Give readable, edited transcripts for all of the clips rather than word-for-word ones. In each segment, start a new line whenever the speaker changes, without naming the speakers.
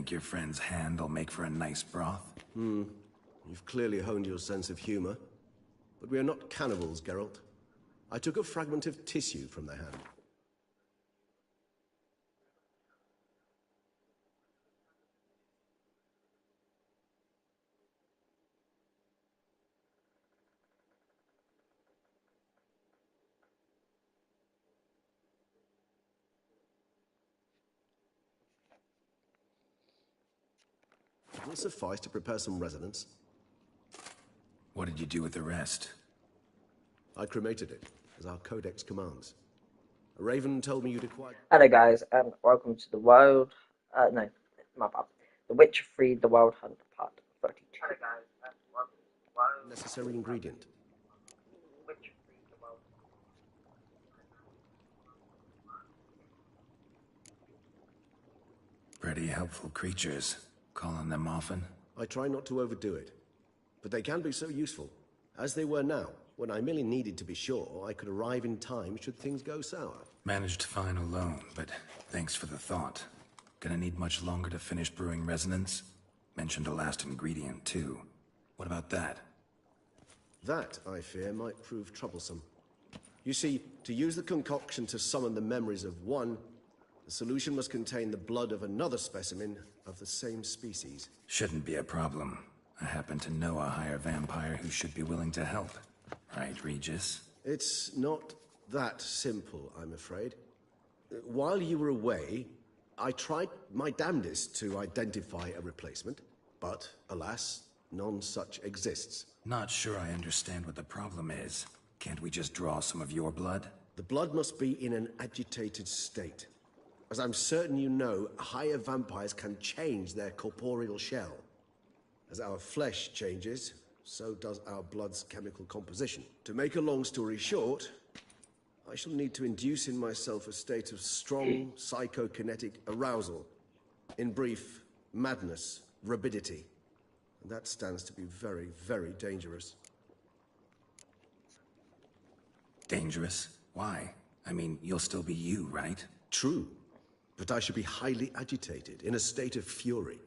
think your friend's hand will make for a nice broth?
You've clearly honed your sense of humor. But we are not cannibals, Geralt. I took a fragment of tissue from their hand. It will suffice to prepare some resonance.
What did you do with the rest?
I cremated it, as our codex commands. A raven told me you'd acquired...
Hello guys, and welcome to the Wild... no, my bad. The Witcher 3, The Wild Hunt, Part 32. Hello guys, and welcome to the Wild...
Necessary ingredient.
Witcher 3, The Wild...
Pretty helpful creatures. Call on them often?
I try not to overdo it, but they can be so useful, as they were now, when I merely needed to be sure I could arrive in time should things go sour.
Managed fine alone, but thanks for the thought. Gonna need much longer to finish brewing resonance? Mentioned a last ingredient, too. What about that?
That, I fear, might prove troublesome. You see, to use the concoction to summon the memories of one, the solution must contain the blood of another specimen of the same species.
Shouldn't be a problem. I happen to know a higher vampire who should be willing to help. Right, Regis?
It's not that simple, I'm afraid. While you were away, I tried my damnedest to identify a replacement, but alas, none such exists.
Not sure I understand what the problem is. Can't we just draw some of your blood?
The blood must be in an agitated state. As I'm certain you know, higher vampires can change their corporeal shell. As our flesh changes, so does our blood's chemical composition. To make a long story short, I shall need to induce in myself a state of strong psychokinetic arousal. In brief, madness, rabidity. And that stands to be very, very dangerous.
Dangerous? Why? I mean, you'll still be you, right?
True. But I should be highly agitated, in a state of fury.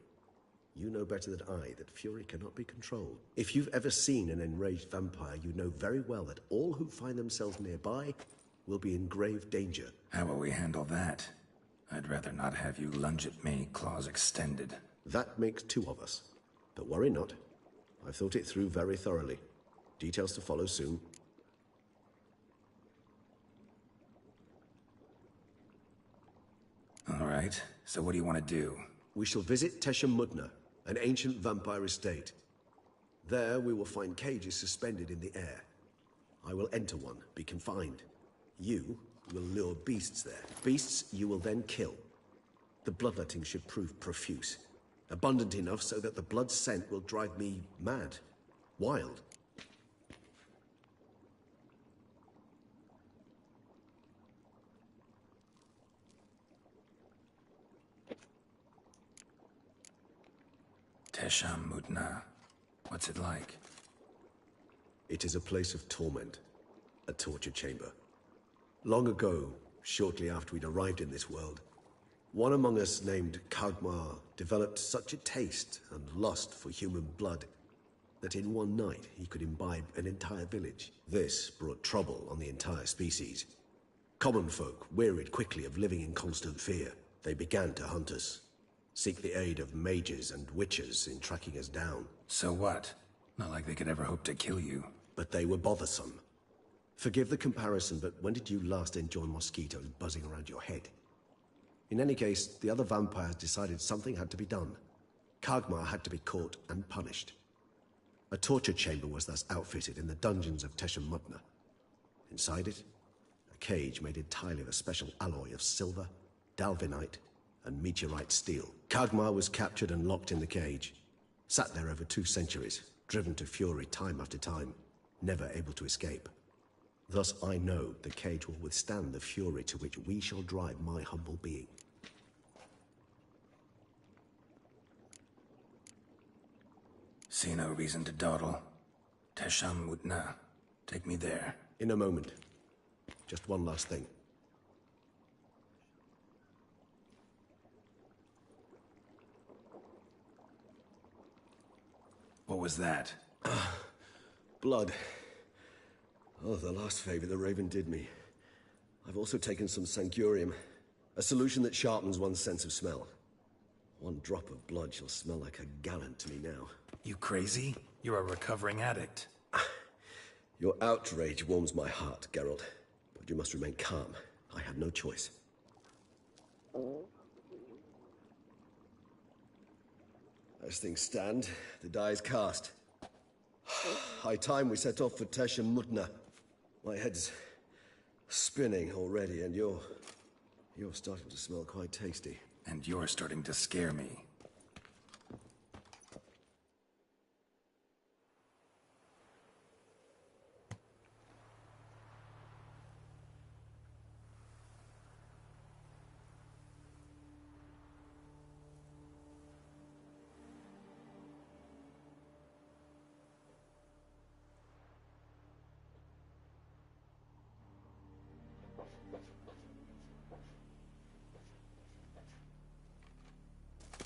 You know better than I that fury cannot be controlled. If you've ever seen an enraged vampire, you know very well that all who find themselves nearby will be in grave danger.
How will we handle that? I'd rather not have you lunge at me, claws extended.
That makes two of us. But worry not. I've thought it through very thoroughly. Details to follow soon.
All right, so what do you want to do?
We shall visit Teshamudna, an ancient vampire estate. There we will find cages suspended in the air. I will enter one, be confined. You will lure beasts there. Beasts you will then kill. The bloodletting should prove profuse. Abundant enough so that the blood scent will drive me mad. Wild.
Teshamudna. What's it like?
It is a place of torment. A torture chamber. Long ago, shortly after we'd arrived in this world, one among us named Kagmar developed such a taste and lust for human blood that in one night he could imbibe an entire village. This brought trouble on the entire species. Common folk wearied quickly of living in constant fear. They began to hunt us, seek the aid of mages and witches in tracking us down.
So what? Not like they could ever hope to kill you.
But they were bothersome. Forgive the comparison, but when did you last enjoy mosquitoes buzzing around your head? In any case, the other vampires decided something had to be done. Kagmar had to be caught and punished. A torture chamber was thus outfitted in the dungeons of Teshamudna. Inside it, a cage made entirely of a special alloy of silver, dalvinite, and meteorite steel. Kagmar was captured and locked in the cage. Sat there over 2 centuries, driven to fury time after time, never able to escape. Thus I know the cage will withstand the fury to which we shall drive my humble being.
See no reason to dawdle. Teshamudna. Take me there.
In a moment. Just one last thing.
What was that?
Blood. Oh, the last favor the Raven did me. I've also taken some Sancurium, a solution that sharpens one's sense of smell. One drop of blood shall smell like a gallon to me now.
You crazy? You're a recovering addict.
Your outrage warms my heart, Geralt. But you must remain calm. I have no choice. As things stand, the die is cast. High time we set off for Tesh and Mutna. My head's spinning already, and you're starting to smell quite tasty.
And you're starting to scare me.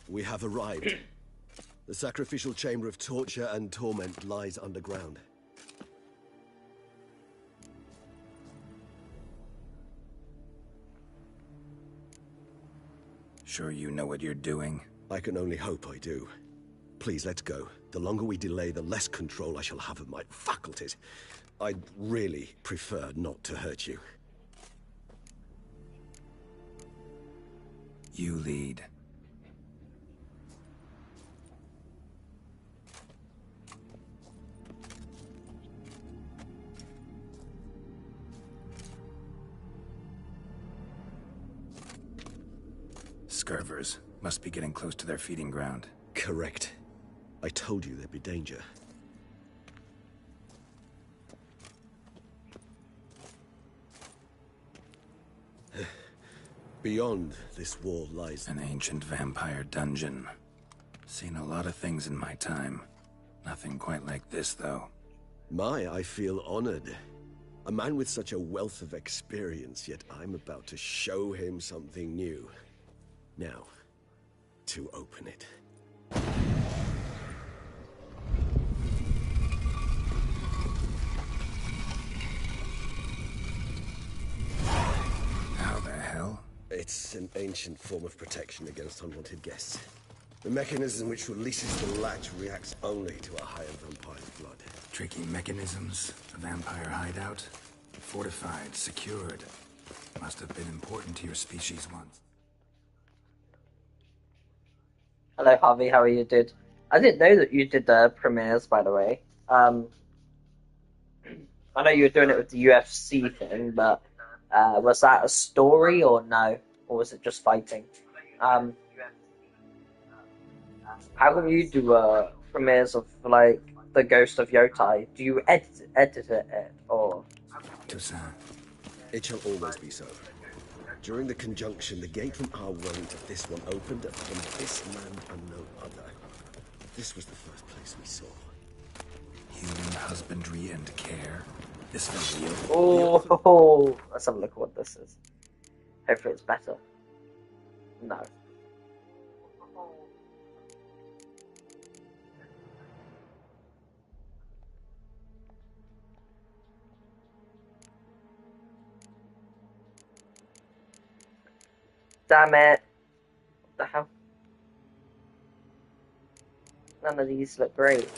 We have arrived. The sacrificial chamber of torture and torment lies underground.
Sure you know what you're doing?
I can only hope I do. Please, let's go. The longer we delay, the less control I shall have of my faculties. I'd really prefer not to hurt you.
You lead. Scurvers must be getting close to their feeding ground.
Correct. I told you there'd be danger. Beyond this wall lies
An ancient vampire dungeon. Seen a lot of things in my time. Nothing quite like this, though.
I feel honored. A man with such a wealth of experience, yet I'm about to show him something new. Now, to open it.
How the hell?
It's an ancient form of protection against unwanted guests. The mechanism which releases the latch reacts only to a higher vampire's blood.
Tricky mechanisms, a vampire hideout. Fortified, secured. Must have been important to your species once.
Hello, Harvey. How are you, dude? I didn't know that you did the premieres, by the way. I know you were doing it with the UFC thing, but was that a story or no? Or was it just fighting? How come you do premieres of, like, The Ghost of Yotai? Do you edit it, or...?
Toussaint.
It shall always be so. During the conjunction, the gate from our world into this one opened upon this land and no other. This was the first place we saw.
Human husbandry and care. This felt real.
Oh, let's have a look at what this is. Hopefully it's better. No. Damn it. What the hell? None of these look great.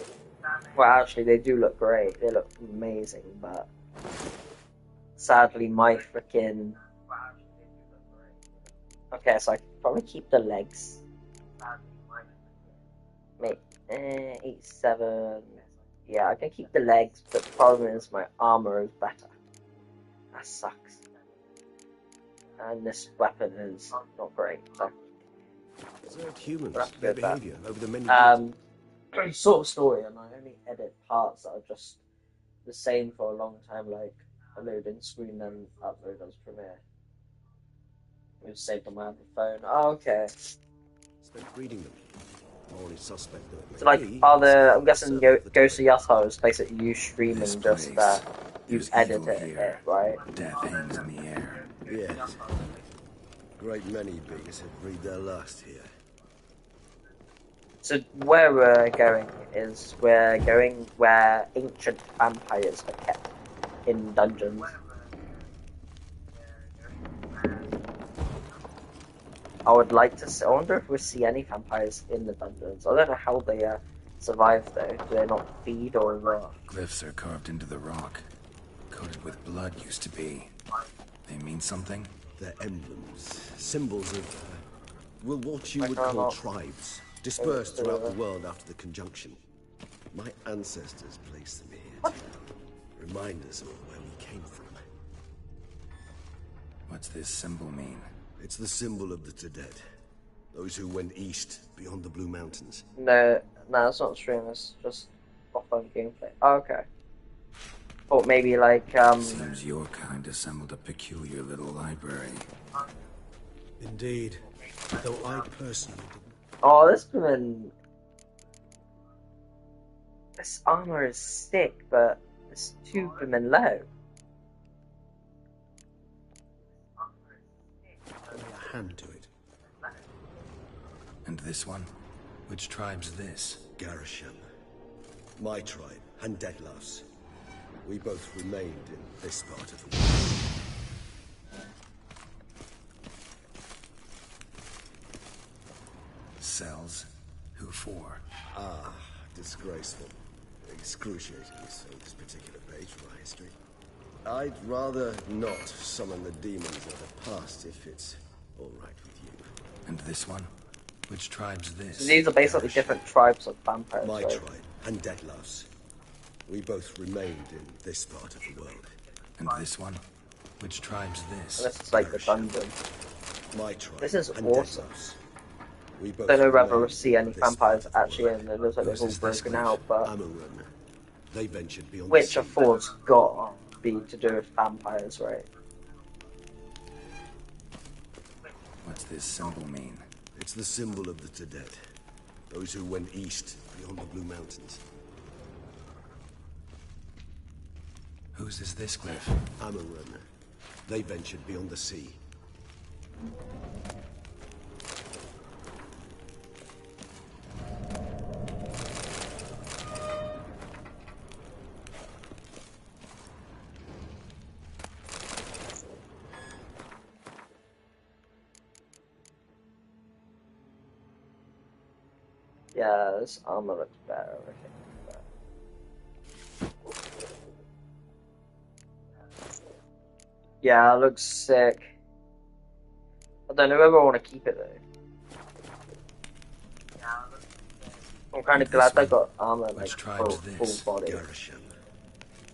Well, actually, they do look great. They look amazing, but sadly, my freaking... Okay, so I can probably keep the legs. Wait, 87... Yeah, I can keep the legs, but the problem is my armor is better. That sucks. And this weapon is not great, so...
Observed humans,
That's
their
good, that.
behavior over the many years.
Sort of story, and I only edit parts that are just the same for a long time, like I load in screen and upload as Premiere. It was saved on my other phone. Oh, okay.
Spent reading them. Morally suspect that it
So,
may
like,
be
I'm guessing Ghost of Yasuo is basically you streaming
This
just
place.
you
There's
edit
evil
it,
here.
right?
Death hangs in the air.
Yes. Great many beings have breathed their last here.
So where we're going is we're going where ancient vampires are kept in dungeons. I would like to see, I wonder if we see any vampires in the dungeons. I don't know how they survive though. Do they not feed or what?
Glyphs are carved into the rock. Coated with blood used to be. They mean something?
They're emblems, symbols of, well, what you
Like
would
our
call
lot.
tribes, dispersed throughout the world after the conjunction. My ancestors placed them here to remind us of where we came from.
What's this symbol mean?
It's the symbol of the Tedet, those who went east beyond the Blue Mountains.
No, it's not stream. It's just off on gameplay. Oh, okay. Or maybe like
Seems your kind assembled a peculiar little library.
Indeed, though I personally didn't.
Oh, this armor is sick, but it's too blooming low.
Only a hand to it.
And this one? Which tribe's this?
Garisham. My tribe, and Deadlouse. We both remained in this part of the world.
Cells? Who for?
Ah, disgraceful. Excruciatingly so, this particular page from our history. I'd rather not summon the demons of the past if it's all right with you.
And this one? Which tribe's this?
So these are basically different tribes of vampires.
My
right?
tribe, and Deadlouse. We both remained in this part of the world.
And this one? Which tribe's this?
And this is like the dungeon.
My tribe,
This is
and
awesome.
Deadlouse. We both
Don't know whether we'll
remained
see any
in this
vampires
part of the
actually
world.
in. It looks like they've all
Whose is this
broken
glyph?
out, but
Amarun. They ventured beyond
which
the
I
sea.
thought's got to be to do with vampires, right?
What's this symbol mean?
It's the symbol of the Tedet, those who went east beyond the Blue Mountains.
Whose is this glyph?
Amarun. They ventured beyond the sea.
Yeah, this armor looks better, I think. Yeah, it looks sick. I don't know whether I want to keep it though. I'm kind of glad they got armor like
Which tribe's
full
this?
body.
Garisham.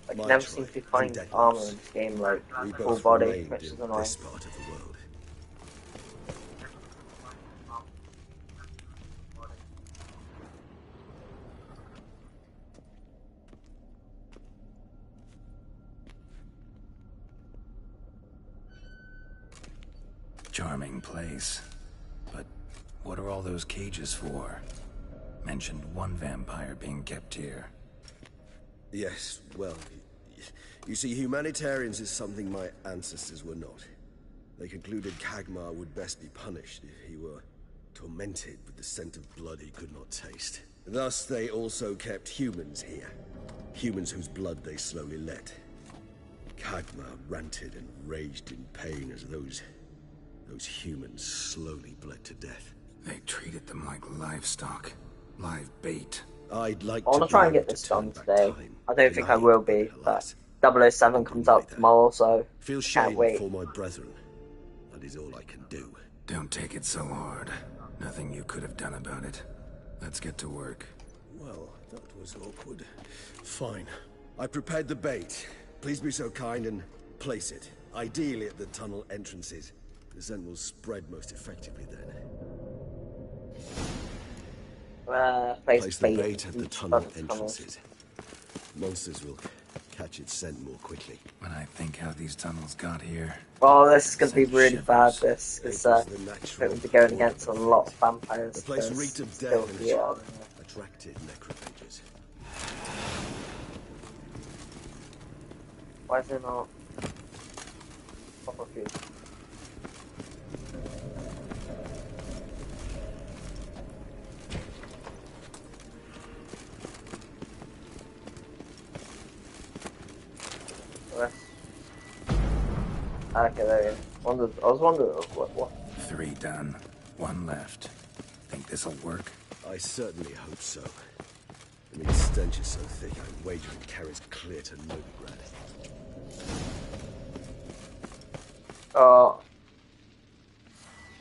Like,
My
you never
tribe,
seem to
and
find
Deadlouse.
armor in this game like
We
full
both
body,
remained
which is
in
annoying.
this part of the world.
Charming place. But what are all those cages for? Mentioned one vampire being kept here.
Yes, well, you see, humanitarians is something my ancestors were not. They concluded Kagmar would best be punished if he were tormented with the scent of blood he could not taste. Thus, they also kept humans here. Humans whose blood they slowly let. Kagmar ranted and raged in pain as those humans slowly bled to death.
They treated them like livestock. Live bait.
I'd like
I want to try and
be
get
able
this
to turn
done
back
today.
time,
I don't think I
deny
will
it,
be,
alas,
but 007 comes out
like that.
tomorrow, so
Feel
can't
shame
wait.
for my brethren. That is all I can do.
Don't take it so hard. Nothing you could have done about it. Let's get to work.
Well, that was awkward. Fine. I prepared the bait. Please be so kind and place it. Ideally at the tunnel entrances. The scent will spread most effectively then. Place the bait at the tunnel entrances. Monsters will catch its scent more quickly.
When I think how these tunnels got here...
Oh, this is going to be
Send
really bad,
shivers.
this,
It
because
was the natural
we'll be going
order
against a
of the
lot of
plant.
vampires.
The place
because
reeked of
still
death and
here.
attracted necrophages.
Why is it not? Proper food. Okay, there we go. I was wondering what.
3 done. 1 left. Think this'll work?
I certainly hope so. I mean, stench is so thick, I wager it carries clear to Novigrad.
Oh,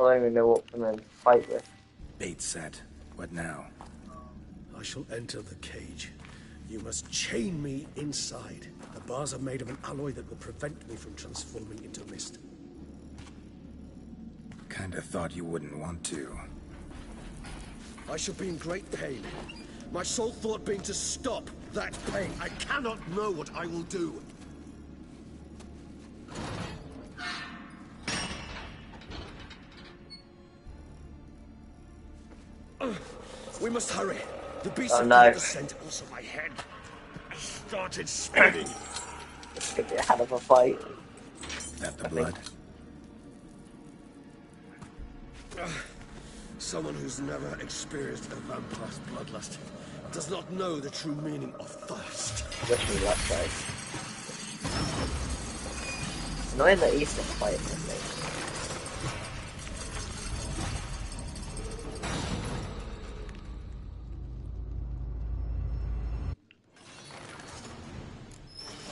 I don't even know what I'm going to fight with.
Bait set. What now?
I shall enter the cage. You must chain me inside. The bars are made of an alloy that will prevent me from transforming into mist.
Kinda thought you wouldn't want to.
I shall be in great pain. My sole thought being to stop that pain. I cannot know what I will do. We must hurry. The beast
Oh,
have
no.
got the scent. Also, my head started spinning.
It's going to be a hell of a fight.
That the blood?
Someone who's never experienced a vampire's bloodlust does not know the true meaning of thirst.
Wish me luck, guys. It's annoying that Eastern fighting with me.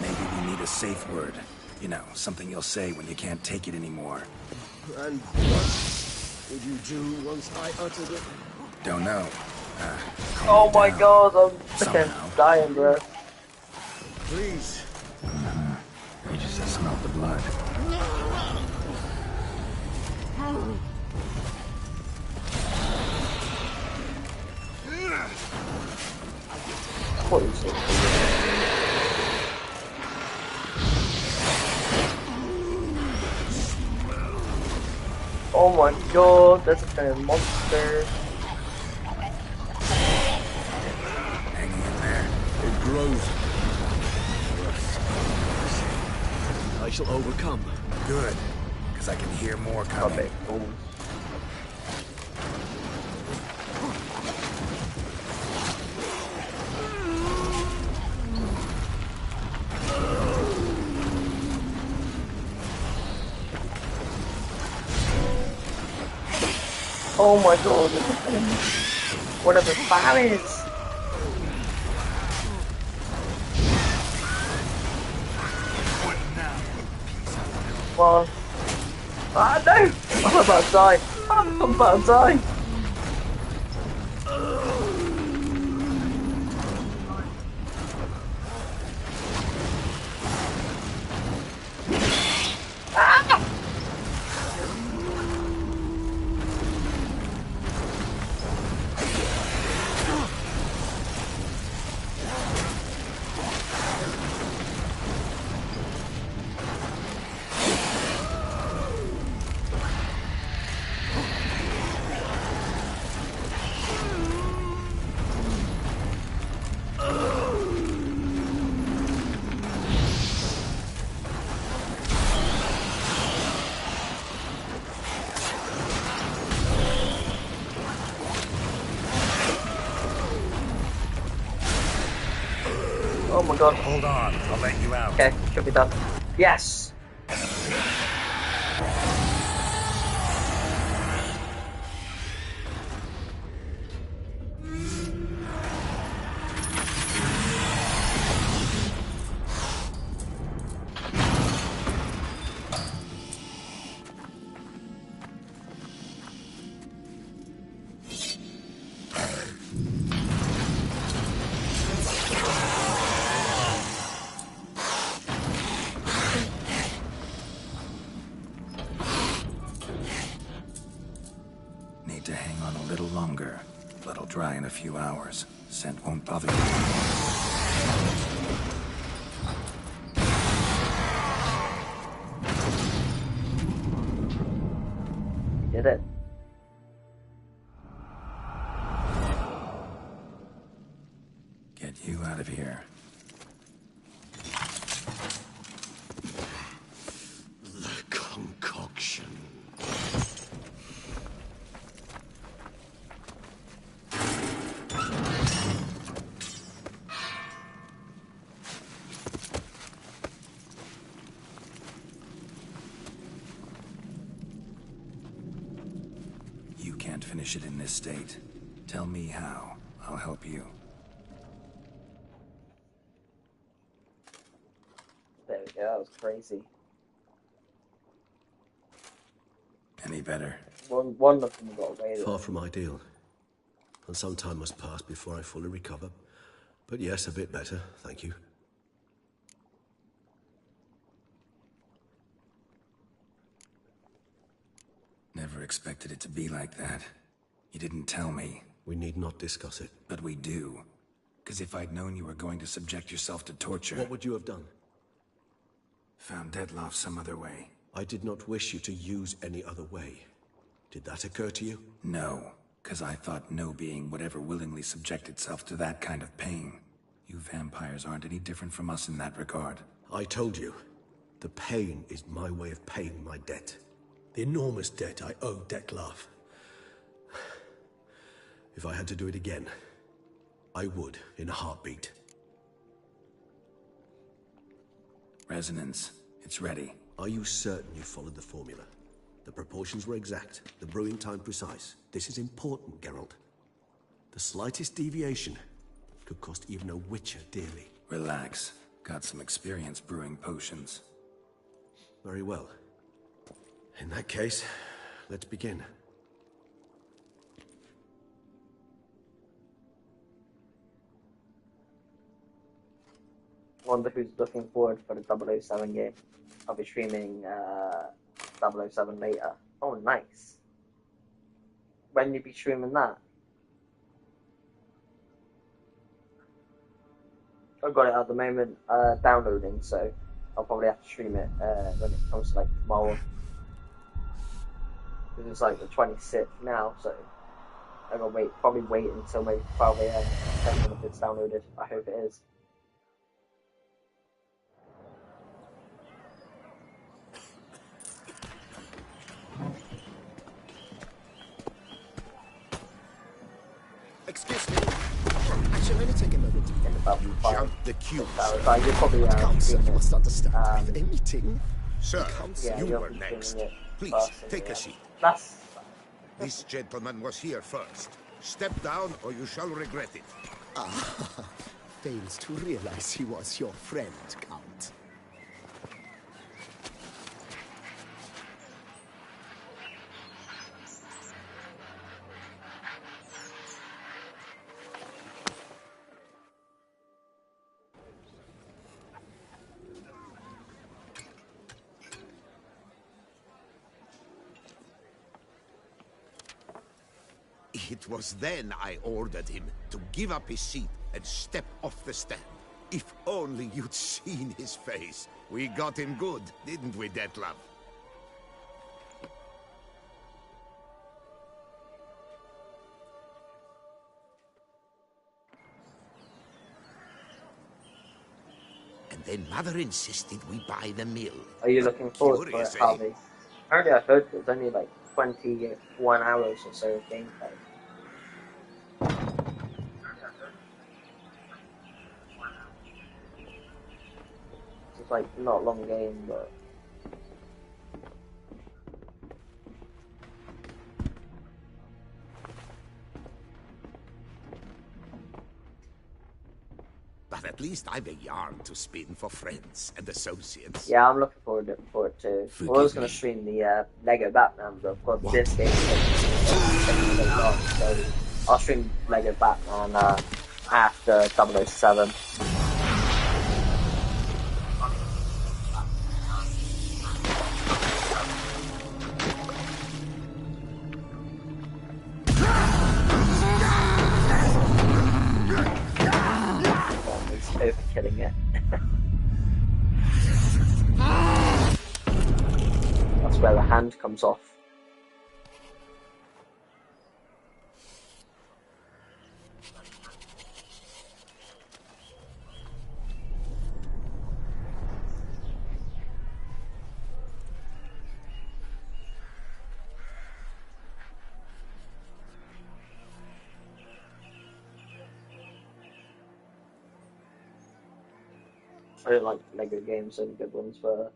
Maybe we need a safe word. You know, something you'll say when you can't take it anymore.
And what would you do once I uttered it?
Don't know.
Oh my
down.
god, I'm freaking
Somehow.
dying, bro.
Please.
You just smelled the blood.
What is it? Oh my god, that's a kind of monster.
Hanging in there.
It grows. I shall overcome.
Good. Because I can hear more coming.
Okay, cool. Oh my god, whatever fire is. Come on. Ah no! I'm about to die. I'm about to die. Oh my god.
Hold on, I'll let you out.
Okay, should be done. Yes!
Need to hang on a little longer. Blood'll dry in a few hours. Scent won't bother you.
We did it.
Get you out of here.
The concoction.
finish it in this state. Tell me how. I'll help you.
There we go, that was crazy.
Any better?
One of them got away with
Far
it.
from ideal. And some time must pass before I fully recover. But yes, a bit better, thank you.
Never expected it to be like that. You didn't tell me.
We need not discuss it.
But we do. Because if I'd known you were going to subject yourself to torture...
What would you have done?
Found Dettlaff some other way.
I did not wish you to use any other way. Did that occur to you?
No, because I thought no being would ever willingly subject itself to that kind of pain. You vampires aren't any different from us in that regard.
I told you, the pain is my way of paying my debt. The enormous debt I owe Dettlaff. If I had to do it again, I would, in a heartbeat.
Resonance. It's ready.
Are you certain you followed the formula? The proportions were exact, the brewing time precise. This is important, Geralt. The slightest deviation could cost even a witcher dearly.
Relax. Got some experience brewing potions.
Very well. In that case, let's begin.
Wonder who's looking forward for the 007 game. I'll be streaming 007 later. Oh, nice. When you be streaming that? I've got it at the moment downloading, so I'll probably have to stream it when it comes to like tomorrow. Because it's like the 26th now, so I'm gonna probably wait until maybe 12 AM, depending if it's downloaded. I hope it is.
Excuse me. I shall only take a moment.
In about
You
5
jump the queue.
hours. You'll probably
Council,
stream
you
it.
must understand. I have a meeting.
Sir,
Yeah,
you
you'll
were
be
next.
streaming it
Please,
first,
take
yeah.
a seat.
That's
This gentleman was here first. Step down or you shall regret it.
Fails to realize he was your friend, Count.
It was then I ordered him to give up his seat and step off the stand. If only you'd seen his face. We got him good, didn't we, Dettlaff? And then Mother insisted we buy the mill.
Are you looking forward to it,
Curious, eh?
Harvey? Apparently I heard there's only like 21 hours or so of gameplay. It's like not a long game, but
But at least I've a yarn to spin for friends and associates.
yeah, I'm looking forward to it too. I was going to stream the Lego Batman, but of course this game is taking long, so I'll stream Lego Batman after 007. He's overkilling it. That's where the hand comes off. I don't like Lego games, only good ones were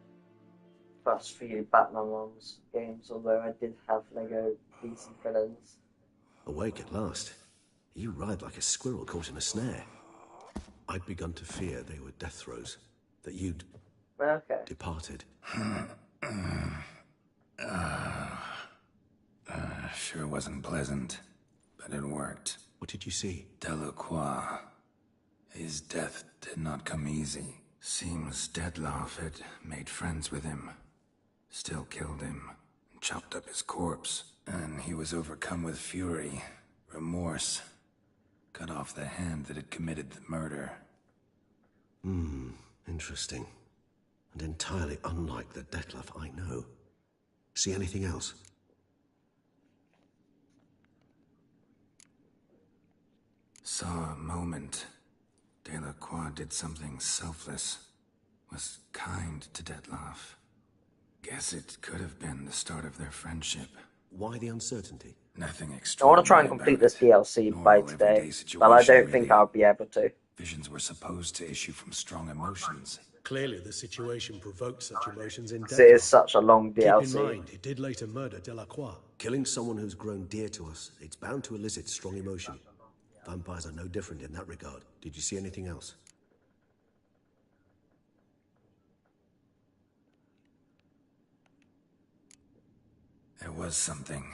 first few Batman ones games, although I did have Lego decent villains.
Awake at last. You ride like a squirrel caught in a snare. I'd begun to fear they were death throes, that you'd
Okay.
departed.
Sure wasn't pleasant, but it worked.
What did you see?
Delacroix. His death did not come easy. Seems Dettlaff had made friends with him. Still killed him, and chopped up his corpse. And he was overcome with fury, remorse. Cut off the hand that had committed the murder.
Interesting. And entirely unlike the Dettlaff I know. See anything else?
Saw a moment. Delacroix did something selfless. Was kind to Dettlaff. Guess it could have been the start of their friendship.
Why the uncertainty?
Nothing
I
extraordinary.
want to try and complete
about
this
it.
DLC by
Normal
today,
everyday
but I
situation,
don't think
really.
I'll be able to.
Visions were supposed to issue from strong emotions.
Clearly, the situation provoked such emotions in
Because it is
Dettlaff.
such a long
Keep in
DLC.
mind, he did later murder Delacroix.
Killing someone who's grown dear to us, it's bound to elicit strong emotion. Vampires are no different in that regard. Did you see anything else?
There was something.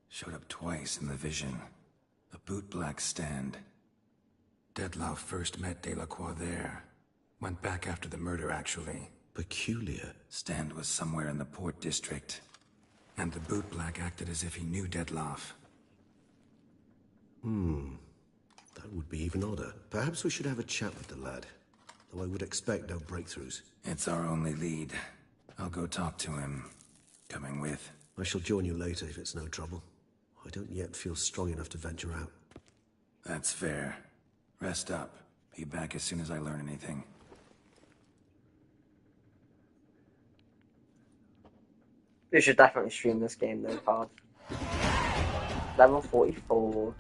Showed up twice in the vision. A bootblack stand. Dettlaff first met Delacroix there. Went back after the murder, actually.
Peculiar.
Stand was somewhere in the Port District. And the bootblack acted as if he knew Dettlaff.
That would be even odder. Perhaps we should have a chat with the lad. Though I would expect no breakthroughs.
It's our only lead. I'll go talk to him. Coming with.
I shall join you later if it's no trouble. I don't yet feel strong enough to venture out.
That's fair. Rest up. Be back as soon as I learn anything.
We should definitely stream this game though, hard. Level 44.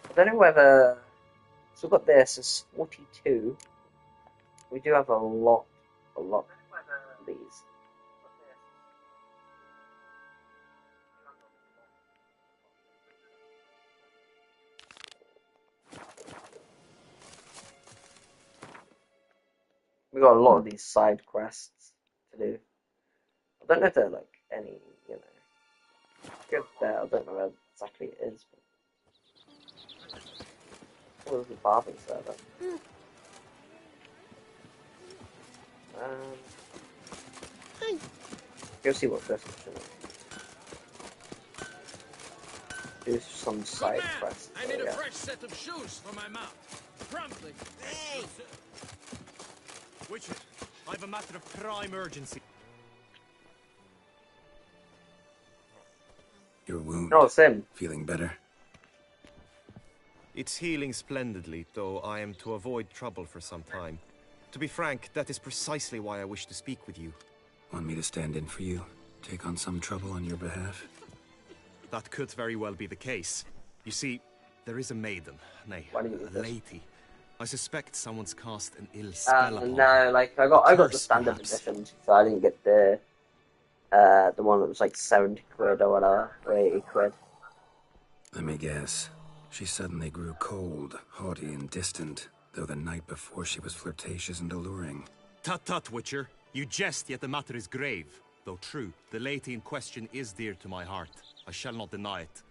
I don't know whether... So we've got this, it's 42. We do have a lot of these. We got a lot of these side quests to do. I don't know if they're like any, you know, good there. I don't know where exactly it is. But... What was the barbing server? Go see what this mission is. Do some side quests.
I need
Oh,
a
yeah.
fresh set of shoes for my mount. Promptly. Hey!
Witcher, I have a matter of prime urgency.
Your wound.
No, it's him.
Feeling better?
It's healing splendidly, though I am to avoid trouble for some time. To be frank, that is precisely why I wish to speak with you.
Want me to stand in for you? Take on some trouble on your behalf?
That could very well be the case. You see, there is a maiden, nay,
Why do you do
a
this?
lady. I suspect someone's cast an ill spell upon her.
No, like I got the
curse,
standard
perhaps.
edition, so I didn't get the one that was like 70 quid or whatever, or 80 quid.
Let me guess. She suddenly grew cold, haughty, and distant, though the night before she was flirtatious and alluring.
Tut tut, Witcher. You jest, yet the matter is grave. Though true, the lady in question is dear to my heart. I shall not deny it.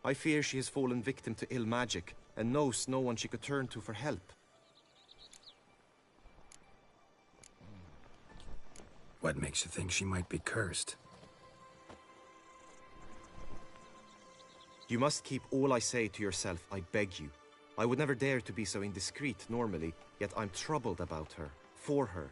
I fear she has fallen victim to ill magic, and knows no one she could turn to for help.
What makes you think she might be cursed?
You must keep all I say to yourself, I beg you. I would never dare to be so indiscreet normally, yet I'm troubled about her, for her.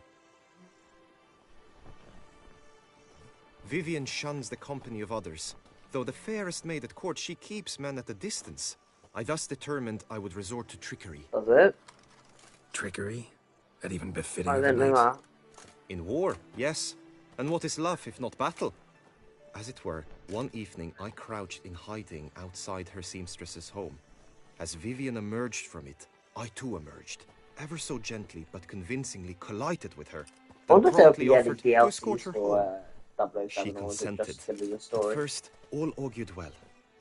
Vivienne shuns the company of others. Though the fairest maid at court, she keeps men at a distance. I thus determined I would resort to trickery.
Does it?
Trickery? That even befitting
I
of a
didn't know
knight?
that.
In war, yes. And what is love if not battle? As it were, one evening I crouched in hiding outside her seamstress's home. As Vivienne emerged from it, I too emerged. Ever so gently but convincingly collided with her.
I
Then
wonder if there'll
promptly
be any
offered to escort
DLCs
her
for
home.
007,
She
or is it
consented.
just going to be the
At
story?
first, all augured well.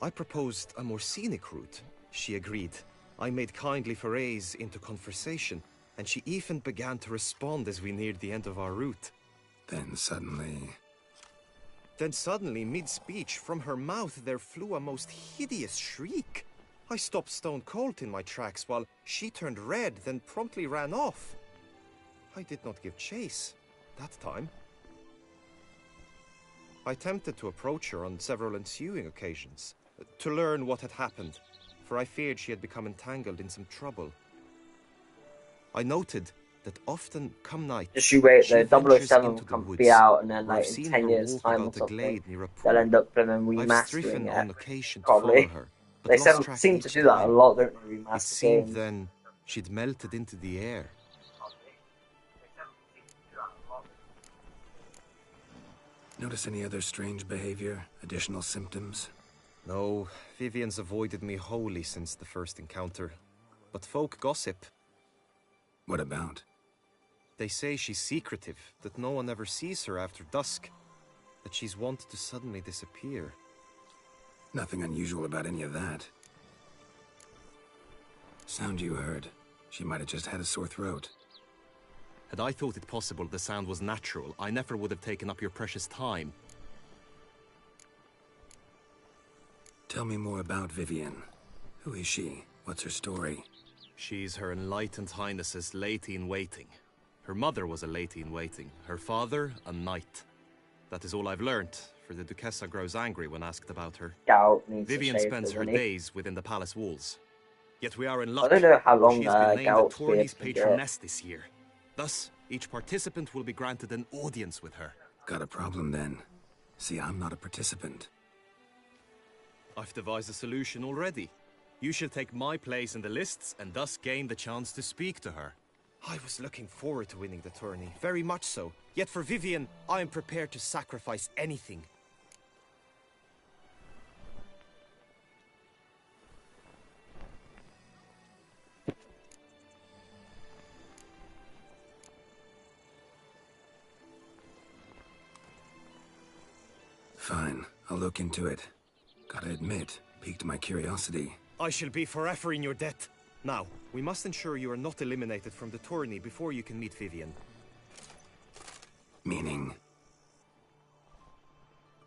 I proposed a more scenic route. She agreed. I made kindly forays into conversation, and she even began to respond as we neared the end of our route.
Then suddenly,
mid-speech, from her mouth there flew a most hideous shriek. I stopped stone cold in my tracks while she turned red, then promptly ran off. I did not give chase that time. I attempted to approach her on several ensuing occasions, to learn what had happened, for I feared she had become entangled in some trouble. I noted that often come night,
Just you wait,
she
though.
ventures
007
into the
can't
woods,
be out, and then
where I've
like in
seen
10
her
years'
walk
time or
about a
something,
glade near a
they'll
pool.
end up them
I've
remastering
striven
it.
on occasion to
Probably.
follow her, but
They
lost track
seem to
each
do that a
time.
lot, don't they?
It
Remaster
seemed
games.
then she'd melted into the air.
notice any other strange behavior? Additional symptoms?
No, Vivienne's avoided me wholly since the first encounter. But folk gossip.
What about?
They say she's secretive, that no one ever sees her after dusk, that she's wont to suddenly disappear.
Nothing unusual about any of that. Sound you heard. She might have just had a sore throat.
Had I thought it possible the sound was natural, I never would have taken up your precious time.
Tell me more about Vivienne. Who is she? What's her story?
She's Her Enlightened Highness's lady-in-waiting. Her mother was a lady-in-waiting, her father a knight. That is all I've learnt, for the Duchessa grows angry when asked about her.
Gout needs
Vivienne
to shave,
spends her
doesn't he?
days within the palace walls. Yet we are in luck.
I don't know how
for
long
she's been named the
Gout's
tourney's
beard can get.
patroness this year. Thus, each participant will be granted an audience with her.
Got a problem then. See, I'm not a participant.
I've devised a solution already. You shall take my place in the lists and thus gain the chance to speak to her. I was looking forward to winning the tourney, very much so. Yet for Vivienne, I am prepared to sacrifice anything.
Fine, I'll look into it. Gotta admit, piqued my curiosity.
I shall be forever in your debt. Now, we must ensure you are not eliminated from the tourney before you can meet Vivienne.
Meaning?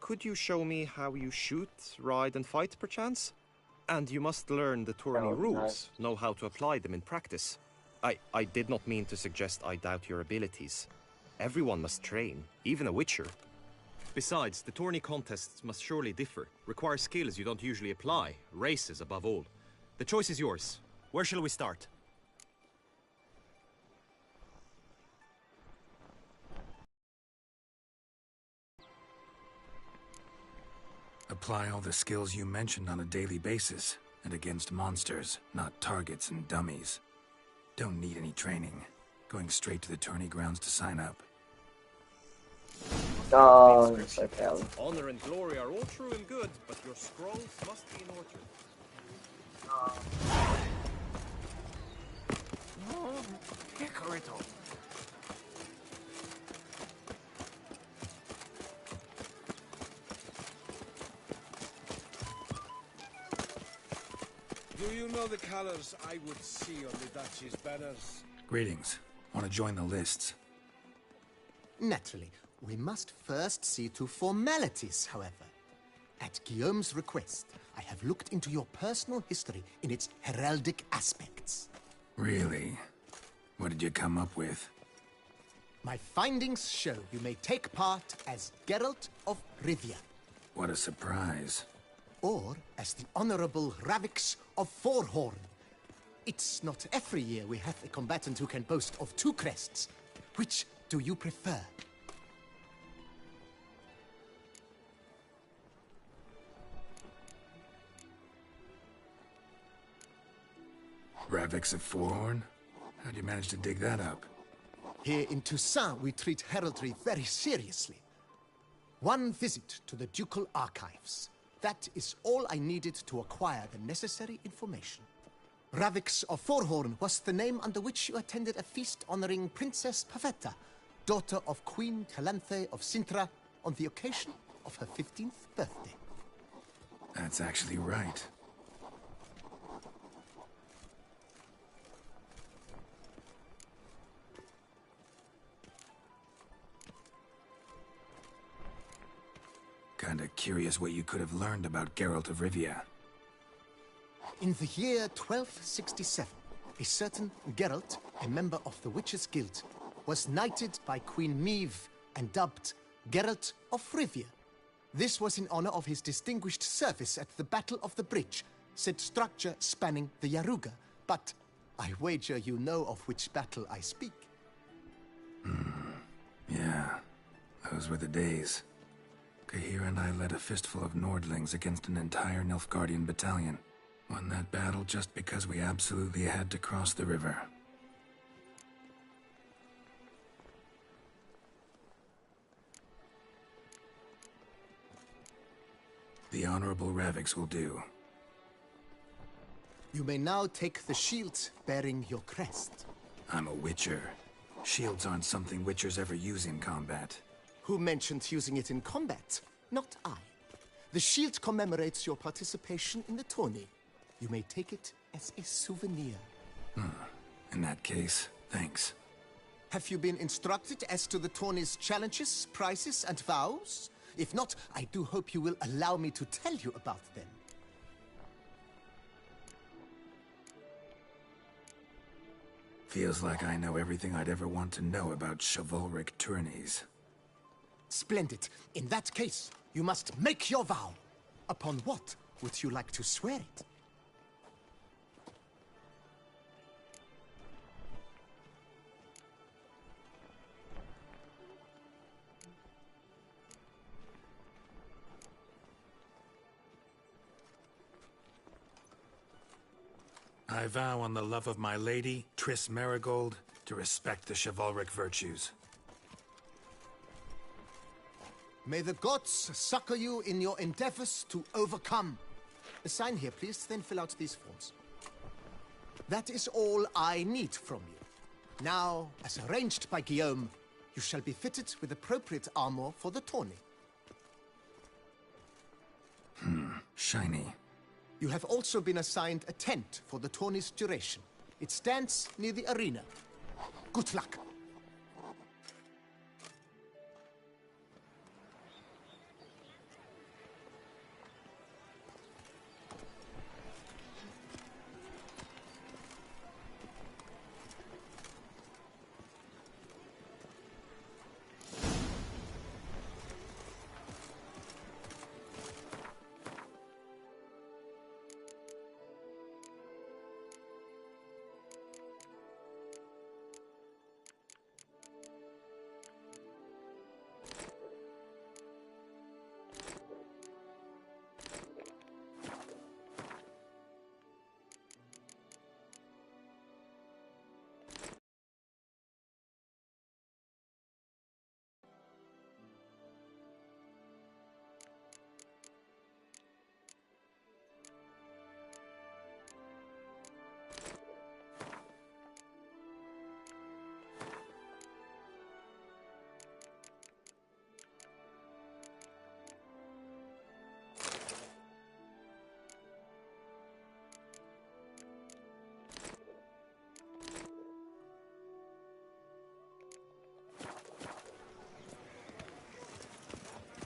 Could you show me how you shoot, ride and fight, perchance? And you must learn the tourney
Oh,
rules, know how to apply them in practice. I did not mean to suggest I doubt your abilities. Everyone must train, even a witcher. Besides, the tourney contests must surely differ, require skills you don't usually apply, races above all. The choice is yours. Where shall we start?
Apply all the skills you mentioned on a daily basis, and against monsters, not targets and dummies. Don't need any training. Going straight to the tourney grounds to sign up.
Oh, it's okay.
Honor and glory are all true and good, but your scrolls must be in order.
Do you know the colors I would see on the Duchy's banners?
Greetings. Want to join the lists?
Naturally, we must first see to formalities, however. At Guillaume's request, I have looked into your personal history in its heraldic aspects.
Really? What did you come up with?
My findings show you may take part as Geralt of Rivia,
What a surprise.
or as the Honorable Ravix of Forhorn. It's not every year we have a combatant who can boast of 2 crests. Which do you prefer?
Raviks of Forehorn? How'd you manage to dig that up?
Here in Toussaint, we treat heraldry very seriously. One visit to the Ducal Archives. That is all I needed to acquire the necessary information. Raviks of Forehorn was the name under which you attended a feast honoring Princess Pavetta, daughter of Queen Calanthe of Sintra, on the occasion of her 15th birthday.
That's actually right. Kinda curious what you could have learned about Geralt of Rivia.
In the year 1267, a certain Geralt, a member of the Witches' Guild, was knighted by Queen Meve and dubbed Geralt of Rivia. This was in honor of his distinguished service at the Battle of the Bridge, said structure spanning the Yaruga. But I wager you know of which battle I speak.
Yeah, those were the days. Kahir and I led a fistful of Nordlings against an entire Nilfgaardian battalion. Won that battle just because we absolutely had to cross the river. The Honorable Raviks will do.
You may now take the shield bearing your crest.
I'm a Witcher. Shields aren't something Witchers ever use in combat.
Who mentioned using it in combat? Not I. The shield commemorates your participation in the tourney. You may take it as a souvenir.
In that case, thanks.
Have you been instructed as to the tourney's challenges, prizes, and vows? If not, I do hope you will allow me to tell you about them.
Feels like I know everything I'd ever want to know about chivalric tourneys.
Splendid. In that case, you must make your vow. Upon what would you like to swear it?
I vow on the love of my lady, Triss Merigold, to respect the chivalric virtues.
May the gods succor you in your endeavors to overcome. Sign here, please, then fill out these forms. That is all I need from you. Now, as arranged by Guillaume, you shall be fitted with appropriate armor for the tourney.
Shiny.
You have also been assigned a tent for the tourney's duration. It stands near the arena. Good luck.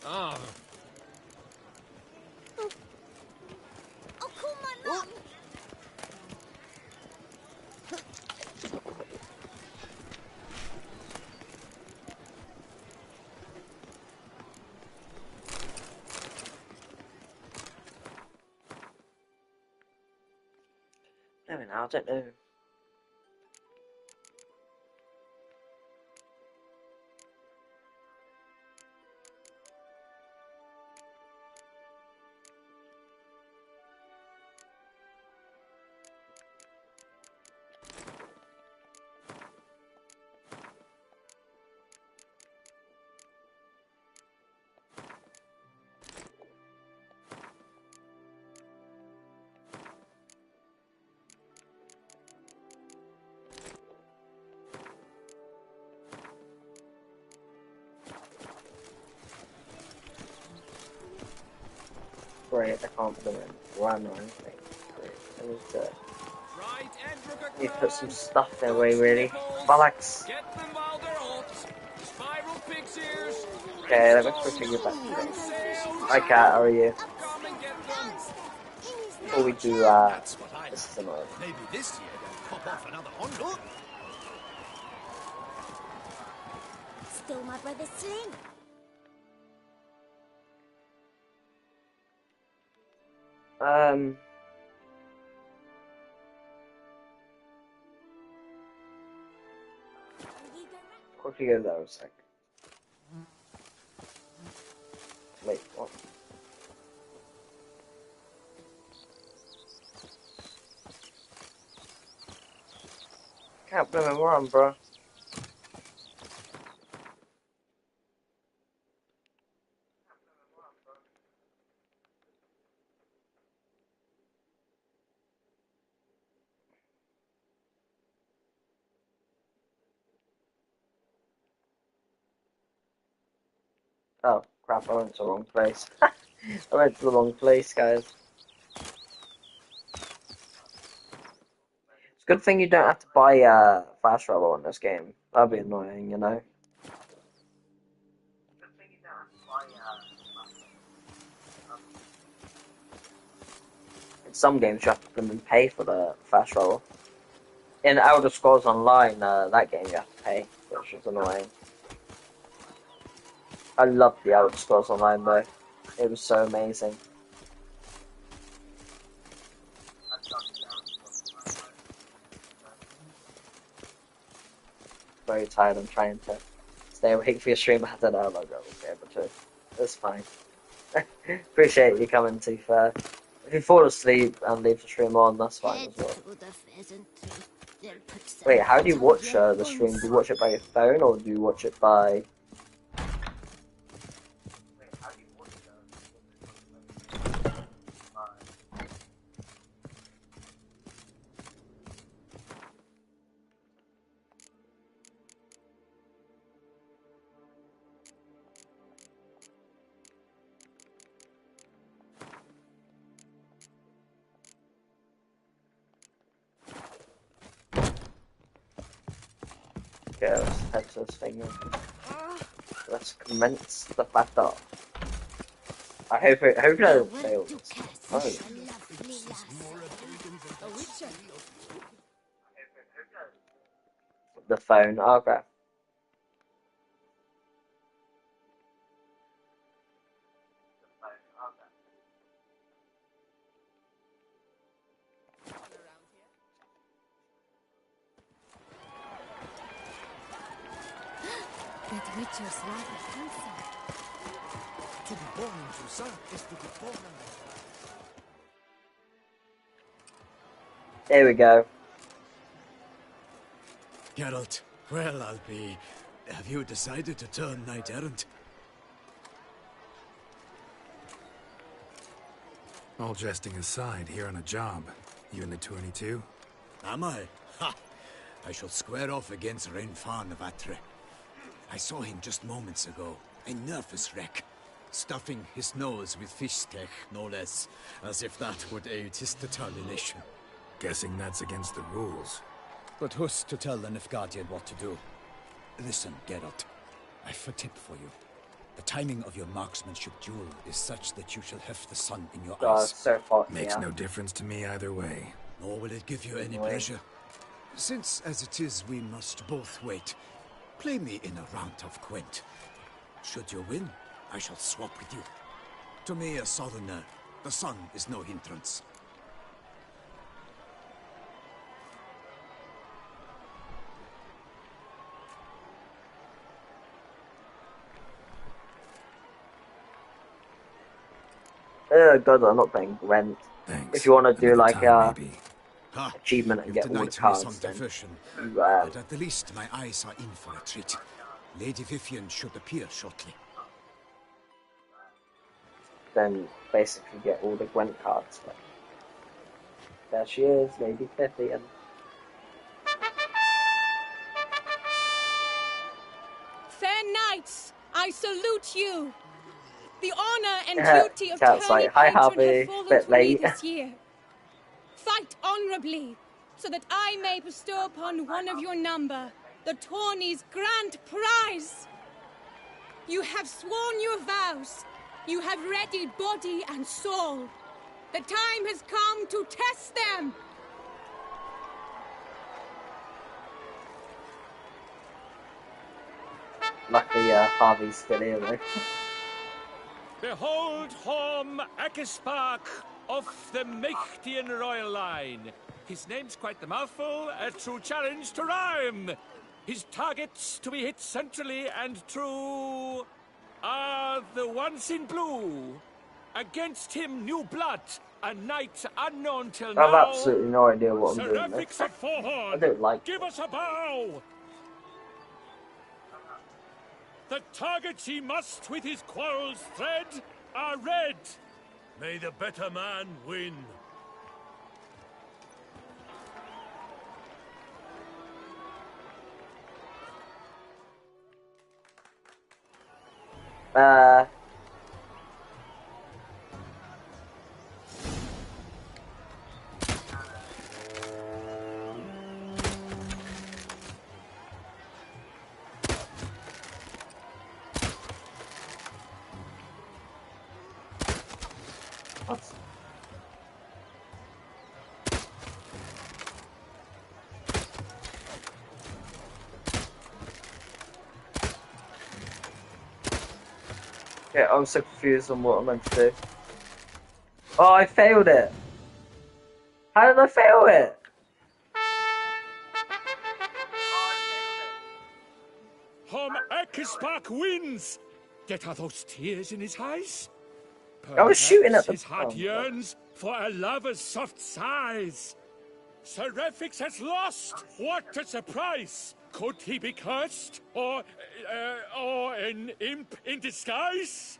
Oh.
Oh, call my mum!
I mean, I don't know. Great, I can't do it. Run or anything. Great. It was good.
Right,
You put some stuff their way, really. Bollocks!
Get them while they're hot. Spiral pig's ears.
Okay, let me quickly get back to this. Hi, Cat, how are you?
Come and get them.
Before we do,
That's what I
this is
like.
annoying.
Maybe this year they'll pop off another 100.
Stole my brother's sling.
Quickly go there a sec. Wait, what? Can't blame where I'm, bro. Oh, crap, I went to the wrong place. I went to the wrong place, guys. It's a good thing you don't have to buy fast travel in this game. That'd be annoying, you know? In some games you have to come and pay for the fast travel. In Elder Scrolls Online, that game you have to pay, which is annoying. I loved the Elder Scrolls Online though. It was so amazing. Very tired. I'm trying to stay awake for your stream. I don't know if I'll be able to. It's fine. Appreciate you coming, to be fair. If you fall asleep and leave the stream on, that's fine as well. Wait, how do you watch the stream? Do you watch it by your phone or do you watch it by... Okay, let's head to this thing now. Let's commence the battle. I hope it fails. Oh. The phone, okay.
That Witcher's rather handsome.
To be born in Toussaint is to be born in...
There we go.
Geralt, well, I'll be... Have you decided to turn knight-errant?
All jesting aside, here on a job. You in the 22?
Am I? Ha! I shall square off against Renfan of Atre. I saw him just moments ago. A nervous wreck. Stuffing his nose with fish steak, no less. As if that would aid his determination.
Guessing that's against the rules.
But who's to tell the Nilfgaardian what to do? Listen, Geralt. I've a tip for you. The timing of your marksmanship duel is such that you shall have the sun in your
God,
eyes.
it's so hot.
Makes
Yeah.
no difference to me either way.
Nor will it give you any pleasure. Since, as it is, we must both wait, play me in a round of Gwent. Should you win, I shall swap with you. To me, a southerner, the sun is no hindrance.
Oh god, I'm not playing Gwent.
Thanks.
If you want to do
Another
like
time,
a
maybe.
achievement and
You've
get all the
denied me
cards,
some
then
diversion,
you,
but at the least my eyes are in for a treat. Lady Vivienne should appear shortly.
then basically get all the Gwent cards. Like, there she is, Lady Vivienne.
Fair knights, I salute you. The honor and duty of
Cat's
tourney
like, hi
patron
Harvey,
have fallen
bit
to me
late.
this year. Fight honorably, so that I may bestow upon one of your number the tourney's grand prize. You have sworn your vows. You have readied body and soul. The time has come to test them.
Luckily, Harvey's still here though.
Behold Horm Akispark of the Mechtian royal line. His name's quite the mouthful, a true challenge to rhyme. His targets to be hit centrally and true are the ones in blue. Against him, new blood, a knight unknown till
I have
now.
absolutely no idea what I'm doing.
Seraphics at
I
Forehorn,
don't like
give us a bow! The targets he must with his quarrels thread are red. May the better man win.
What? Yeah, I'm so confused on what I'm meant to do. Oh, I failed it! How did I fail it?
Horm Akispark wins! Yet are those tears in his eyes?
I was shooting at
Perhaps his
the...
heart
Oh,
yearns for a lover's soft sighs. Seraphics has lost! What a surprise! Could he be cursed? Or an imp in disguise?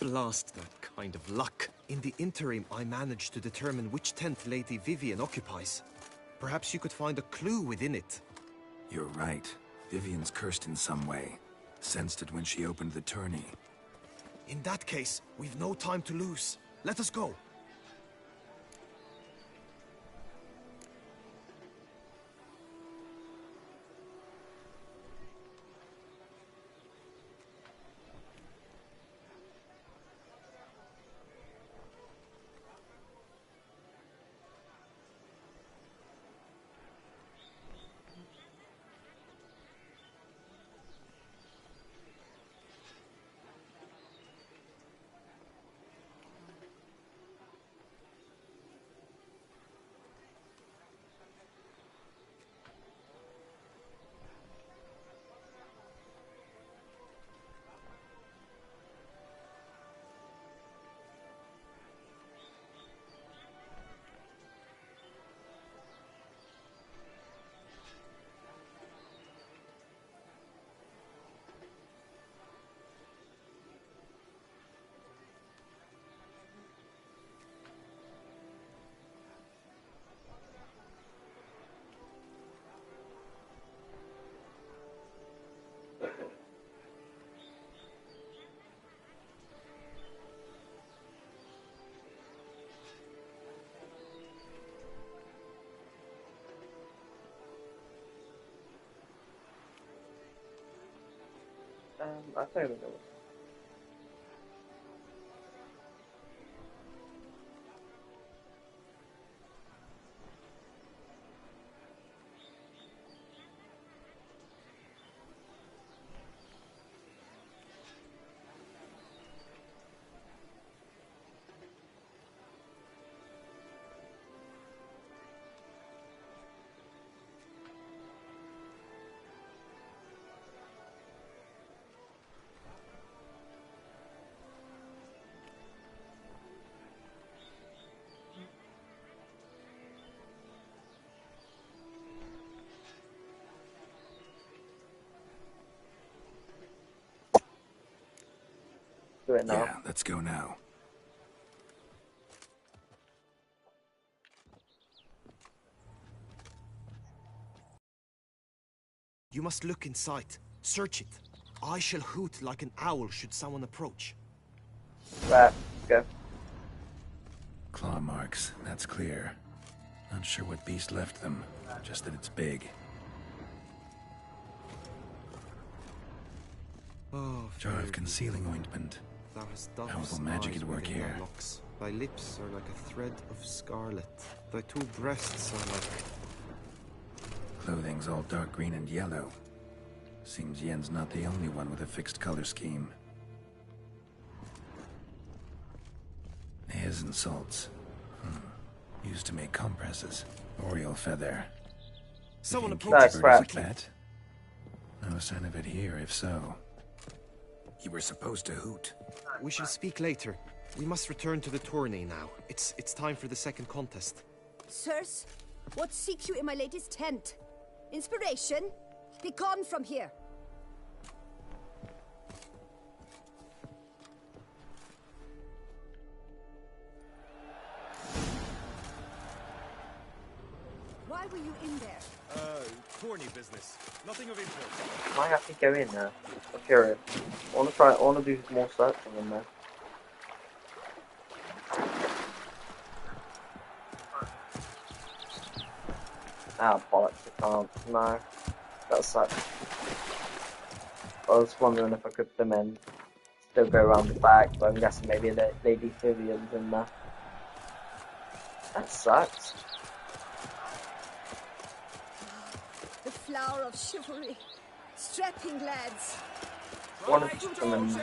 Blast that kind of luck. In the interim, I managed to determine which tent Lady Vivienne occupies. Perhaps you could find a clue within it.
You're right. Vivienne's cursed in some way. Sensed it when she opened the tourney.
In that case, we've no time to lose. Let us go.
I don't know. Do it now.
Yeah, let's go now.
You must look inside. Search it. I shall hoot like an owl should someone approach.
Right, go.
Claw marks, that's clear. Not sure what beast left them, just that it's big.
Oh,
Jar of concealing ointment.
Thou hast dove's
Powerful magic
eyes
at work
within thy
here.
locks. Thy lips are like a thread of scarlet. Thy two breasts are like...
Clothing's all dark green and yellow. Seems Yen's not the only one with a fixed color scheme. Hairs and salts. Used to make compresses. Oriole feather.
Someone
approaches.
Bird is a bat? No sign of it here, if so. You were supposed to hoot.
We shall speak later. We must return to the tourney now. It's time for the second contest.
Sirs, what seeks you in my lady's tent? Inspiration? Be gone from here. Why were you in there?
Tourney business. Nothing of import.
Might have to go in there. I'm curious. I want to do more searching in there. Ah, bollocks, I can't. No. That sucks. I was wondering if I could come in. Still go around the back, but I'm guessing maybe Lady Vivienne's in there. That sucks.
The flower of chivalry. Strapping lads.
One of them.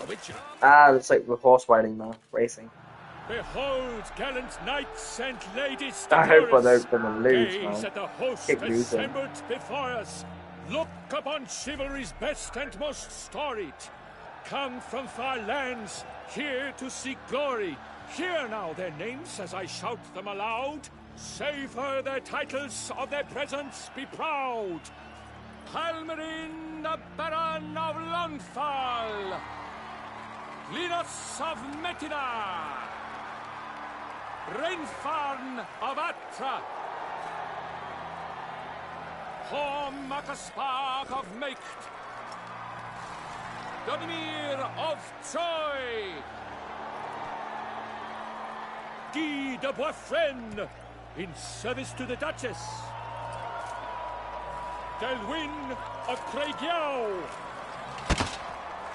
A witcher.
Ah, it's like the horse riding now, racing.
Behold, gallant knights and ladies,
I hope I
decorous.
don't them lose,
Gaze
man.
at the host
Keep losing.
assembled before us. Look upon chivalry's best and most storied. Come from far lands, here to seek glory. Hear now their names as I shout them aloud. Savor their titles, of their presence be proud. Halmarin, the Baron of Lonfall. Linus of Metina. Reinfarn of Atra. Horm Makaspark of Meikt. Donimir of Troy. Guy de Boisfren, in service to the Duchess. Delwyn of Craigiau.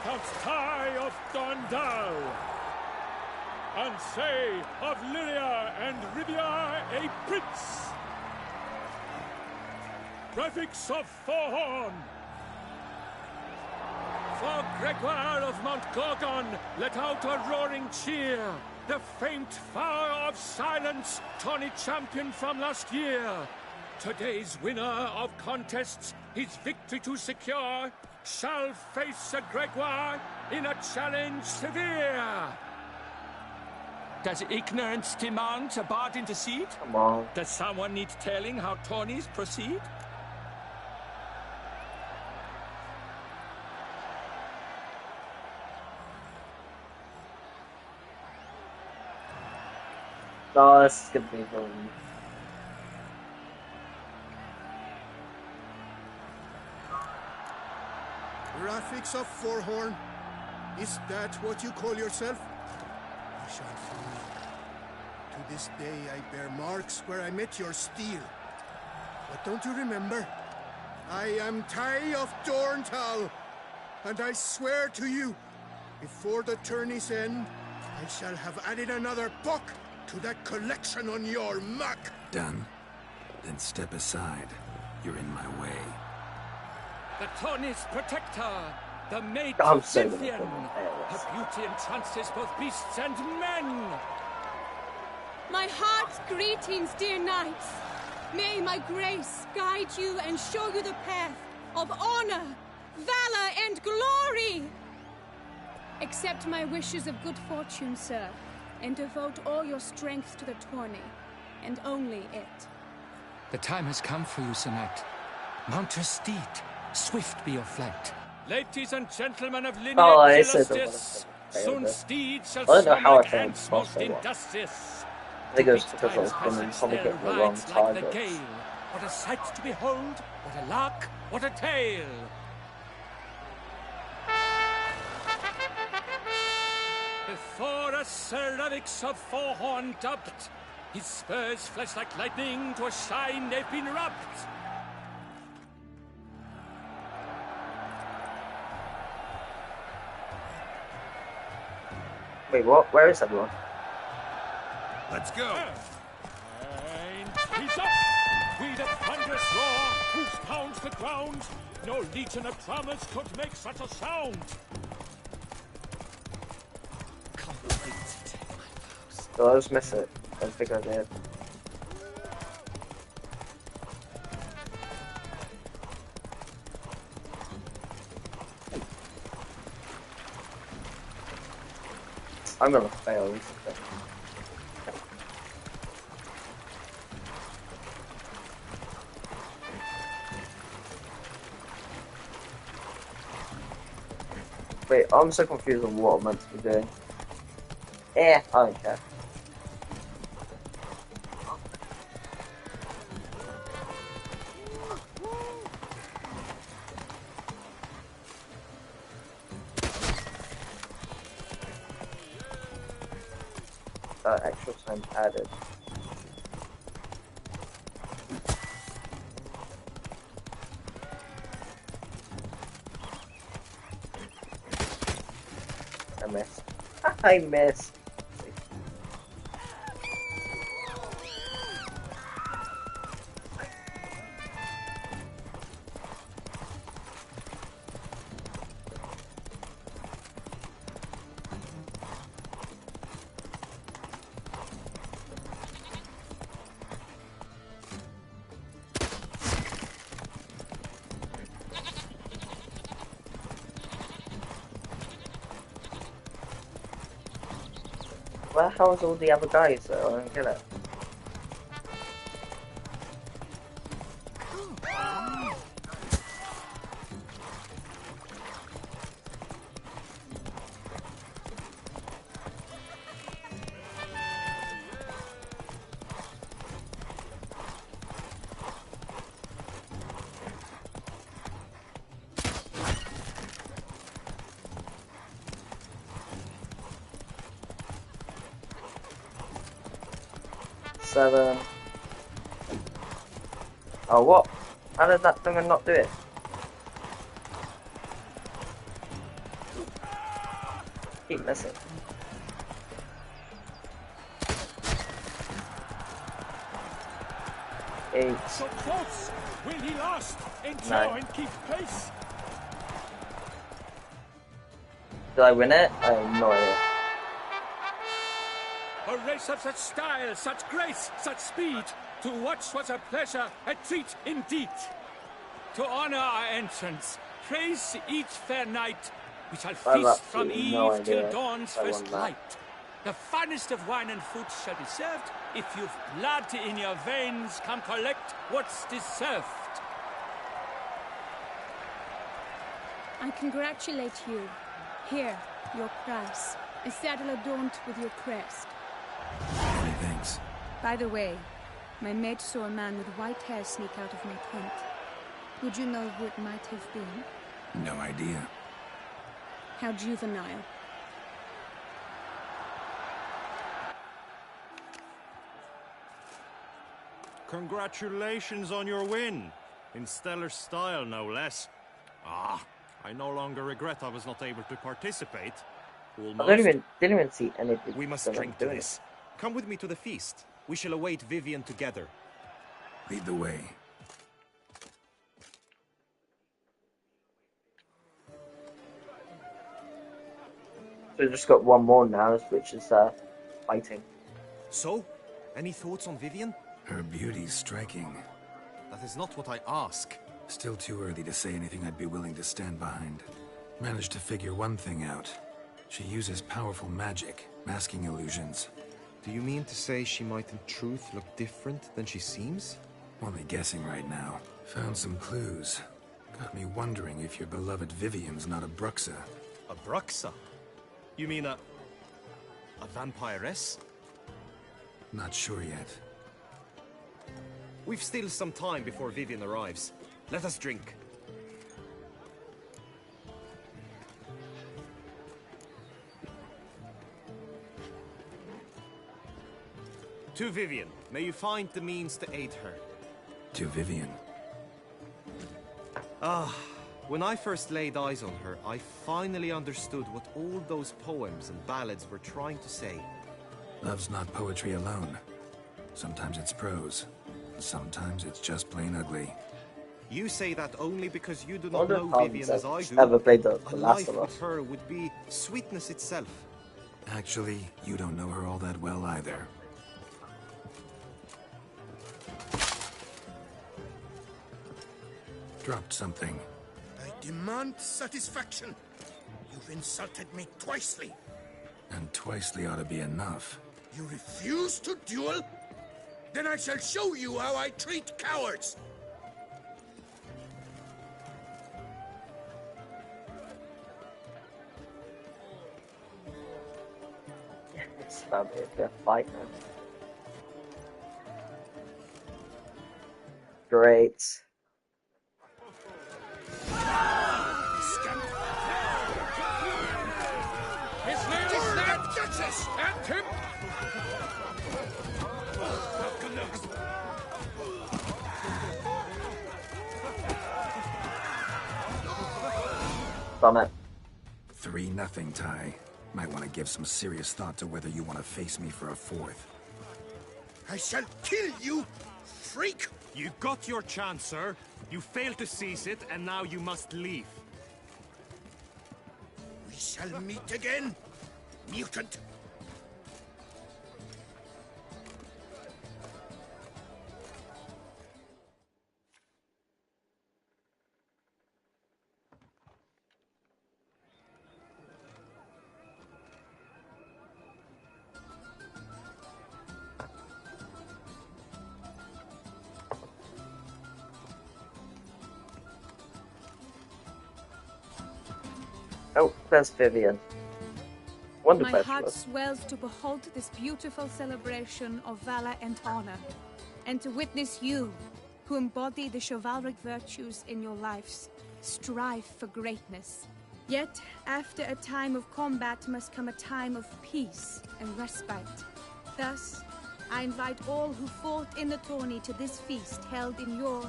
Count Tai of Dondal. Ansay of Lyria and Rivia a prince. Prefix of Forhorn. For Gregoire of Mount Gorgon, let out a roaring cheer. The famed Flower of Silence, tourney champion from last year. Today's winner of contests, his victory to secure, shall face a Gregoire in a challenge severe. Does ignorance demand a bard intercede?
Come on.
Does someone need telling how tourneys proceed?
Oh, this is gonna be fun.
Graphics of Forhorn? Is that what you call yourself? I shall flee. To this day I bear marks where I met your steel. But don't you remember? I am Tai of Dorntal, and I swear to you, before the tourney's end, I shall have added another buck to that collection on your muck.
Done? Then step aside. You're in my way.
The tourney's protector, the maid
I'm so gonna
Vivienne.
put him there, yes.
Her beauty entrances both beasts and men.
My heart's greetings, dear knights. May my grace guide you and show you the path of honor, valor, and glory. Accept my wishes of good fortune, sir, and devote all your strength to the tourney, and only it.
The time has come for you, Sir Knight. Mount your steed. Swift be your flight. Ladies and gentlemen of lineage
I said the
illustrious,
one.
soon steed shall
I don't know
swim
how I
like
found
ants
this
most
possible.
industrious.
I think it was
Beat
because I was
time's
been
peasants
probably
their
getting the wrong
rights like the
targets.
gale. What a sight to behold! What a lark! What a tale! Before us Sir Ravix of Fourhorn dubbed, his spurs flash like lightning, to a shine they've been rubbed.
Wait, what? Where is everyone?
Let's go!
And he's up! We the thunderous roar, whose pounds the ground. No legion of drummers could make such a sound.
Did I just miss it? I don't think I did. I'm gonna fail this thing. Wait, I'm so confused on what I'm meant to be doing. I don't care. Extra time added. I missed. I missed. 'Where the hell is all the other guys though? I don't get it. Seven. Oh, what? How did that thing not do it? Keep missing. Eight.
So close! Will he last? Endure
Nine.
and keep pace?
Did I win it? I have no idea.
A race of such style, such grace, such speed. To watch was a pleasure, a treat indeed. To honor our entrance, praise each fair night. We shall
I have
feast from
absolutely no
eve till
idea
dawn's
if I
first
won that.
light. The finest of wine and food shall be served. If you've blood in your veins, come collect what's deserved.
I congratulate you. Here, your prize. A saddle adorned with your crest.
Many thanks.
By the way, my maid saw a man with white hair sneak out of my tent. Would you know who it might have been?
No idea.
How juvenile.
Congratulations on your win. In stellar style, no less. Ah, I no longer regret I was not able to participate.
I didn't even see anything.
We must drink to this. Come with me to the feast. We shall await Vivienne together.
Lead the way.
So we just got one more now, which is fighting.
So, any thoughts on Vivienne?
Her beauty's striking.
That is not what I ask.
Still too early to say anything I'd be willing to stand behind. Managed to figure one thing out. She uses powerful magic, masking illusions.
Do you mean to say she might in truth look different than she seems?
Only guessing right now. Found some clues. Got me wondering if your beloved Vivienne's not a Bruxa.
A Bruxa? You mean a vampiress?
Not sure yet.
We've still some time before Vivienne arrives. Let us drink. To Vivienne, may you find the means to aid her.
To Vivienne.
When I first laid eyes on her, I finally understood what all those poems and ballads were trying to say.
Love's not poetry alone. Sometimes it's prose. Sometimes it's just plain ugly.
You say that only because you do not
Wonder
know
if
Vivienne as I do.
ever played The
A
Last
life
of
with
Us.
her would be sweetness itself.
Actually, you don't know her all that well either. Dropped something.
I demand satisfaction. You've insulted me twicely.
And twicely ought to be enough.
You refuse to duel? Then I shall show you how I treat cowards.
It's about to be a fight now. Great.
His name is that Duchess! And him!
Damn it.
3-0, Ty. Might want to give some serious thought to whether you want to face me for a fourth.
I shall kill you, freak!
You got your chance, sir. You failed to seize it, and now you must leave.
We shall meet again, mutant.
Oh, there's Vivienne. Wonder
My
where she
heart
was.
swells to behold this beautiful celebration of valor and honor, and to witness you, who embody the chivalric virtues in your lives, strive for greatness. Yet, after a time of combat must come a time of peace and respite. Thus, I invite all who fought in the tourney to this feast held in your,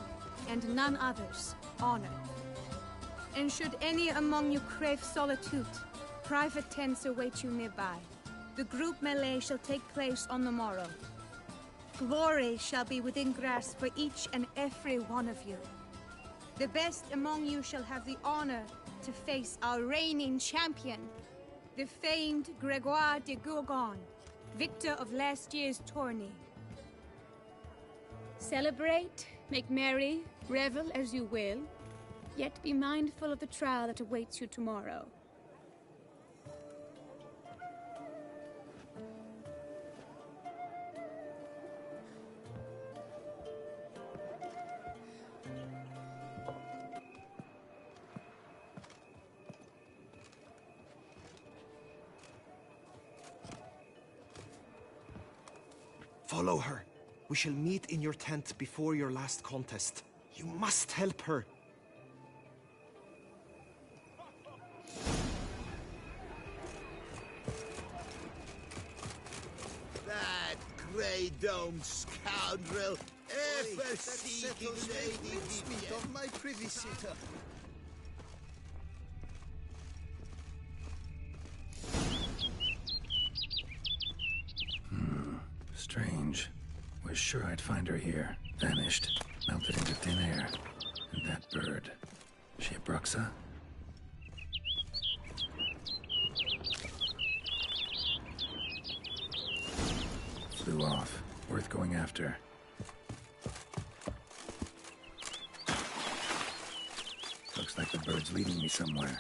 and none other's, honor. And should any among you crave solitude, private tents await you nearby. The group melee shall take place on the morrow. Glory shall be within grasp for each and every one of you. The best among you shall have the honor to face our reigning champion, the famed Gregoire de Gourgon, victor of last year's tourney. Celebrate, make merry, revel as you will, yet be mindful of the trial that awaits you tomorrow.
Follow her. We shall meet in your tent before your last contest. You must help her.
That grey-domed scoundrel ever seeking Lady Vivienne.
Of my privy sitter.
Strange. Was sure I'd find her here. Vanished. Melted into thin air. And that bird. She a Bruxa? Flew off. Worth going after. Looks like the bird's leading me somewhere.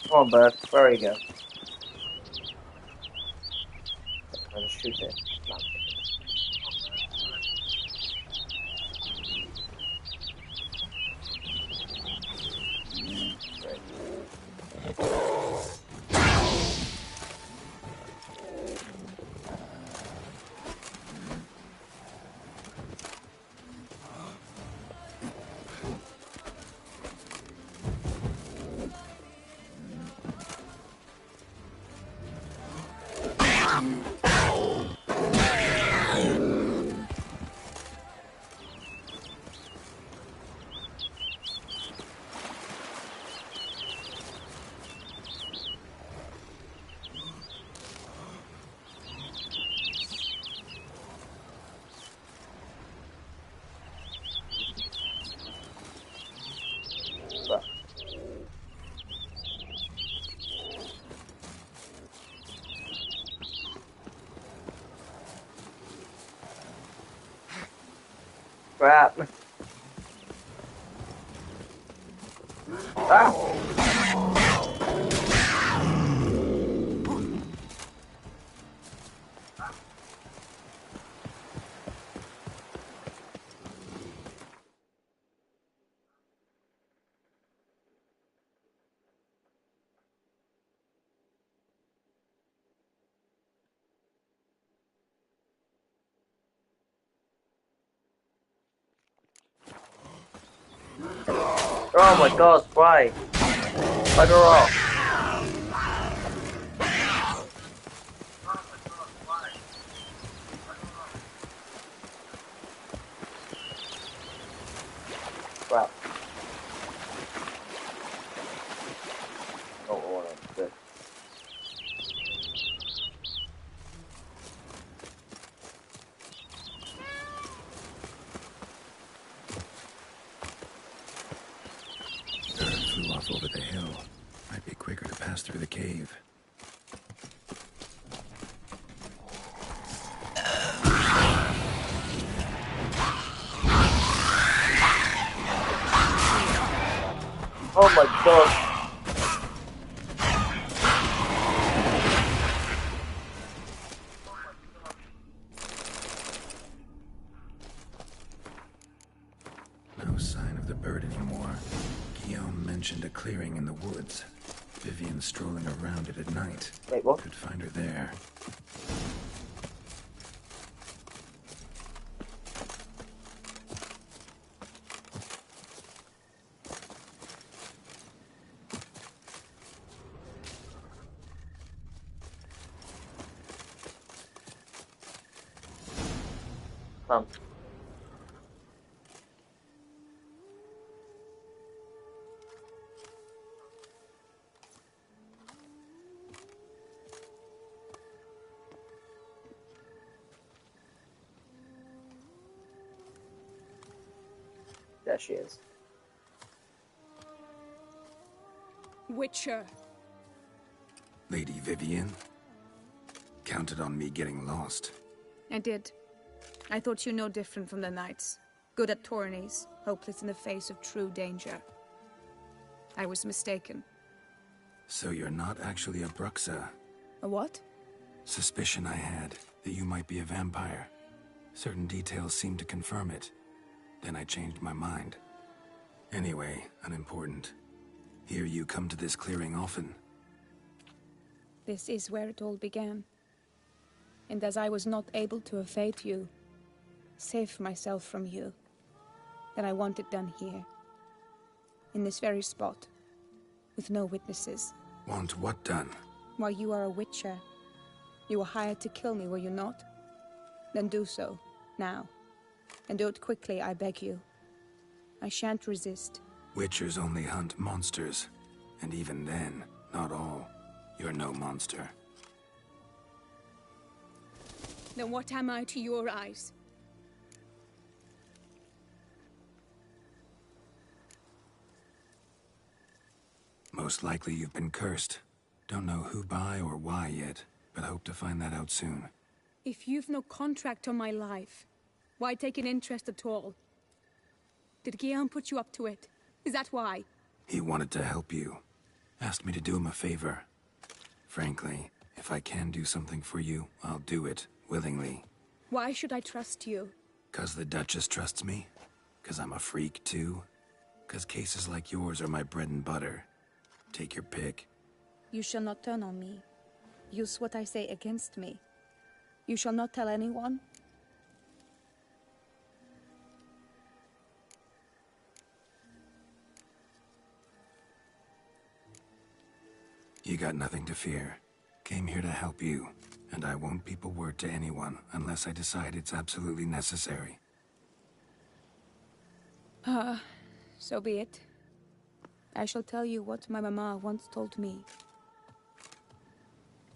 Come on, bird. Where are you going? shoot it. No. Crap. Ah! Oh my god, why? Bugger off. Crap. Not what I'm good.
Flew off over the hill. Might be quicker to pass through the cave.
Oh my god.
No sign of the bird anymore. Guillaume mentioned a clearing in the woods. Vivienne strolling around it at night.
Wait, what?
Could find her there.
There she is.
Witcher.
Lady Vivienne? Counted on me getting lost.
I did. I thought you no different from the knights. Good at tourneys, hopeless in the face of true danger. I was mistaken.
So you're not actually a Bruxa?
A what?
Suspicion I had that you might be a vampire. Certain details seemed to confirm it. Then I changed my mind. Anyway, unimportant. Hear you come to this clearing often.
This is where it all began. And as I was not able to evade you, save myself from you, then I want it done here. In this very spot. With no witnesses.
Want what done?
While you are a witcher. You were hired to kill me, were you not? Then do so, now. And do it quickly, I beg you. I shan't resist.
Witchers only hunt monsters. And even then, not all. You're no monster.
Then what am I to your eyes?
Most likely you've been cursed. Don't know who by or why yet, but hope to find that out soon.
If you've no contract on my life, why take an interest at all? Did Guillaume put you up to it? Is that why?
He wanted to help you. Asked me to do him a favor. Frankly, if I can do something for you, I'll do it, willingly.
Why should I trust you?
'Cause the Duchess trusts me? 'Cause I'm a freak, too? 'Cause cases like yours are my bread and butter. Take your pick.
You shall not turn on me. Use what I say against me. You shall not tell anyone?
You got nothing to fear. Came here to help you, and I won't peep a word to anyone unless I decide it's absolutely necessary.
So be it. I shall tell you what my mama once told me.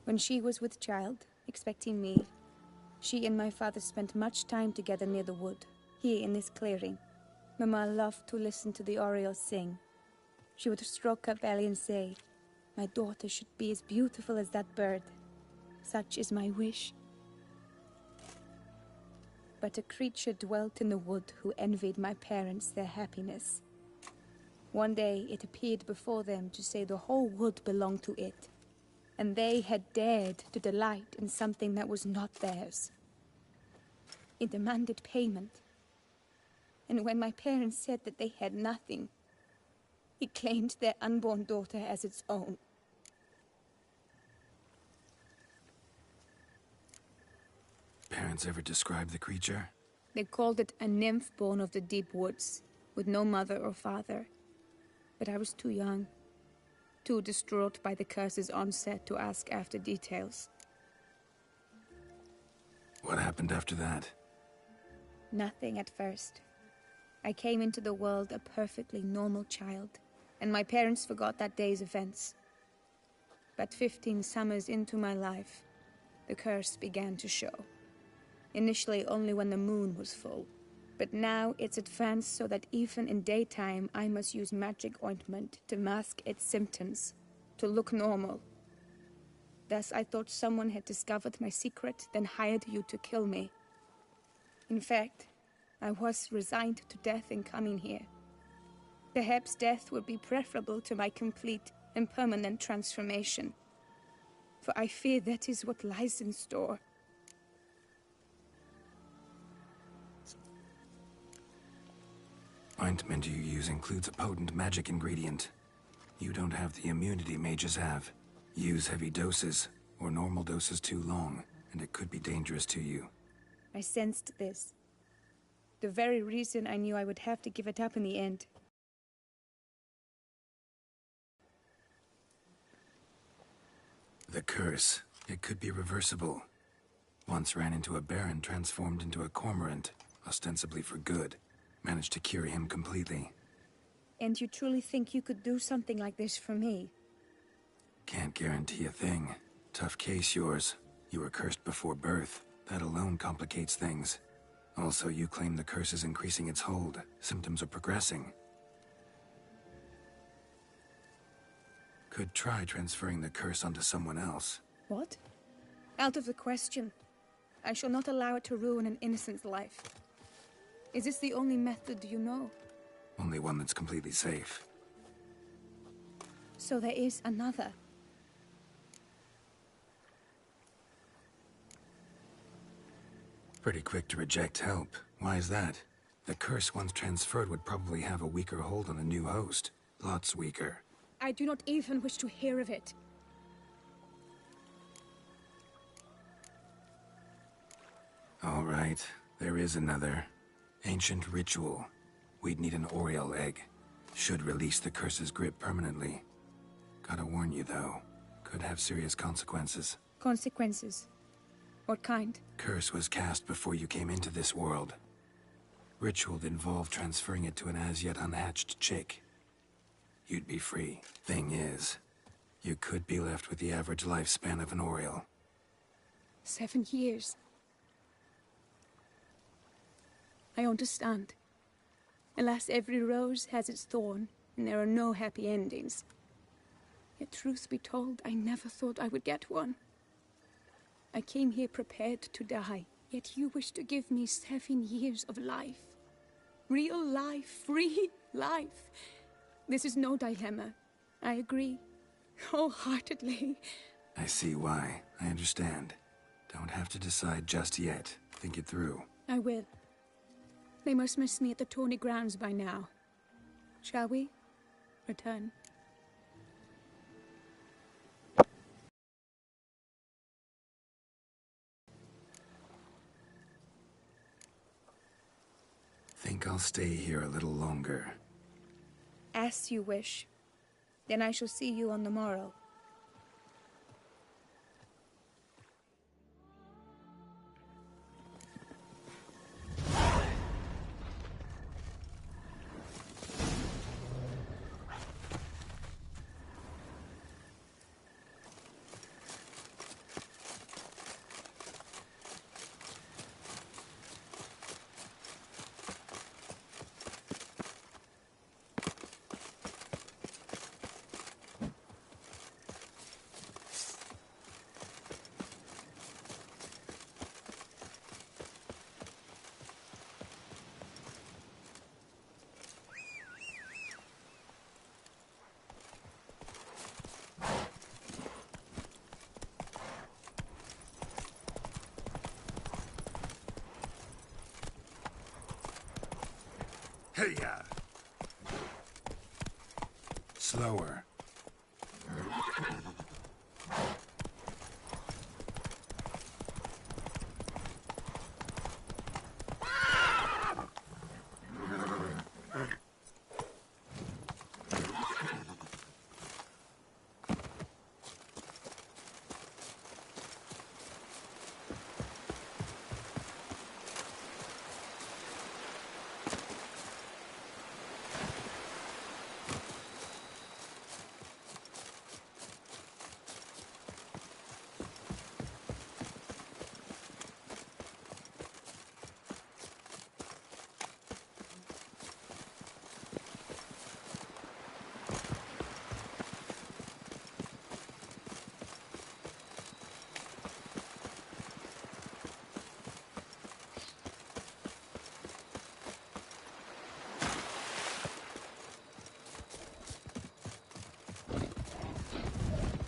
When she was with child, expecting me, she and my father spent much time together near the wood, here in this clearing. Mama loved to listen to the orioles sing. She would stroke her belly and say, "My daughter should be as beautiful as that bird. Such is my wish." But a creature dwelt in the wood who envied my parents their happiness. One day it appeared before them to say the whole wood belonged to it, and they had dared to delight in something that was not theirs. It demanded payment, and when my parents said that they had nothing, it claimed their unborn daughter as its own.
Parents ever describe the creature?
They called it a nymph born of the deep woods, with no mother or father. But I was too young, too distraught by the curse's onset to ask after details.
What happened after that?
Nothing at first. I came into the world a perfectly normal child, and my parents forgot that day's events. But 15 summers into my life, the curse began to show. Initially only when the moon was full. But now it's advanced so that even in daytime I must use magic ointment to mask its symptoms, to look normal. Thus I thought someone had discovered my secret, then hired you to kill me. In fact, I was resigned to death in coming here. Perhaps death would be preferable to my complete and permanent transformation. For I fear that is what lies in store.
Ointment you use includes a potent magic ingredient. You don't have the immunity mages have. Use heavy doses, or normal doses too long, and it could be dangerous to you.
I sensed this. The very reason I knew I would have to give it up in the end.
The curse. It could be reversible. Once ran into a baron transformed into a cormorant, ostensibly for good. Managed to cure him completely.
And you truly think you could do something like this for me?
Can't guarantee a thing. Tough case, yours. You were cursed before birth. That alone complicates things. Also, you claim the curse is increasing its hold. Symptoms are progressing. Could try transferring the curse onto someone else.
What? Out of the question. I shall not allow it to ruin an innocent's life. Is this the only method you know?
Only one that's completely safe.
So there is another.
Pretty quick to reject help. Why is that? The curse once transferred would probably have a weaker hold on the new host. Lots weaker.
I do not even wish to hear of it.
All right, there is another. Ancient ritual. We'd need an Oriole egg. Should release the curse's grip permanently. Gotta warn you, though. Could have serious consequences.
Consequences? What kind?
Curse was cast before you came into this world. Ritual involved transferring it to an as-yet unhatched chick. You'd be free. Thing is, you could be left with the average lifespan of an Oriole.
7 years. I understand. Alas, every rose has its thorn, and there are no happy endings. Yet truth be told, I never thought I would get one. I came here prepared to die, yet you wish to give me 7 years of life. Real life, free life. This is no dilemma. I agree, wholeheartedly.
I see why. I understand. Don't have to decide just yet. Think it through.
I will. They must miss me at the tourney grounds by now. Shall we return?
Think I'll stay here a little longer.
As you wish. Then I shall see you on the morrow.
Hey-ya! Slower.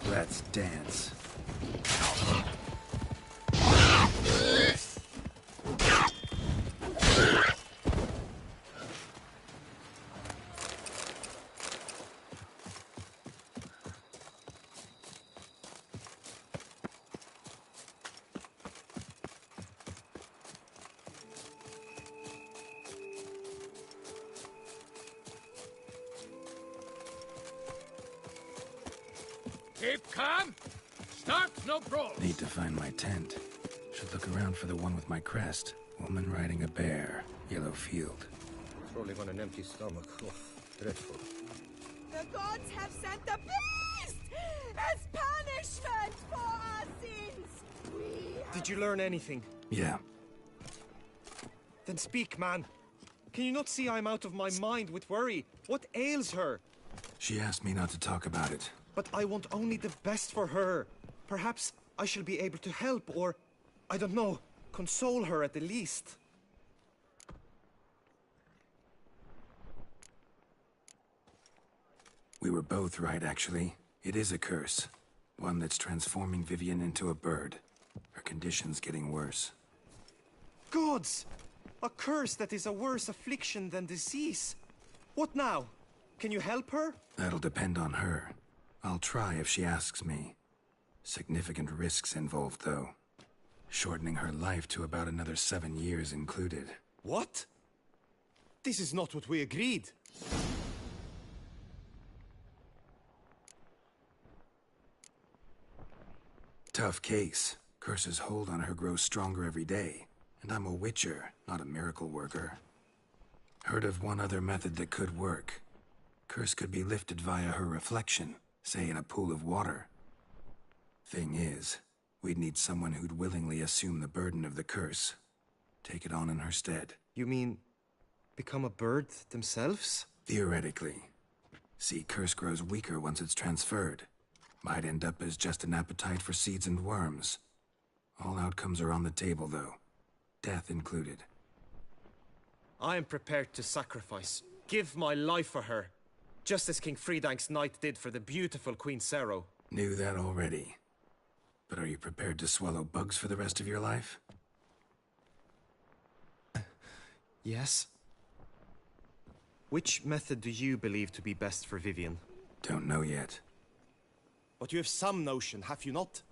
Let's dance.
Keep calm. Start no brawl.
Need to find my tent. Should look around for the one with my crest. Woman riding a bear. Yellow field.
Rolling on an empty stomach. Oh, dreadful.
The gods have sent the beast as punishment for our sins.
Did you learn anything?
Yeah.
Then speak, man. Can you not see I'm out of my mind with worry? What ails her?
She asked me not to talk about it.
But I want only the best for her. Perhaps I shall be able to help, or, I don't know, console her at the least.
We were both right, actually. It is a curse. One that's transforming Vivienne into a bird. Her condition's getting worse.
Gods! A curse that is a worse affliction than disease. What now? Can you help her?
That'll depend on her. I'll try if she asks me. Significant risks involved, though. Shortening her life to about another 7 years included.
What? This is not what we agreed.
Tough case. Curse's hold on her grows stronger every day. And I'm a witcher, not a miracle worker. Heard of one other method that could work. Curse could be lifted via her reflection. Say in a pool of water. Thing is, we'd need someone who'd willingly assume the burden of the curse. Take it on in her stead.
You mean, become a bird themselves?
Theoretically. See, curse grows weaker once it's transferred. Might end up as just an appetite for seeds and worms. All outcomes are on the table, though. Death included.
I am prepared to sacrifice. Give my life for her. Just as King Fridank's knight did for the beautiful Queen Sero.
Knew that already. But are you prepared to swallow bugs for the rest of your life?
Yes? Which method do you believe to be best for Vivienne?
Don't know yet.
But you have some notion, have you not?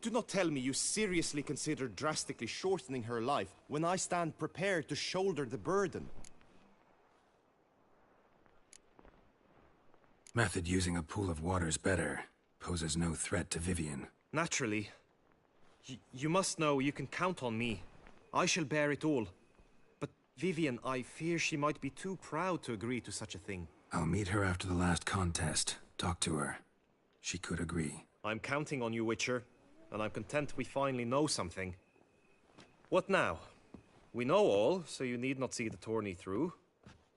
Do not tell me you seriously consider drastically shortening her life when I stand prepared to shoulder the burden.
Method using a pool of water's better. Poses no threat to Vivienne.
Naturally. You must know you can count on me. I shall bear it all. But Vivienne, I fear she might be too proud to agree to such a thing.
I'll meet her after the last contest. Talk to her. She could agree.
I'm counting on you, Witcher. And I'm content we finally know something. What now? We know all, so you need not see the tourney through.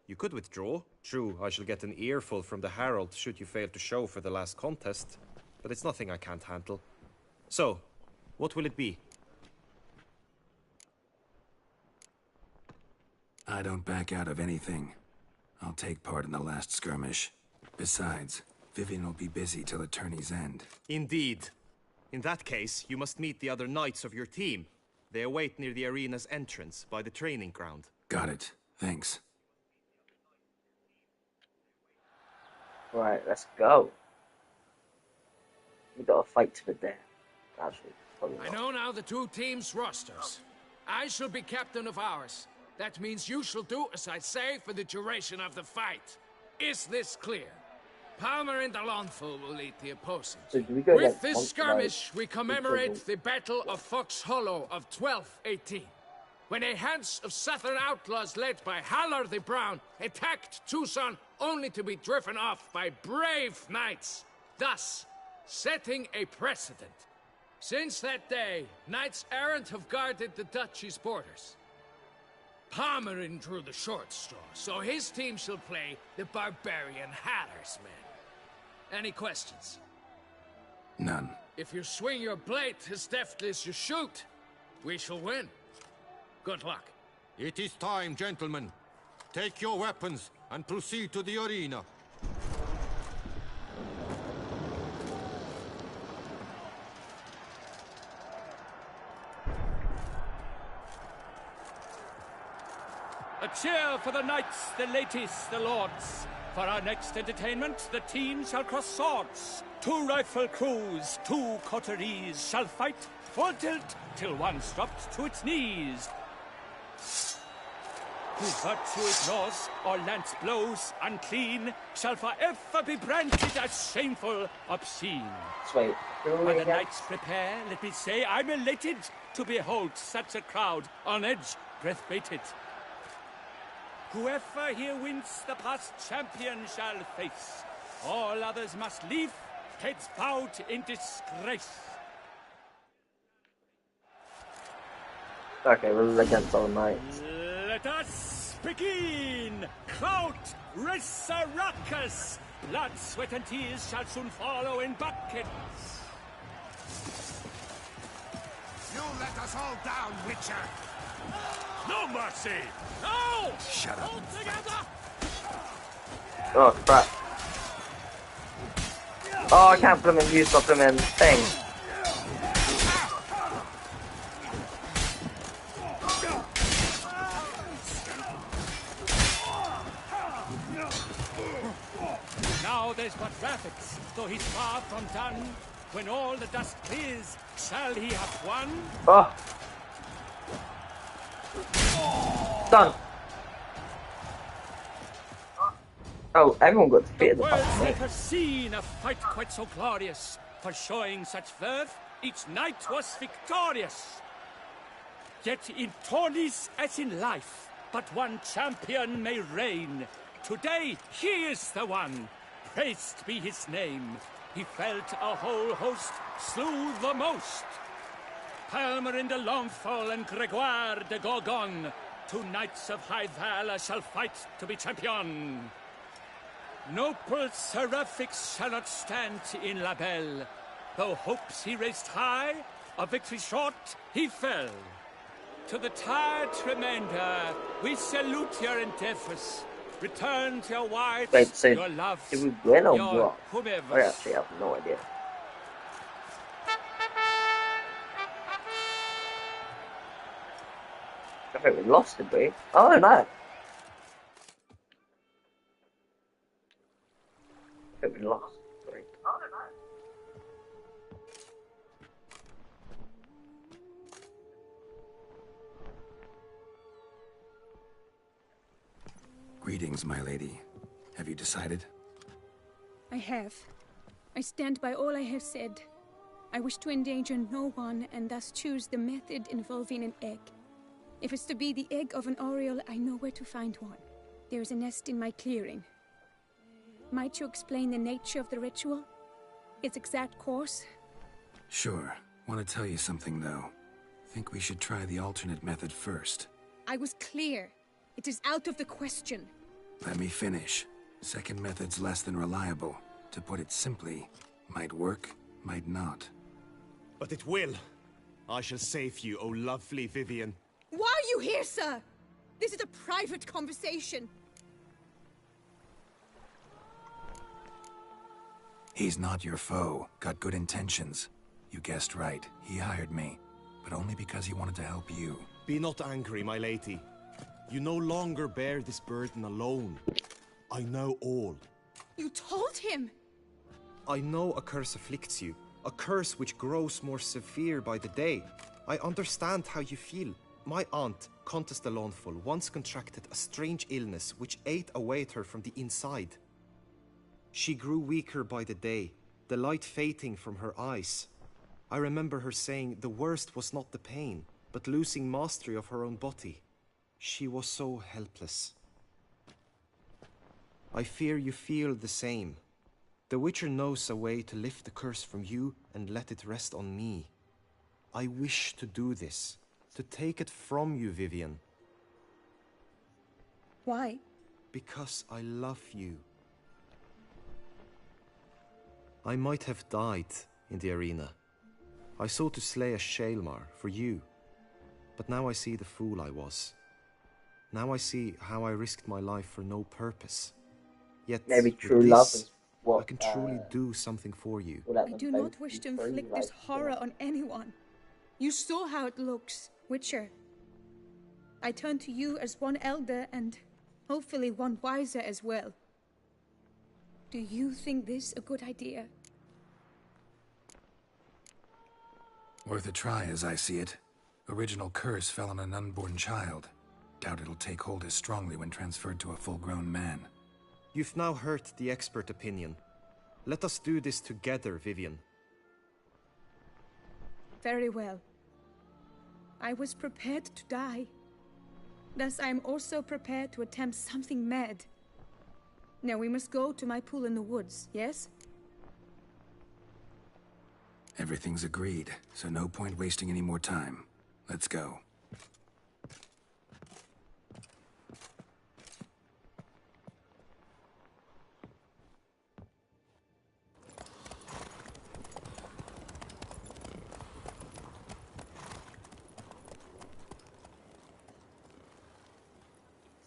You could withdraw. True, I shall get an earful from the Herald should you fail to show for the last contest. But it's nothing I can't handle. So, what will it be?
I don't back out of anything. I'll take part in the last skirmish. Besides, Vivienne will be busy till the tourney's end.
Indeed. In that case, you must meet the other knights of your team. They await near the arena's entrance, by the training ground.
Got it. Thanks.
Right, let's go. We got a fight to the death. Actually, probably not.
I know now the two teams' rosters. I shall be captain of ours. That means you shall do as I say for the duration of the fight. Is this clear? Palmer and Alonfo will lead the opposing.
So do we go
With this skirmish, we commemorate the Battle of Fox Hollow of 1218, when a hands of southern outlaws led by Halar the Brown attacked Tucson only to be driven off by brave knights, thus setting a precedent. Since that day, knights errant have guarded the duchy's borders. Palmerin drew the short straw, so his team shall play the barbarian Hatter's men. Any questions?
None.
If you swing your blade as deftly as you shoot, we shall win. Good luck.
It is time, gentlemen. Take your weapons and proceed to the arena.
A cheer for the knights, the ladies, the lords. For our next entertainment, the teams shall cross swords. 2 rifle crews, 2 coteries shall fight full tilt till one's dropped to its knees. Who virtue ignores or lance blows unclean shall forever be branded as shameful, obscene.
Wait,
when the knights prepare, let me say I'm elated to behold such a crowd on edge, breath-baited. Whoever here wins the past champion shall face. All others must leave, heads bowed in disgrace.
Okay, we're against all knights.
Let us begin! Crowd, race a ruckus! Blood, sweat, and tears shall soon follow in buckets.
You let us all down, Witcher!
No mercy! No!
Shut up.
All together!
Oh, crap. Oh, I can't blooming use my blooming thing.
Now there's but Raffix, though he's far from done. When all the dust clears, shall he have won?
Oh. Done. Oh, everyone got defeated.
The world's never seen a fight quite so glorious. For showing such verve, each knight was victorious. Yet in tourneys as in life, but one champion may reign. Today he is the one. Praised be his name. He felt a whole host, slew the most. Palmerin de Longfall and Gregoire de Gorgon, 2 knights of high valor shall fight to be champion. Noble Seraphix shall not stand in La Belle. Though hopes he raised high, of victory short he fell. To the tired remainder, we salute your endeavors. Return to your wives,
Wait, so
your loves,
did we win or
your
what?
whomever.
I actually have no idea. I think we lost, did we? Oh no! I think we lost. Sorry. Oh no!
Greetings, my lady. Have you decided?
I have. I stand by all I have said. I wish to endanger no one, and thus choose the method involving an egg. If it's to be the egg of an oriole, I know where to find one. There is a nest in my clearing. Might you explain the nature of the ritual? Its exact course?
Sure. Want to tell you something, though. Think we should try the alternate method first.
I was clear. It is out of the question.
Let me finish. Second method's less than reliable. To put it simply, might work, might not.
But it will. I shall save you, O lovely Vivienne.
Why are you here, sir? This is a private conversation.
He's not your foe. Got good intentions. You guessed right. He hired me. But only because he wanted to help you.
Be not angry, my lady. You no longer bear this burden alone. I know all.
You told him!
I know a curse afflicts you. A curse which grows more severe by the day. I understand how you feel. My aunt, Countess de Lawnful, once contracted a strange illness which ate away at her from the inside. She grew weaker by the day, the light fading from her eyes. I remember her saying the worst was not the pain, but losing mastery of her own body. She was so helpless. I fear you feel the same. The Witcher knows a way to lift the curse from you and let it rest on me. I wish to do this. To take it from you, Vivienne.
Why?
Because I love you. I might have died in the arena. I sought to slay a Shaelmar for you. But now I see the fool I was. Now I see how I risked my life for no purpose. Yet,
maybe true
with
love
this,
is what
I can truly do something for you.
I do not wish to inflict this horror on anyone. You saw how it looks, Witcher. I turn to you as one elder and hopefully one wiser as well. Do you think this a good idea?
Worth a try, as I see it. Original curse fell on an unborn child. Doubt it'll take hold as strongly when transferred to a full-grown man.
You've now heard the expert opinion. Let us do this together, Vivienne.
Very well. I was prepared to die. Thus I am also prepared to attempt something mad. Now we must go to my pool in the woods, yes?
Everything's agreed, so no point wasting any more time. Let's go.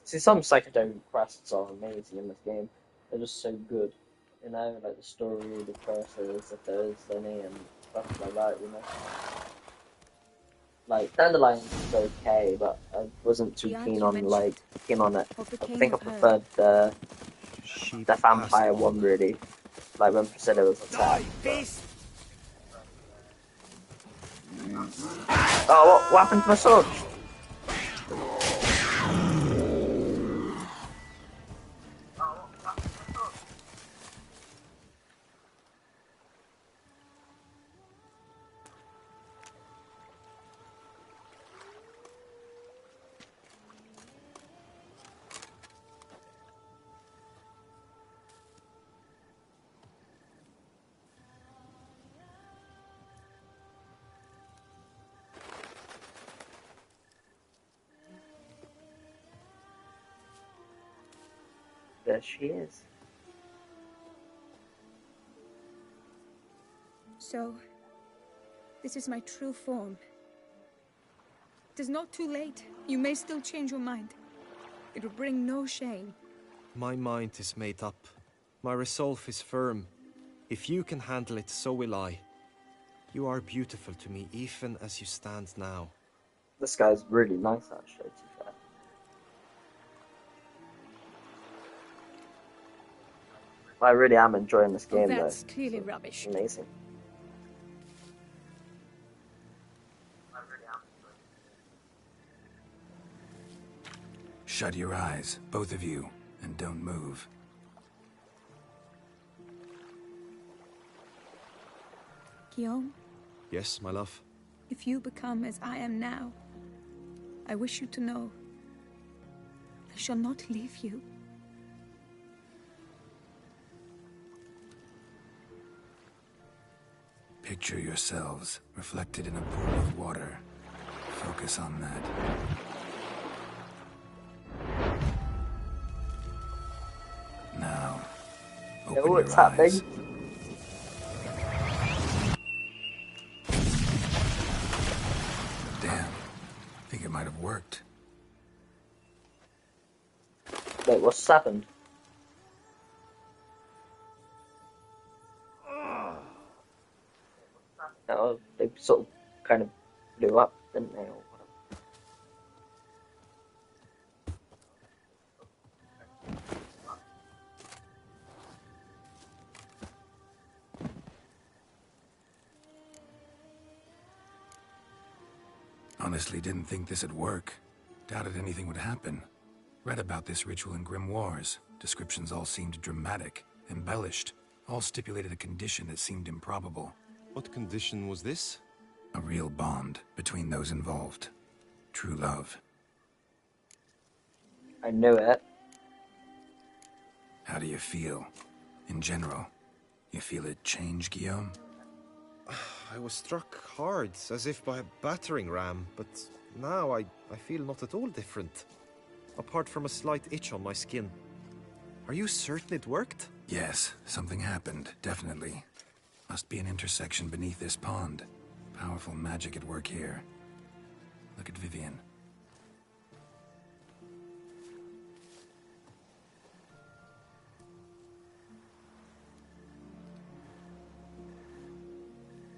See, some psychedelic quests are amazing in this game. They're just so good, you know, like the story, the curses, if there is any, and stuff like that, you know. Like Dandelion is okay, but I wasn't too keen on it. I think I preferred the vampire one really, like when Priscilla was attacked. Oh, what happened to my sword? There she is.
So, this is my true form. It is not too late. You may still change your mind. It will bring no shame.
My mind is made up. My resolve is firm. If you can handle it, so will I. You are beautiful to me, even as you stand now.
This guy's really nice, actually, to be fair. I really am enjoying this game, though.
That's clearly rubbish.
Amazing.
Shut your eyes, both of you, and don't move.
Guillaume,
Yes, my love?
if you become as I am now, I wish you to know I shall not leave you.
Picture yourselves reflected in a pool of water. Focus on that. Now, open your
what's
eyes.
happening?
Damn, I think it might have worked.
Wait, what's happened? Oh, they sort of kind of blew up, didn't they? Or whatever.
Honestly, didn't think this'd work. Doubted anything would happen. Read about this ritual in grimoires. Descriptions all seemed dramatic, embellished. All stipulated a condition that seemed improbable.
What condition was this?
A real bond between those involved. True love.
I knew it.
How do you feel? In general, you feel it change, Guillaume?
I was struck hard, as if by a battering ram, but now I feel not at all different. Apart from a slight itch on my skin. Are you certain it worked?
Yes, something happened, definitely. Must be an intersection beneath this pond. Powerful magic at work here. Look at Vivienne.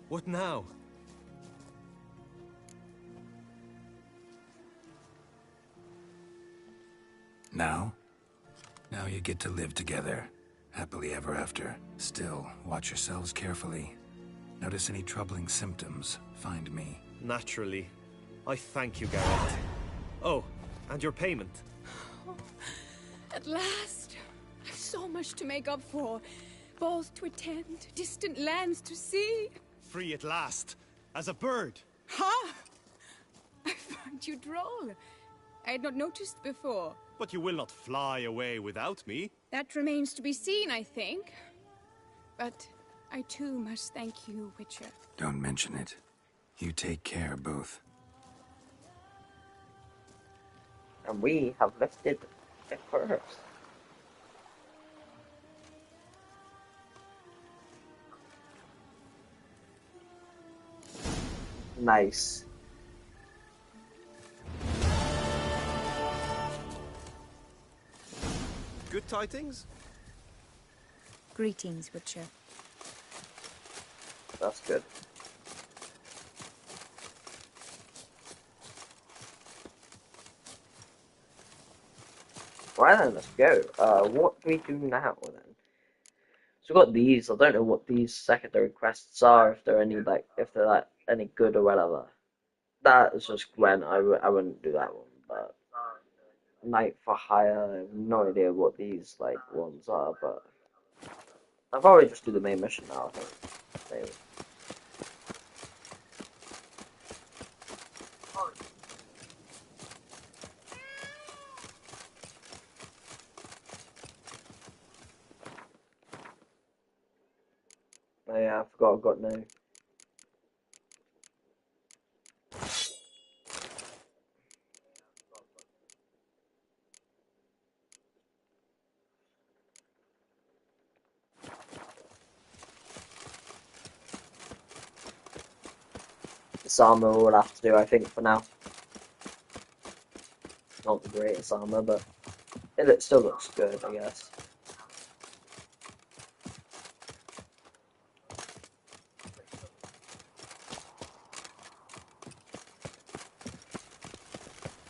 What now?
Now? Now you get to live together. Happily ever after. Still, watch yourselves carefully. Notice any troubling symptoms, find me.
Naturally. I thank you, Garrett. Oh, and your payment.
Oh, at last! I've so much to make up for. Balls to attend, distant lands to see.
Free at last, as a bird.
Ha! I find you droll. I had not noticed before.
But you will not fly away without me.
That remains to be seen, I think. But I too must thank you, Witcher.
Don't mention it. You take care, both.
And we have lifted the curse. Nice.
Good tidings?
Greetings, Witcher.
That's good. Right then, let's go. What do we do now then? So we've got these. I don't know what these secondary quests are. If they're any if they're like any good or whatever. That is just Gwen. I wouldn't do that one. But Night for Hire. I have no idea what these ones are. But I'll probably just do the main mission now. I think. Maybe. Oh yeah, I forgot I've got no. This armor we'll have to do, I think, for now. Not the greatest armor, but it still looks good, I guess.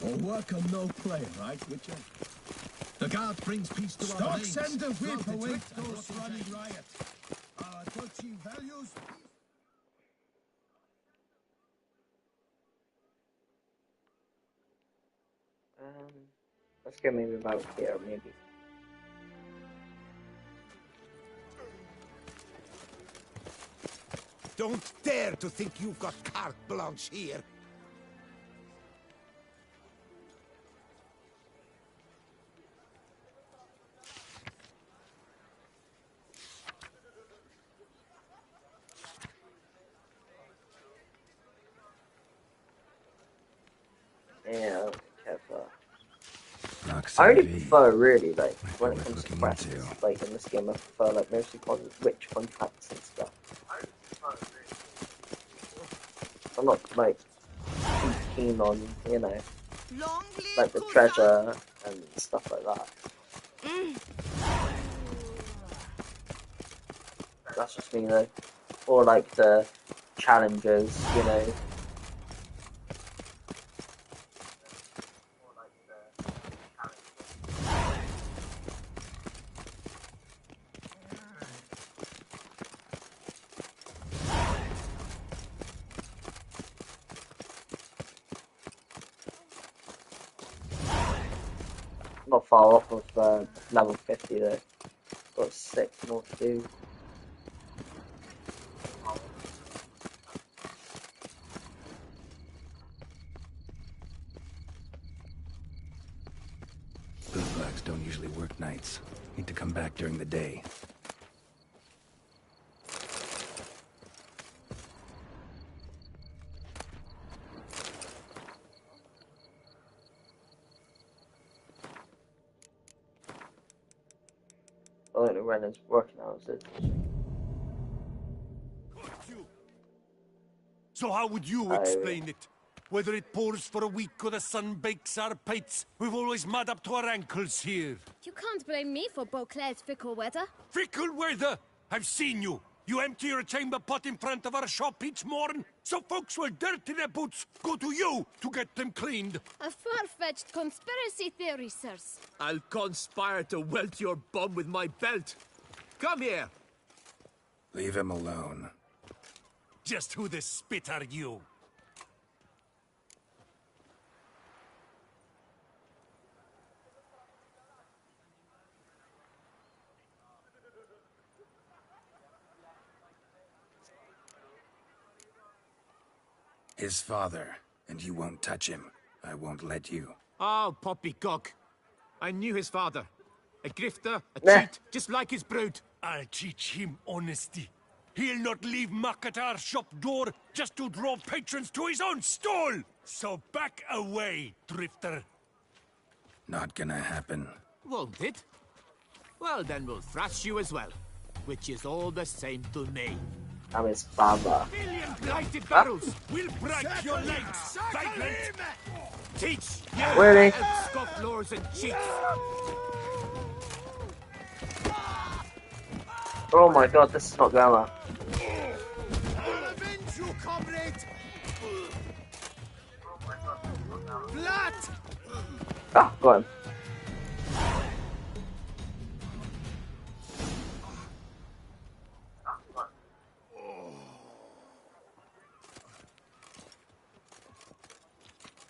Or welcome no play, right, Witcher? The guard brings peace to our veins.
Stocks and the whip
Flout its
await
wit and
those
rotten
running
change.
riot. Our duchy values.
Let's go maybe about here, maybe.
Don't dare to think you've got carte blanche here.
Yeah, careful. I really prefer, really, like, when it comes to quests, like, in this game, I prefer, like, mostly witch contracts and stuff. I'm not, like, too keen on, you know, like, the treasure and stuff like that. That's just me, though. Or, like, the challenges, you know. Not far off of level 50 though. Got 6 more to do.
Bootblacks don't usually work nights. Need to come back during the day.
I don't know when it's working hours is.
So how would you explain it? Whether it pours for a week or the sun bakes our pates, we've always mud up to our ankles here.
You can't blame me for Beauclair's fickle weather.
Fickle weather? I've seen you. You empty your chamber pot in front of our shop each morn, so folks will dirty their boots, go to you to get them cleaned.
A far-fetched conspiracy theory, sirs.
I'll conspire to welt your bum with my belt. Come here.
Leave him alone.
Just who the spit are you?
His father, and you won't touch him. I won't let you.
Oh, poppycock. I knew his father. A grifter, a cheat, just like his brood.
I'll teach him honesty. He'll not leave muck at our shop door just to draw patrons to his own stall. So back away, drifter.
Not gonna happen.
Won't it? Well, then we'll thrash you as well. Which is all the same to me.
I'm his father.
Million blighted barrels! We'll break your legs, vagrant! Teach you
Really?
scofflaws and cheats!
Oh my god, this is not grammar.
I'll avenge you, comrade! Blood!
Ah, go on.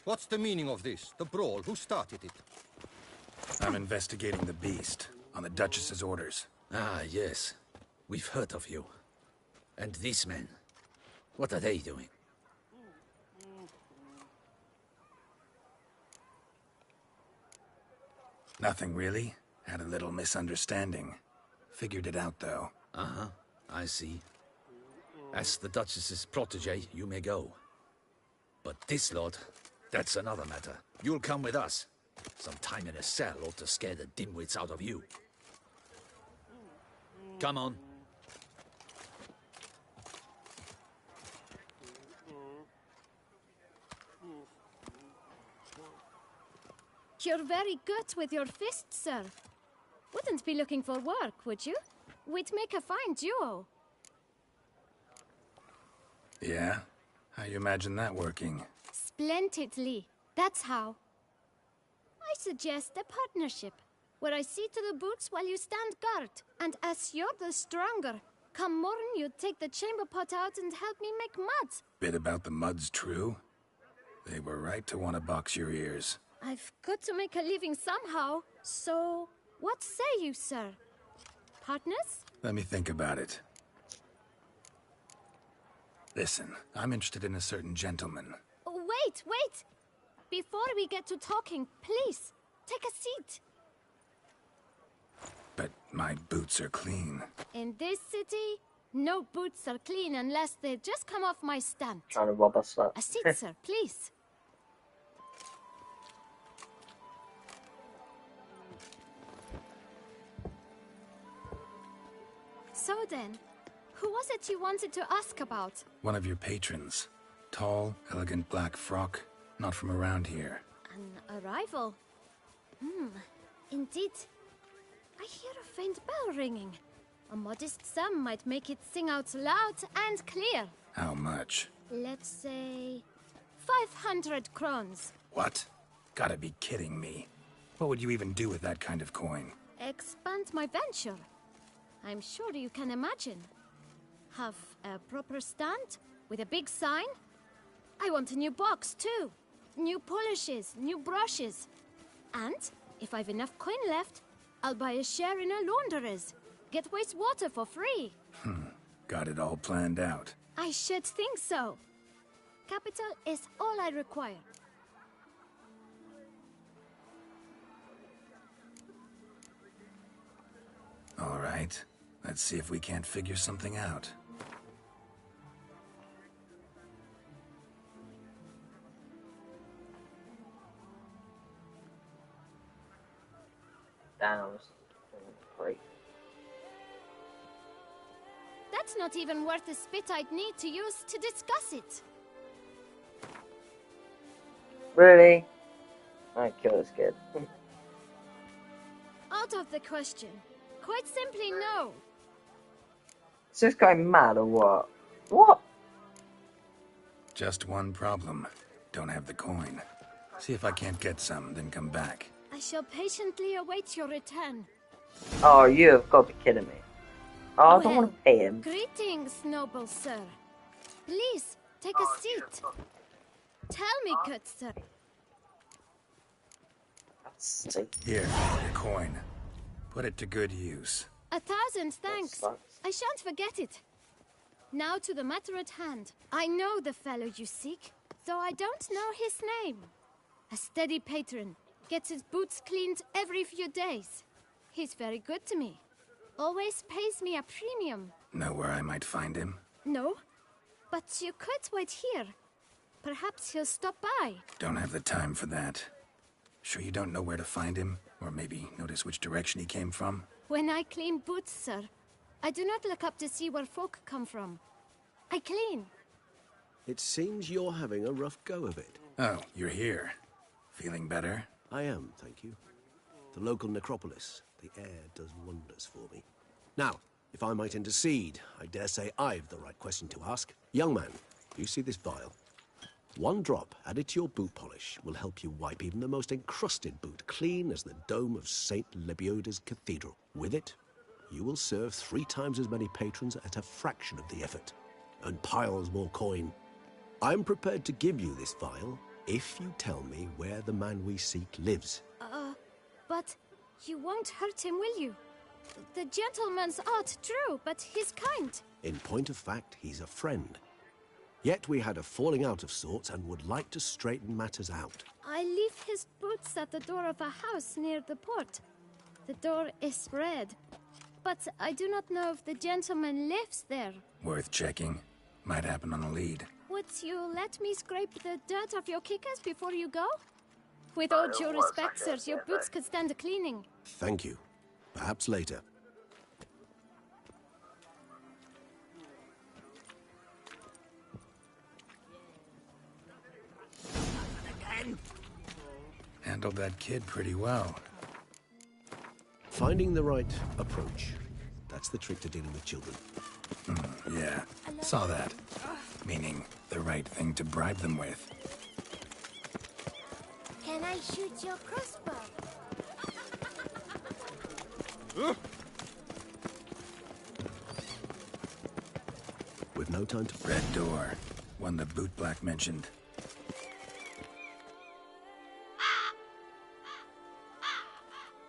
What's the meaning of this? The brawl? Who started it?
I'm investigating the beast, on the Duchess's orders.
Ah, yes. We've heard of you. And these men, what are they doing?
Nothing really. Had a little misunderstanding. Figured it out, though.
Uh-huh, I see. As the Duchess's protege, you may go. But this lot, that's another matter. You'll come with us. Some time in a cell ought to scare the dimwits out of you. Come on.
You're very good with your fists, sir. Wouldn't be looking for work, would you? We'd make a fine duo.
Yeah? How you imagine that working?
Splendidly. That's how. suggest a partnership, where I see to the boots while you stand guard. And as you're the stronger, come morn you take the chamber pot out and help me make mud.
Bit about the mud's true? They were right to want to box your ears.
I've got to make a living somehow, so what say you, sir? Partners?
Let me think about it. Listen, I'm interested in a certain gentleman.
Wait, wait! Before we get to talking, please, take a seat.
But my boots are clean.
In this city, no boots are clean unless they just come off my stand.
Trying to rob us up.
A seat, sir, please. So then, who was it you wanted to ask about?
One of your patrons. Tall, elegant black frock. Not from around here.
An arrival? Indeed. I hear a faint bell ringing. A modest sum might make it sing out loud and clear.
How much?
Let's say 500 crowns.
What? Gotta be kidding me. What would you even do with that kind of coin?
Expand my venture. I'm sure you can imagine. Have a proper stand with a big sign. I want a new box too. New polishes, new brushes. And if I've enough coin left, I'll buy a share in a launderer's. Get wastewater for free.
Got it all planned out.
I should think so. Capital is all I require.
All right. Let's see if we can't figure something out.
Down. Great.
That's not even worth the spit I'd need to use to discuss it.
Really? I'd kill this kid.
Out of the question. Quite simply, no.
Is this guy mad or what? What?
Just one problem. Don't have the coin. See if I can't get some, then come back.
I shall patiently await your return.
Oh, you have got to be kidding me. Oh, I don't
Well,
want to pay him.
Greetings, noble sir. Please, take a seat. Tell me, good sir.
Here, your coin. Put it to good use.
1,000 thanks. I shan't forget it. Now to the matter at hand. I know the fellow you seek, though I don't know his name. A steady patron. Gets his boots cleaned every few days. He's very good to me. Always pays me a premium.
Know where I might find him?
No, but you could wait here. Perhaps he'll stop by.
Don't have the time for that. Sure you don't know where to find him? Or maybe notice which direction he came from?
When I clean boots, sir, I do not look up to see where folk come from. I clean.
It seems you're having a rough go of it.
Oh, you're here. Feeling better?
I am, thank you. The local necropolis. The air does wonders for me. Now, if I might intercede, I dare say I've the right question to ask. Young man, do you see this vial? One drop added to your boot polish will help you wipe even the most encrusted boot clean as the dome of St. Lebioda's Cathedral. With it, you will serve 3 times as many patrons at a fraction of the effort, and piles more coin. I'm prepared to give you this vial if you tell me where the man we seek lives.
But you won't hurt him, will you? The gentleman's odd, true, but he's kind.
In point of fact, he's a friend. Yet we had a falling out of sorts and would like to straighten matters out.
I leave his boots at the door of a house near the port. The door is red, but I do not know if the gentleman lives there.
Worth checking. Might happen on a lead.
Would you let me scrape the dirt off your kickers before you go? With all due respect, sirs, your boots could stand a cleaning.
Thank you. Perhaps later.
Handled that kid pretty well.
Finding the right approach. That's the trick to dealing with children.
Yeah, saw that. Meaning, the right thing to bribe them with.
Can I shoot your crossbow?
With no time to...
Red door. One the bootblack mentioned.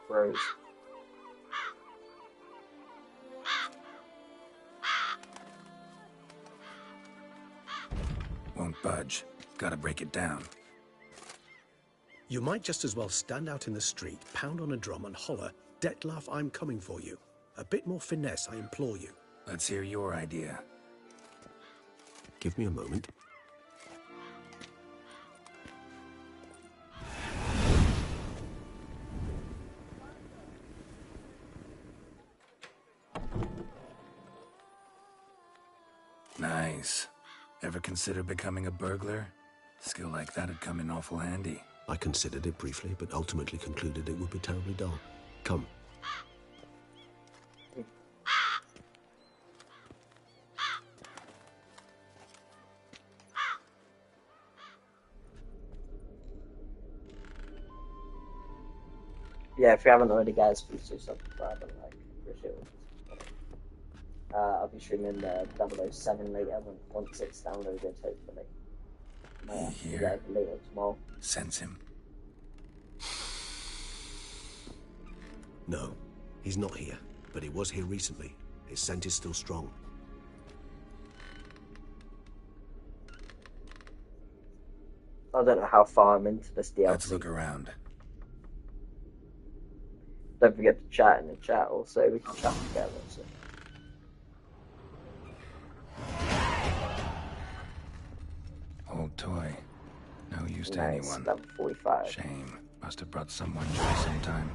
Rose.
Won't budge. Gotta break it down.
You might just as well stand out in the street, pound on a drum and holler, "Dettlaff, I'm coming for you." A bit more finesse, I implore you.
Let's hear your idea.
Give me a moment.
Nice. Ever consider becoming a burglar? Skill like that'd come in awful handy.
I considered it briefly, but ultimately concluded it would be terribly dull. Come.
Yeah, if you haven't already, guys, please do subscribe and like. Appreciate it. I'll be streaming the 007 later once it's downloaded, hopefully.
Here.
Later tomorrow.
Sense him.
No, he's not here, but he was here recently. His scent is still strong.
I don't know how far I'm into this DLC.
Let's look around.
Don't forget to chat in the chat also. We can chat together. So.
Old toy. No use to
Nice,
anyone.
level 45.
Shame. Must have brought someone joy sometime.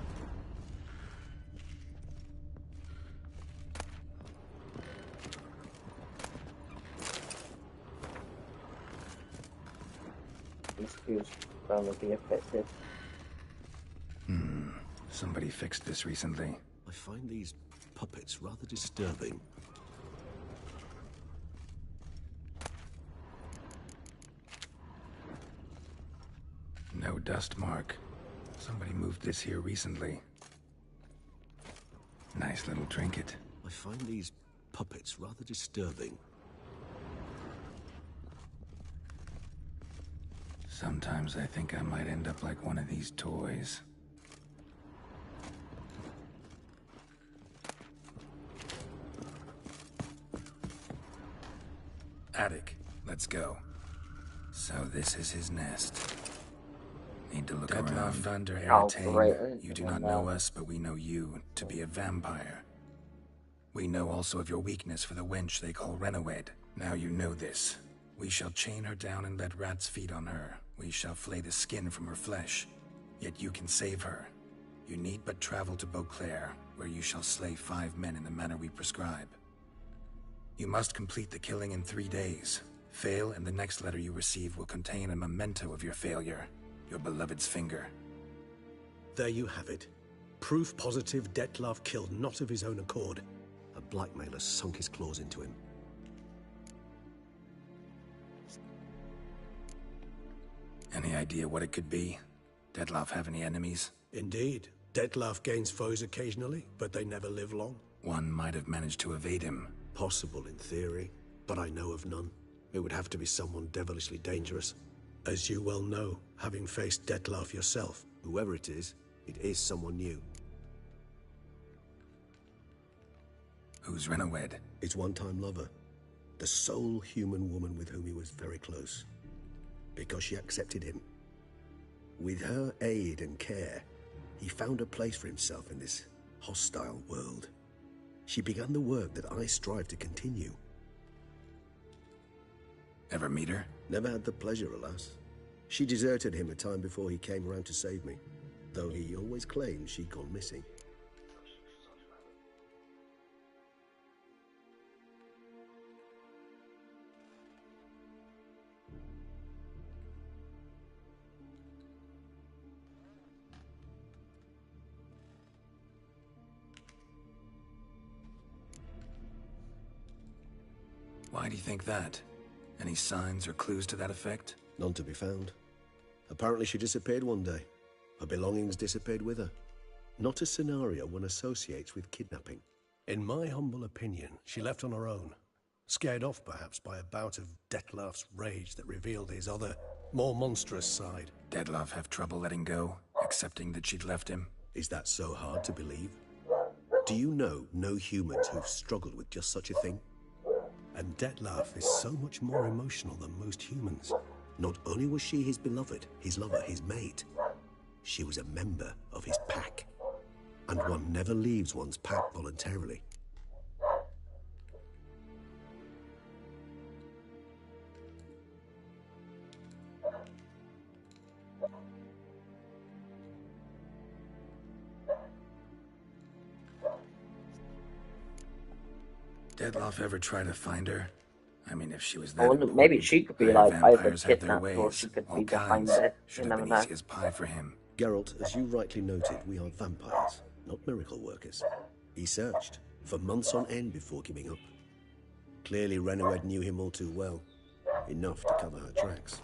This feels going to be affected.
Somebody fixed this recently.
I find these puppets rather disturbing.
No dust mark. Somebody moved this here recently. Nice little trinket.
I find these puppets rather disturbing.
Sometimes I think I might end up like one of these toys. Attic. Let's go. So this is his nest. Need to look around under Eritane. You do not know us, but we know you to be a vampire. We know also of your weakness for the wench they call Renawed. Now you know this. We shall chain her down and let rats feed on her. We shall flay the skin from her flesh. Yet you can save her. You need but travel to Beauclair, where you shall slay 5 men in the manner we prescribe. You must complete the killing in 3 days. Fail, and the next letter you receive will contain a memento of your failure. Your beloved's finger.
There you have it. Proof positive Dettlaff killed not of his own accord. A blackmailer sunk his claws into him.
Any idea what it could be? Dettlaff have any enemies?
Indeed. Dettlaff gains foes occasionally, but they never live long.
One might have managed to evade him.
Possible in theory, but I know of none. It would have to be someone devilishly dangerous. As you well know, having faced Dettlaff yourself, whoever it is someone new.
Who's Renawed?
His one-time lover. The sole human woman with whom he was very close. Because she accepted him. With her aid and care, he found a place for himself in this hostile world. She began the work that I strive to continue.
Ever meet her?
Never had the pleasure, alas. She deserted him a time before he came around to save me, though he always claimed she'd gone missing.
Why do you think that? Any signs or clues to that effect?
None to be found. Apparently she disappeared one day. Her belongings disappeared with her. Not a scenario one associates with kidnapping.
In my humble opinion, she left on her own. Scared off, perhaps, by a bout of Dettlaff's rage that revealed his other, more monstrous side.
Dettlaff have trouble letting go, accepting that she'd left him?
Is that so hard to believe? Do you know no humans who've struggled with just such a thing?
And Dettlaff is so much more emotional than most humans.
Not only was she his beloved, his lover, his mate, she was a member of his pack. And one never leaves one's pack voluntarily.
Dettlaff ever try to find her? I mean, if she was
I
that
wonder,
important,
maybe she could be
higher
like either
vampires have their
kidnapped or
ways,
she could
all
be behind
kinds.
it.
Should
You
have
never
been
know.
easy as pie for him.
Geralt, as you rightly noted, we are vampires, not miracle workers. He searched for months on end before giving up. Clearly, Renowed knew him all too well, enough to cover her tracks.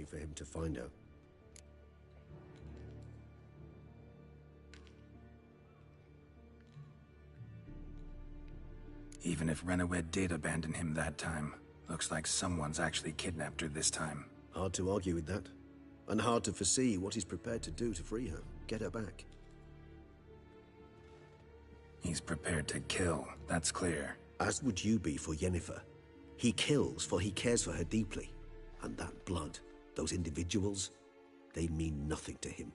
way for him to find her.
Even if Renowed did abandon him that time, looks like someone's actually kidnapped her this time.
Hard to argue with that. And hard to foresee what he's prepared to do to free her, get her back.
He's prepared to kill, that's clear.
As would you be for Yennefer. He kills for he cares for her deeply. And that blood, those individuals, they mean nothing to him.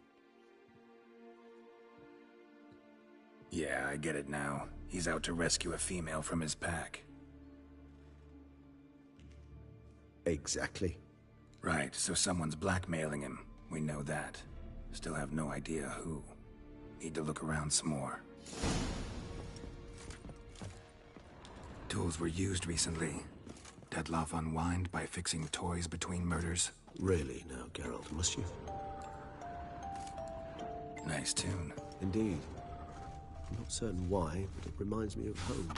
Yeah, I get it now. He's out to rescue a female from his pack.
Exactly.
Right, so someone's blackmailing him. We know that. Still have no idea who. Need to look around some more. Tools were used recently. Dettlaff unwind by fixing toys between murders.
Really now, Geralt, must you?
Nice tune.
Indeed. I'm not certain why, but it reminds me of home.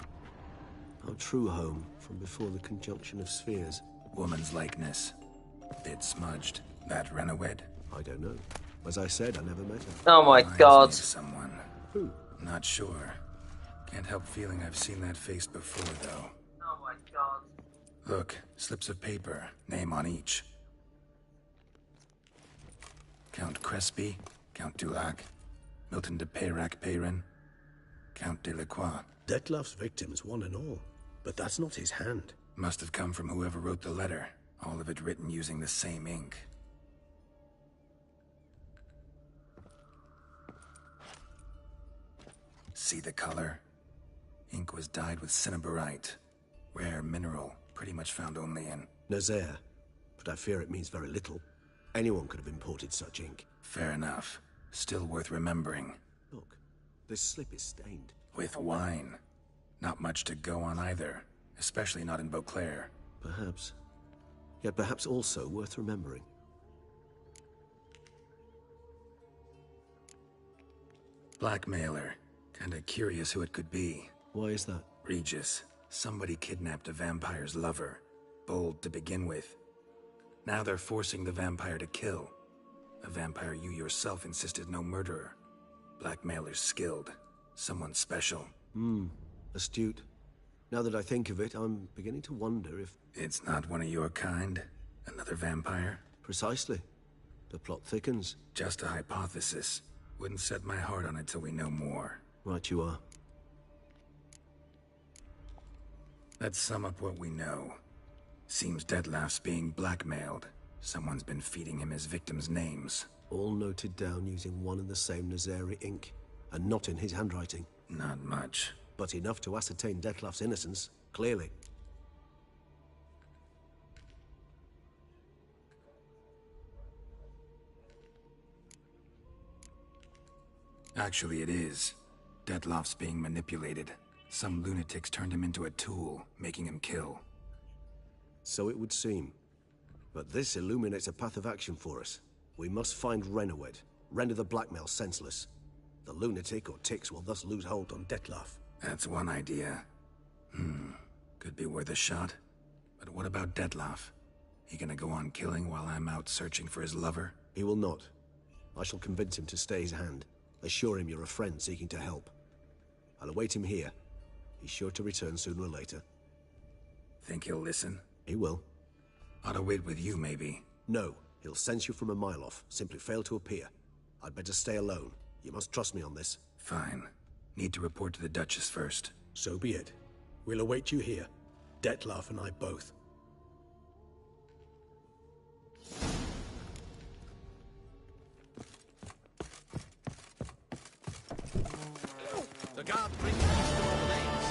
Our true home from before the conjunction of spheres.
Woman's likeness. Bit smudged. That Renowed?
I don't know. As I said, I never met her.
Oh my god.
Someone.
Who?
Not sure. Can't help feeling I've seen that face before, though.
Oh my god.
Look, slips of paper, name on each. Count Crespi, Count Dulac, Milton de Peyrac-Peyrin, Count Delacroix.
Dettlaff's victims, one and all. But that's not his hand.
Must have come from whoever wrote the letter. All of it written using the same ink. See the color? Ink was dyed with cinnabarite. Rare mineral, pretty much found only in
Nazaire. But I fear it means very little. Anyone could have imported such ink.
Fair enough. Still worth remembering.
Look, this slip is stained.
With wine. Not much to go on either. Especially not in Beauclair.
Perhaps. Yet perhaps also worth remembering.
Blackmailer. Kinda curious who it could be.
Why is that?
Regis. Somebody kidnapped a vampire's lover. Bold to begin with. Now they're forcing the vampire to kill. A vampire you yourself insisted no murderer. Blackmailer's skilled. Someone special.
Astute. Now that I think of it, I'm beginning to wonder if...
It's not one of your kind? Another vampire?
Precisely. The plot thickens.
Just a hypothesis. Wouldn't set my heart on it till we know more.
Right you are.
Let's sum up what we know. Seems Dettlaff's being blackmailed. Someone's been feeding him his victims' names.
All noted down using one and the same Nazari ink. And not in his handwriting.
Not much.
But enough to ascertain Dettlaff's innocence, clearly.
Actually, it is. Dettlaff's being manipulated. Some lunatics turned him into a tool, making him kill.
So it would seem. But this illuminates a path of action for us. We must find Renowed, render the blackmail senseless. The lunatic or ticks will thus lose hold on Dettlaff.
That's one idea. Could be worth a shot. But what about Dettlaff? He gonna go on killing while I'm out searching for his lover?
He will not. I shall convince him to stay his hand. Assure him you're a friend seeking to help. I'll await him here. He's sure to return sooner or later.
Think he'll listen?
He will.
Ought to wait with you, maybe.
No. He'll sense you from a mile off. Simply fail to appear. I'd better stay alone. You must trust me on this.
Fine. Need to report to the Duchess first.
So be it. We'll await you here. Dettlaff and I both.
The guard brings peace to all lanes.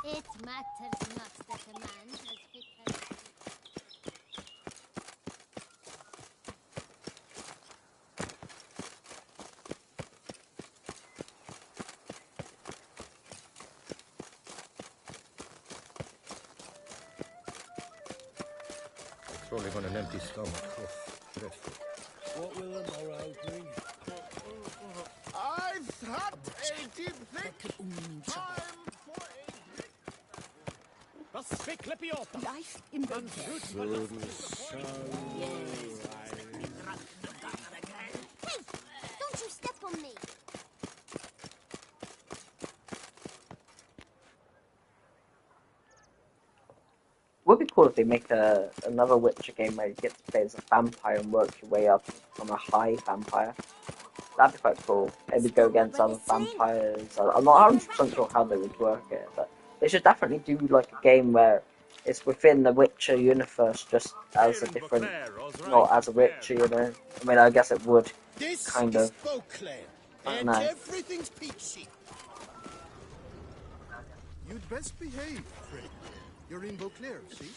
It matters not that a man has become...
Crawling on an empty stomach. Oh, dreadful.
What will the morrow bring?
I thought a deep think time for a...
The
Life in the
Hey! Don't you step on me!
Would be cool if they make another Witcher game where you get to play as a vampire and work your way up from a high vampire. That'd be quite cool. Maybe go against other vampires. I'm not 100% sure how they would work it, but they should definitely do like a game where it's within the Witcher universe, just as a different, not as a Witcher, you know. I mean, I guess it would kind of. I don't know.
Everything's peachy. You'd best behave, Fred. You're in Beauclair, see?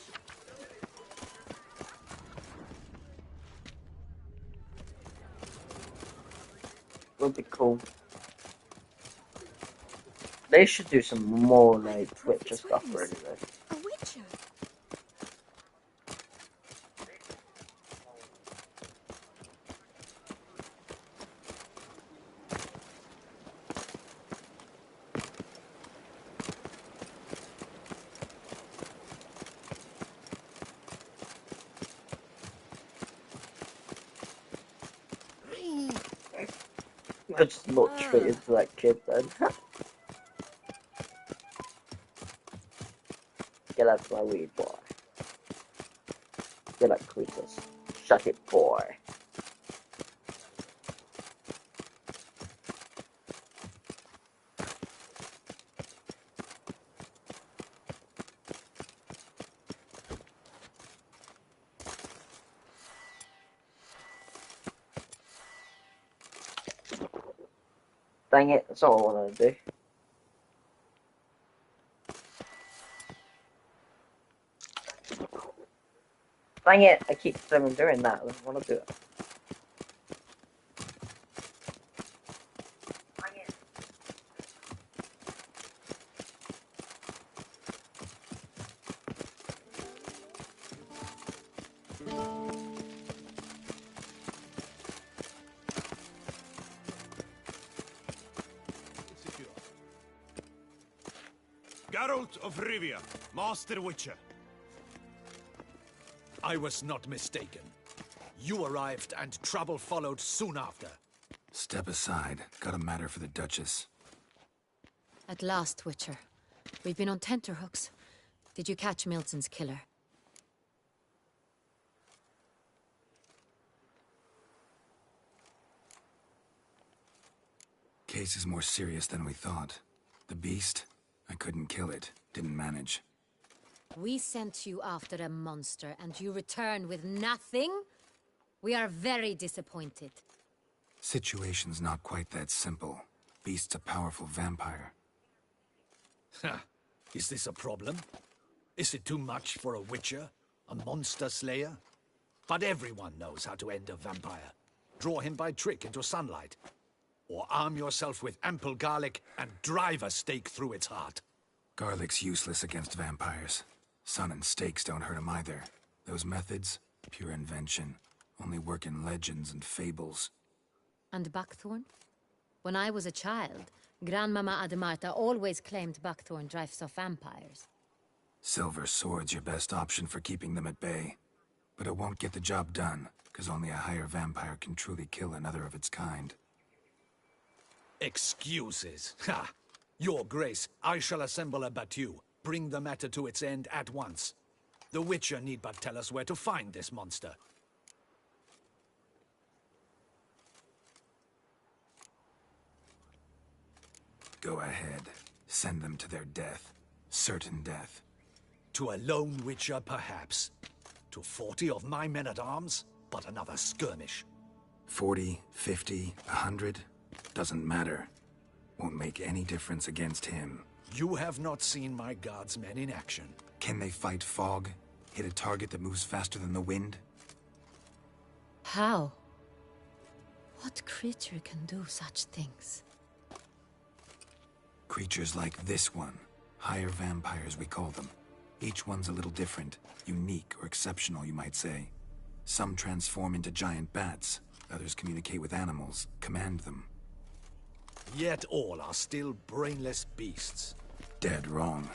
Would be cool. They should do some more like Witcher stuff, really.
A Witcher?
I just looked straight into that kid then. Get out my weed, boy. Get out, Cletus. Shut it, boy. Dang it, that's all I wanted to do. Dang it, I keep doing that. I don't want to do it.
Geralt of Rivia, Master Witcher.
I was not mistaken. You arrived and trouble followed soon after.
Step aside. Got a matter for the Duchess.
At last, Witcher. We've been on tenterhooks. Did you catch Milton's killer?
Case is more serious than we thought. The beast? I couldn't kill it. Didn't manage.
We sent you after a monster, and you return with nothing? We are very disappointed.
Situation's not quite that simple. Beast's a powerful vampire.
Ha! Is this a problem? Is it too much for a Witcher? A monster slayer? But everyone knows how to end a vampire. Draw him by trick into sunlight. Or arm yourself with ample garlic and drive a stake through its heart.
Garlic's useless against vampires. Sun and stakes don't hurt him either. Those methods, pure invention. Only work in legends and fables.
And buckthorn? When I was a child, Grandmama Ademarta always claimed buckthorn drives off vampires.
Silver sword's your best option for keeping them at bay. But it won't get the job done, because only a higher vampire can truly kill another of its kind.
Excuses. Ha! Your Grace, I shall assemble a battue. Bring the matter to its end at once. The Witcher need but tell us where to find this monster.
Go ahead. Send them to their death. Certain death.
To a lone Witcher, perhaps. To 40 of my men-at-arms, but another skirmish.
40, 50, 100? Doesn't matter. Won't make any difference against him.
You have not seen my guardsmen in action.
Can they fight fog? Hit a target that moves faster than the wind?
How? What creature can do such things?
Creatures like this one. Higher vampires, we call them. Each one's a little different. Unique or exceptional, you might say. Some transform into giant bats. Others communicate with animals, command them.
Yet all are still brainless beasts.
Dead wrong.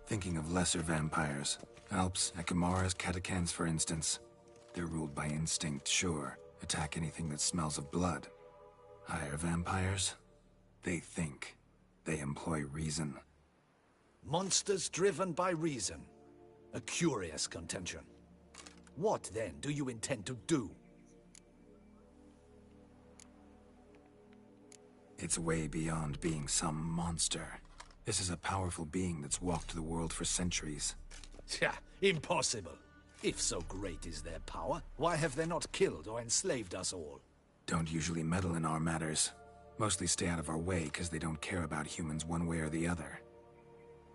Thinking of lesser vampires. Alps, Ekamaras, Catacans, for instance. They're ruled by instinct, sure. Attack anything that smells of blood. Higher vampires? They think. They employ reason.
Monsters driven by reason. A curious contention. What, then, do you intend to do?
It's way beyond being some monster. This is a powerful being that's walked the world for centuries.
Impossible. If so great is their power, why have they not killed or enslaved us all?
Don't usually meddle in our matters. Mostly stay out of our way because they don't care about humans one way or the other.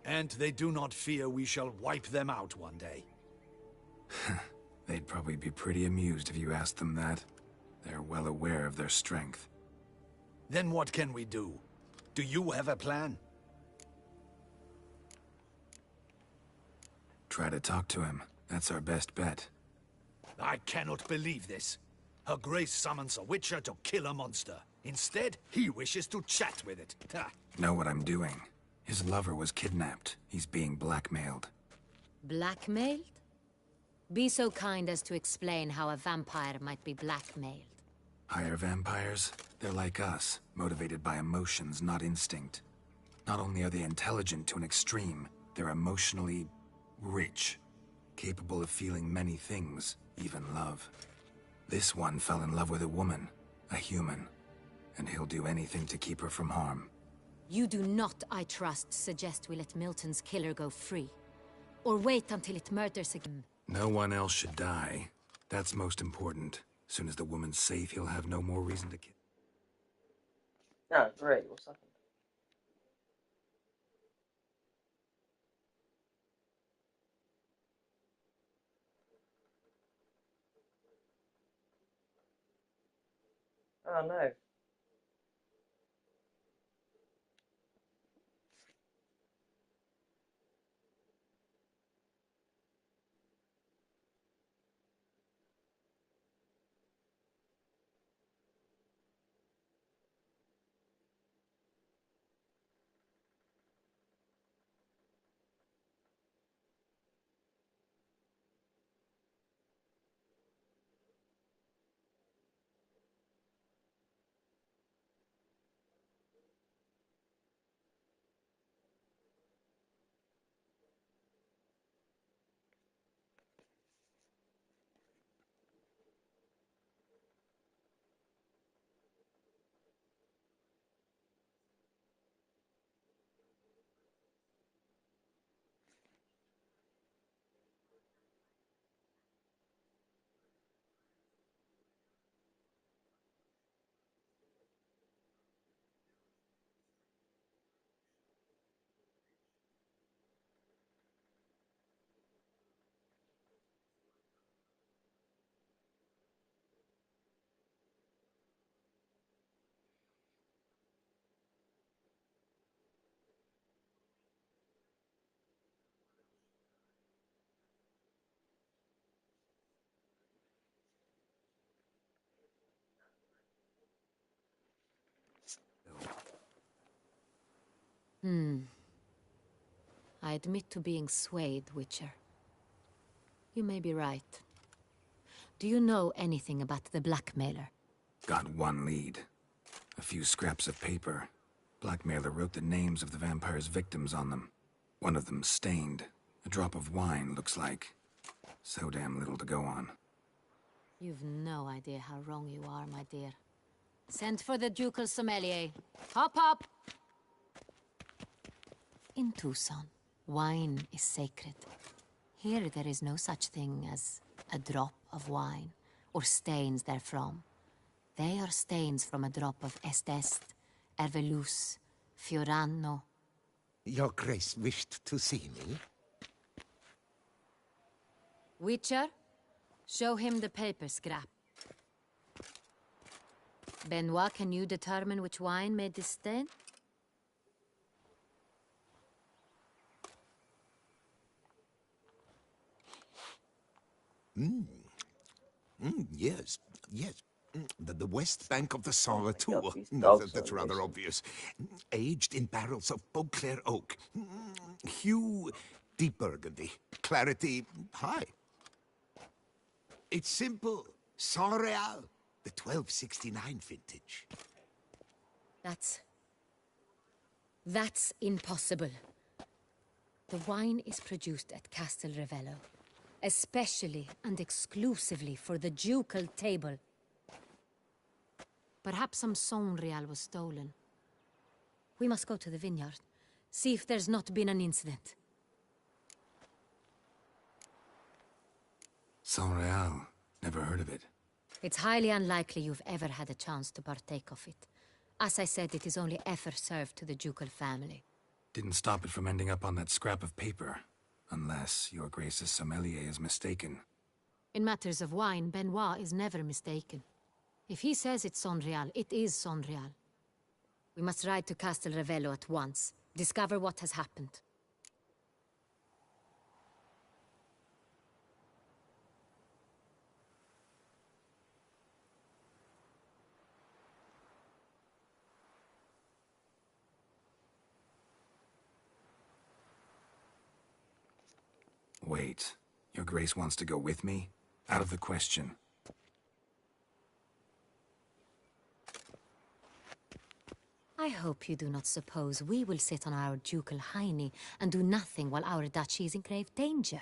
And they do not fear we shall wipe them out one day.
They'd probably be pretty amused if you asked them that. They're well aware of their strength.
Then what can we do? Do you have a plan?
Try to talk to him. That's our best bet.
I cannot believe this. Her Grace summons a witcher to kill a monster. Instead, he wishes to chat with it.
Know what I'm doing. His lover was kidnapped. He's being blackmailed.
Blackmailed? Be so kind as to explain how a vampire might be blackmailed.
Higher vampires? They're like us, motivated by emotions, not instinct. Not only are they intelligent to an extreme, they're emotionally rich. Capable of feeling many things, even love. This one fell in love with a woman, a human, and he'll do anything to keep her from harm.
You do not, I trust, suggest we let Milton's killer go free. Or wait until it murders again.
No one else should die. That's most important. As soon as the woman's safe, he'll have no more reason to kill.
Oh, great. What's happened? Oh no.
I admit to being swayed, Witcher. You may be right. Do you know anything about the blackmailer?
Got one lead. A few scraps of paper. Blackmailer wrote the names of the vampire's victims on them. One of them stained. A drop of wine, looks like. So damn little to go on.
You've no idea how wrong you are, my dear. Send for the ducal sommelier. Hop, hop! In Tucson, wine is sacred. Here there is no such thing as a drop of wine, or stains therefrom. They are stains from a drop of Est, Ervelus, Fiorano.
Your Grace wished to see me?
Witcher, show him the paper scrap. Benoit, can you determine which wine made this stain?
Yes, yes. The west bank of the Sarre too. That's rather obvious. Aged in barrels of Beauclair oak. Hue deep burgundy. Clarity high. It's simple. Saint Real, the 1269 vintage.
That's impossible. The wine is produced at Castel Ravello, especially and exclusively for the ducal table. Perhaps some Saint Real was stolen. We must go to the vineyard, see if there's not been an incident.
Saint Real. Never heard of it.
It's highly unlikely you've ever had a chance to partake of it. As I said, it is only ever served to the ducal family.
Didn't stop it from ending up on that scrap of paper. Unless your Grace's sommelier is mistaken.
In matters of wine, Benoit is never mistaken. If he says it's Saint Real, it is Saint Real. We must ride to Castel Ravello at once. Discover what has happened.
Wait. Your Grace wants to go with me? Out of the question.
I hope you do not suppose we will sit on our ducal hiney and do nothing while our duchy is in grave danger.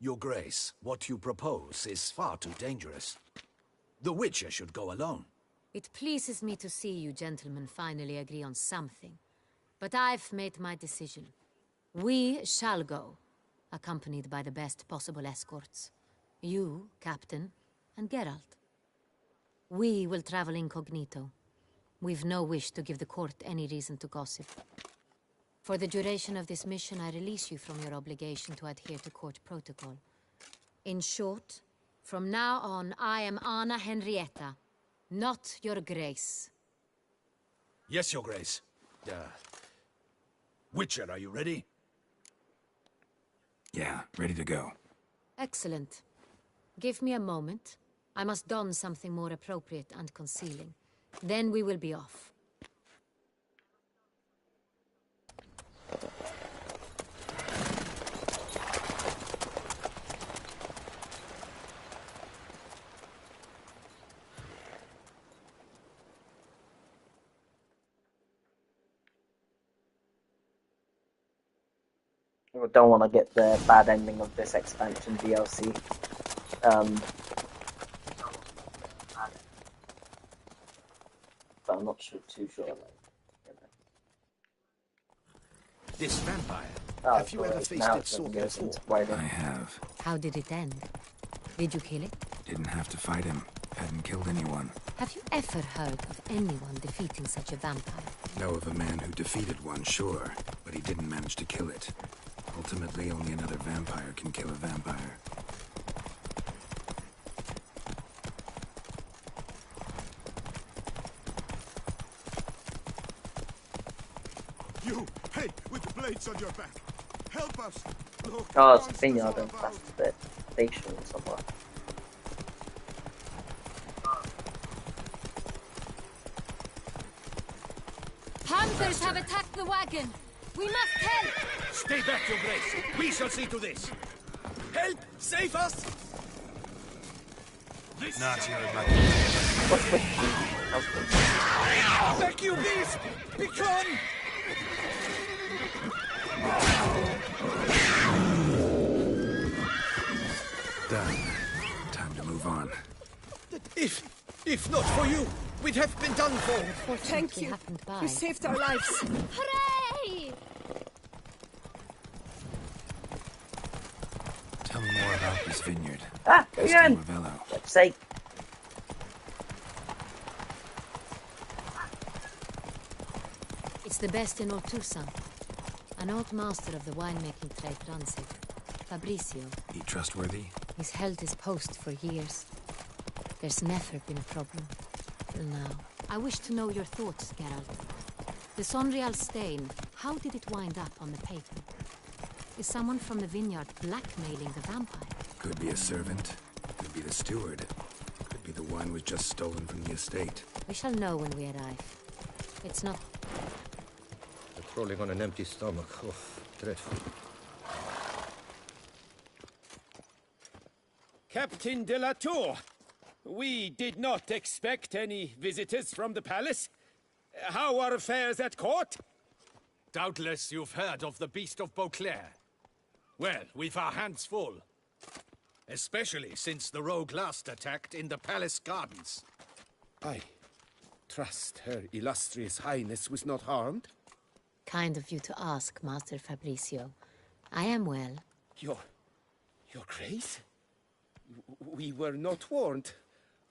Your Grace, what you propose is far too dangerous. The Witcher should go alone.
It pleases me to see you gentlemen finally agree on something. But I've made my decision. We shall go, accompanied by the best possible escorts. You, Captain, and Geralt. We will travel incognito. We've no wish to give the court any reason to gossip. For the duration of this mission, I release you from your obligation to adhere to court protocol. In short, from now on, I am Anna Henrietta, not your Grace.
Yes, Your Grace. Witcher, are you ready?
Yeah, ready to go.
Excellent. Give me a moment. I must don something more appropriate and concealing. Then we will be off.
I don't want to get the bad ending of this expansion DLC. But I'm not too sure. Like, you know.
This vampire.
Oh,
Have you ever faced
now
its sword
goes
before?
into fighting.
I have.
How did it end? Did you kill it?
Didn't have to fight him. Hadn't killed anyone.
Have you ever heard of anyone defeating such a vampire?
Know of a man who defeated one, sure, but he didn't manage to kill it. Ultimately, only another vampire can kill a vampire.
You, hey, with the blades on your back. Help us. Look,
Oh, it's a vineyard and that's the station somewhere.
Hunters have attacked the wagon. We must help.
Stay back, Your Grace. We shall see to this.
Help! Save us!
Not your
What's with you?
Back, you beast! Be gone!
Done. Time to move on.
If not for you, we'd have been done for.
Oh, thank you. You saved our lives.
Hooray!
Tell me more about this vineyard.
Ah,
Castel
again!
Ravello.
Let's say.
It's the best in all Toussaint. An old master of the winemaking trade runs it. Fabrizio.
He trustworthy?
He's held his post for years. There's never been a problem. Till now. I wish to know your thoughts, Geralt. The Sonreal stain, how did it wind up on the pavement? Is someone from the vineyard blackmailing the vampire?
Could be a servant. Could be the steward. Could be the wine was just stolen from the estate.
We shall know when we arrive. It's not...
Crawling on an empty stomach. Oh, dreadful. Captain de la Tour, we did not expect any visitors from the palace. How are affairs at court?
Doubtless you've heard of the Beast of Beauclair. Well, we've our hands full. Especially since the rogue last attacked in the palace gardens.
I trust Her Illustrious Highness was not harmed?
Kind of you to ask, Master Fabricio. I am well.
Your Grace? We were not warned.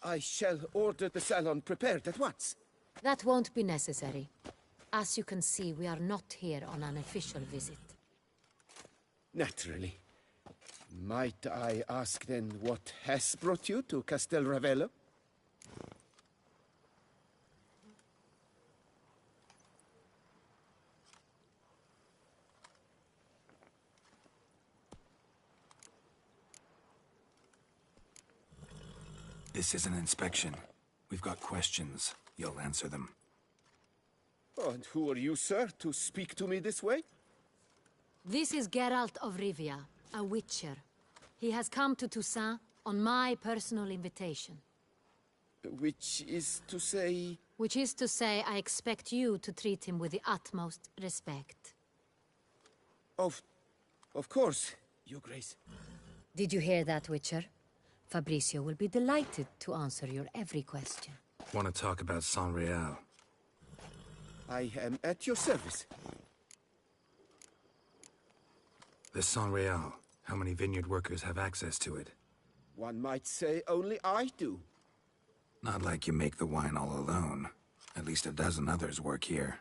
I shall order the salon prepared at once.
That won't be necessary. As you can see, we are not here on an official visit.
Naturally. Might I ask then what has brought you to Castel Ravello?
This is an inspection. We've got questions. You'll answer them.
Oh, and who are you, sir, to speak to me this way?
This is Geralt of Rivia, a witcher. He has come to Toussaint on my personal invitation.
Which is to say...
Which is to say, I expect you to treat him with the utmost respect.
Of course, Your Grace.
Did you hear that, Witcher? Fabricio will be delighted to answer your every question.
Want to talk about San Real?
I am at your service.
The San Real. How many vineyard workers have access to it?
One might say only I do.
Not like you make the wine all alone. At least a dozen others work here.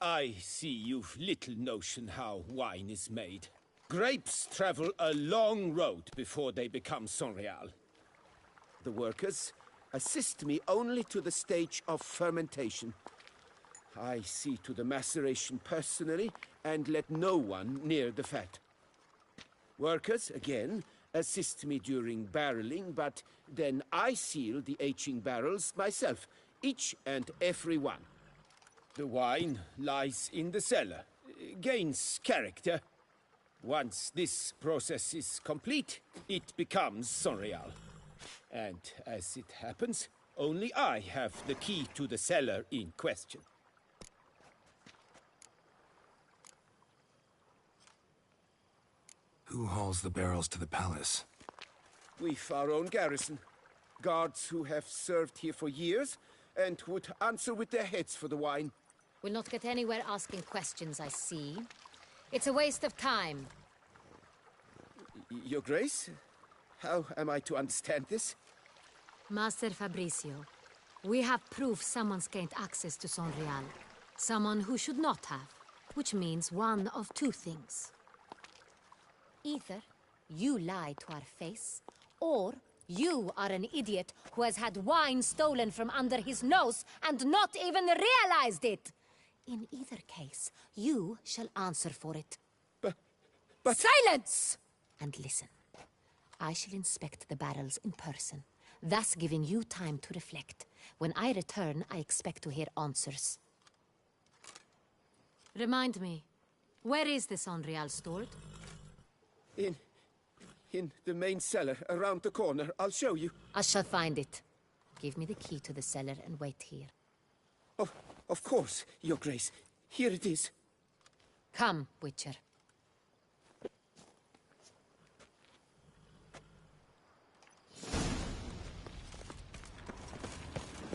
I see you've little notion how wine is made. Grapes travel a long road before they become San Real. The workers assist me only to the stage of fermentation. I see to the maceration personally and let no one near the fat. Workers, again, assist me during barreling, but then I seal the aging barrels myself, each and every one. The wine lies in the cellar, gains character. Once this process is complete, it becomes San Real. And as it happens, only I have the key to the cellar in question.
Who hauls the barrels to the palace?
We've our own garrison. Guards who have served here for years and would answer with their heads for the wine.
We'll not get anywhere asking questions, I see. It's a waste of time.
Your Grace? How am I to understand this?
Master Fabricio, we have proof someone's gained access to San Real. Someone who should not have. Which means one of two things. Either you lie to our face, or you are an idiot who has had wine stolen from under his nose and not even realized it. In either case, you shall answer for it.
But...
Silence! And listen. I shall inspect the barrels in person, thus giving you time to reflect. When I return, I expect to hear answers. Remind me, where is the San Real stored?
In the main cellar, around the corner. I'll show you.
I shall find it. Give me the key to the cellar and wait here.
Oh, of course, Your Grace. Here it is.
Come, Witcher.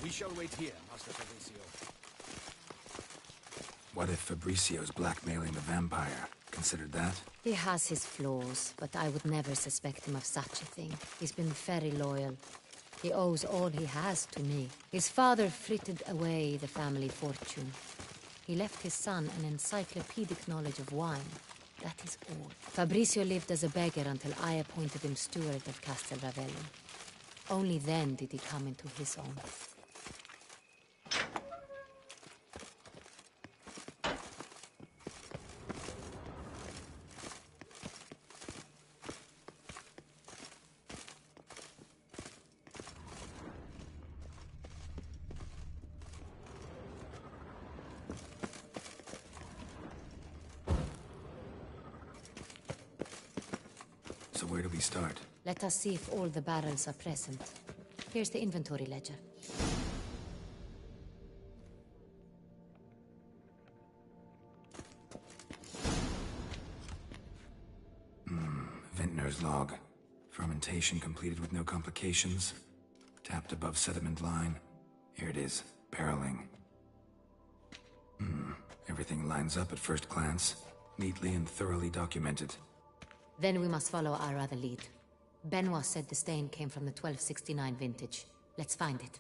We shall wait here, Master Fabricio.
What if Fabricio's blackmailing the vampire? Considered that?
He has his flaws, but I would never suspect him of such a thing. He's been very loyal. He owes all he has to me. His father frittered away the family fortune. He left his son an encyclopedic knowledge of wine. That is all. Fabricio lived as a beggar until I appointed him steward of Castel Ravello. Only then did he come into his own.
So where do we start?
Let us see if all the barrels are present. Here's the inventory ledger.
Vintner's log. Fermentation completed with no complications. Tapped above sediment line. Here it is. Barreling. Everything lines up at first glance. Neatly and thoroughly documented.
Then we must follow our other lead. Benoit said the stain came from the 1269 vintage. Let's find it.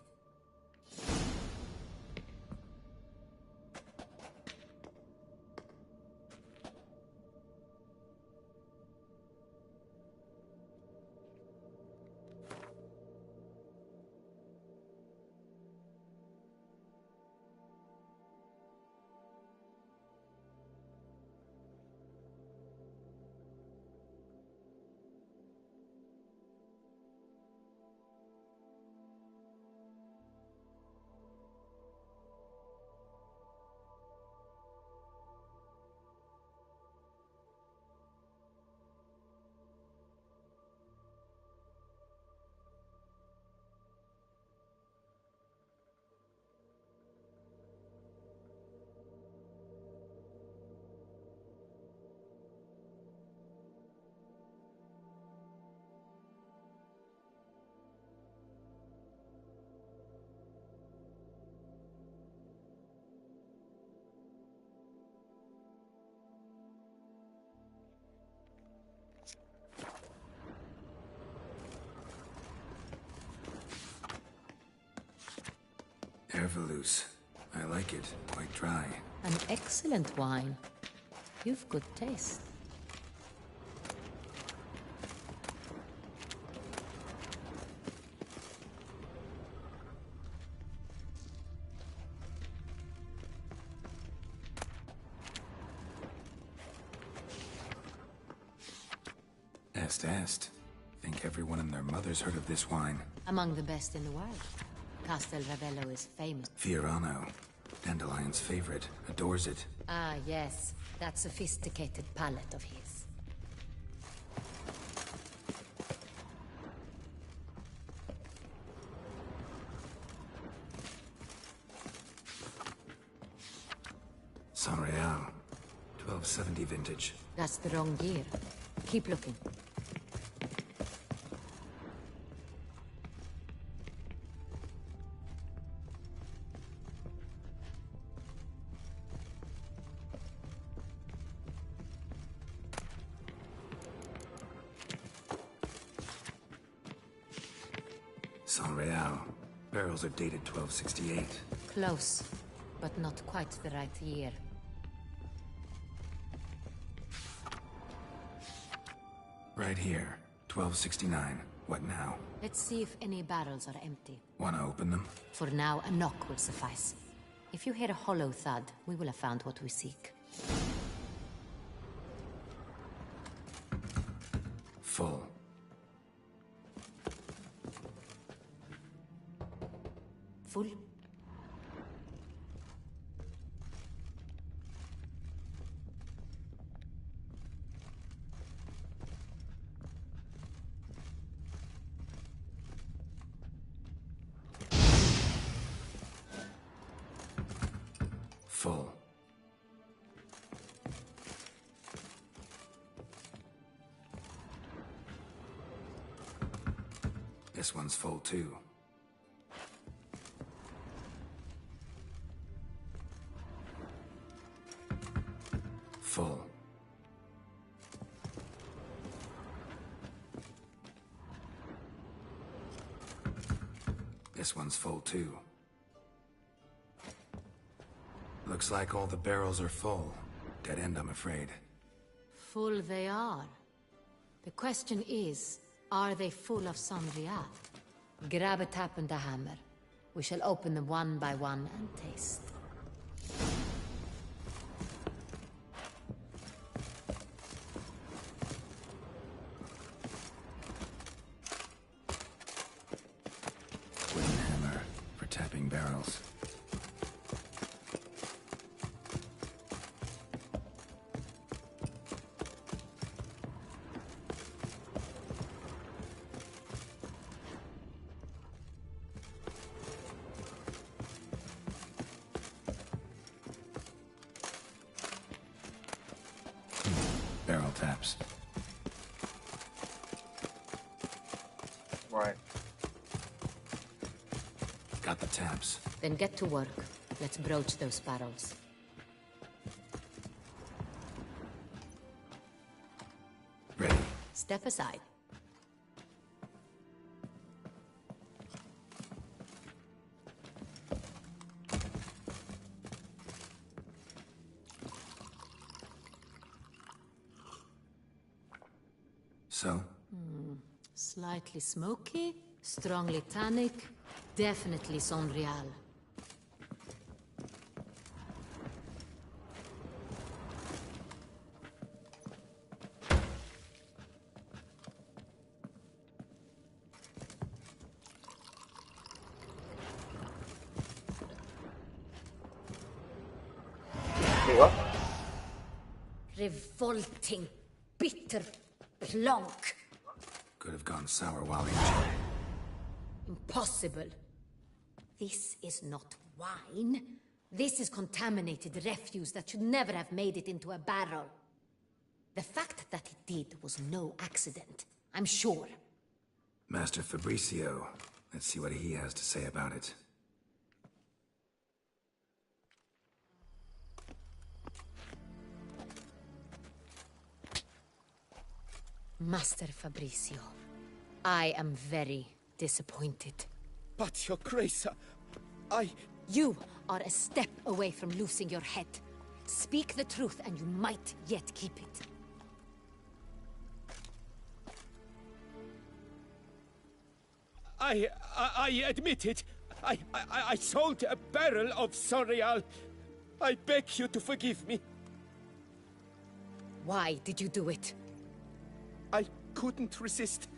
Ervelous. I like it. Quite dry.
An excellent wine. You've good taste.
Est. Think everyone and their mother's heard of this wine.
Among the best in the world. Castel Ravello is famous.
Fiorano. Dandelion's favorite. Adores it.
Ah, yes. That sophisticated palate of his.
San Real. 1270 vintage.
That's the wrong year. Keep looking.
San Real. Barrels are dated 1268.
Close, but not quite the right year.
Right here. 1269. What now?
Let's see if any barrels are empty.
Wanna open them?
For now, a knock will suffice. If you hear a hollow thud, we will have found what we seek.
Full.
Full?
Full. This one's full too. Full. This one's full too. Looks like all the barrels are full. Dead end, I'm afraid.
Full they are. The question is, are they full of sangria? Grab a tap and a hammer. We shall open them one by one and taste.
Wooden hammer for tapping barrels. got the taps.
Then get to work. Let's broach those barrels.
Ready.
Step aside.
So?
Slightly smoky, strongly tannic, definitely Sonreal. Revolting, bitter plonk.
Could have gone sour while aging.
Impossible. This is not wine. This is contaminated refuse that should never have made it into a barrel. The fact that it did was no accident, I'm sure.
Master Fabricio. Let's see what he has to say about it.
Master Fabricio, I am very disappointed.
But, Your Grace,
You are a step away from losing your head. Speak the truth and you might yet keep it.
I admit it. I sold a barrel of Sonreal. I beg you to forgive me.
Why did you do it?
I couldn't resist.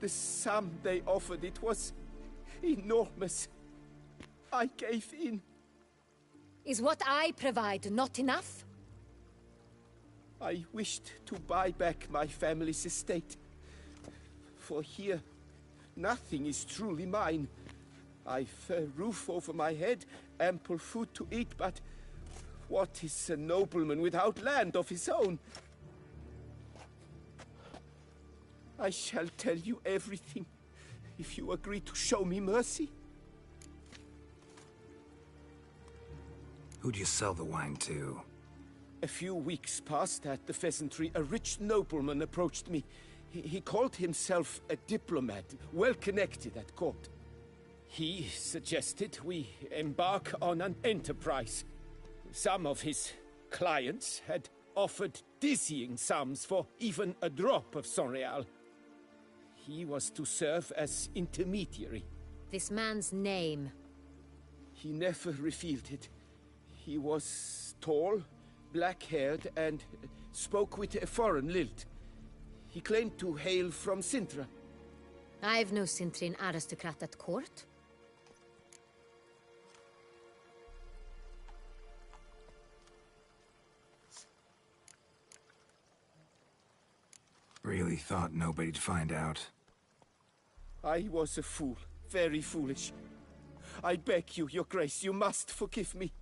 The sum they offered, it was enormous. I gave in.
Is what I provide not enough?
I wished to buy back my family's estate. For here, nothing is truly mine. I've a roof over my head, ample food to eat, but what is a nobleman without land of his own? I shall tell you everything, if you agree to show me mercy.
Who'd you sell the wine to?
A few weeks past at the pheasantry, a rich nobleman approached me. He called himself a diplomat, well connected at court. He suggested we embark on an enterprise. Some of his clients had offered dizzying sums for even a drop of Sonreal. He was to serve as intermediary.
This man's name?
He never revealed it. He was tall, black-haired, and spoke with a foreign lilt. He claimed to hail from Sintra.
I've no Sintrian aristocrat at court.
Really thought nobody'd find out.
I was a fool, very foolish. I beg you, Your Grace, you must forgive me.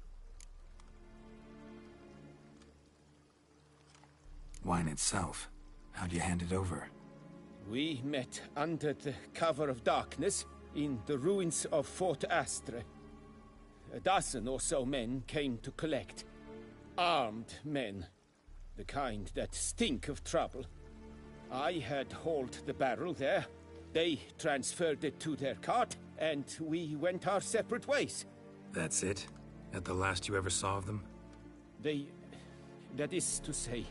Wine itself. How'd you hand it over?
We met under the cover of darkness in the ruins of Fort Astre. A dozen or so men came to collect. Armed men. The kind that stink of trouble. I had hauled the barrel there. They transferred it to their cart, and we went our separate ways.
That's it? At the last you ever saw of them?
That is to say,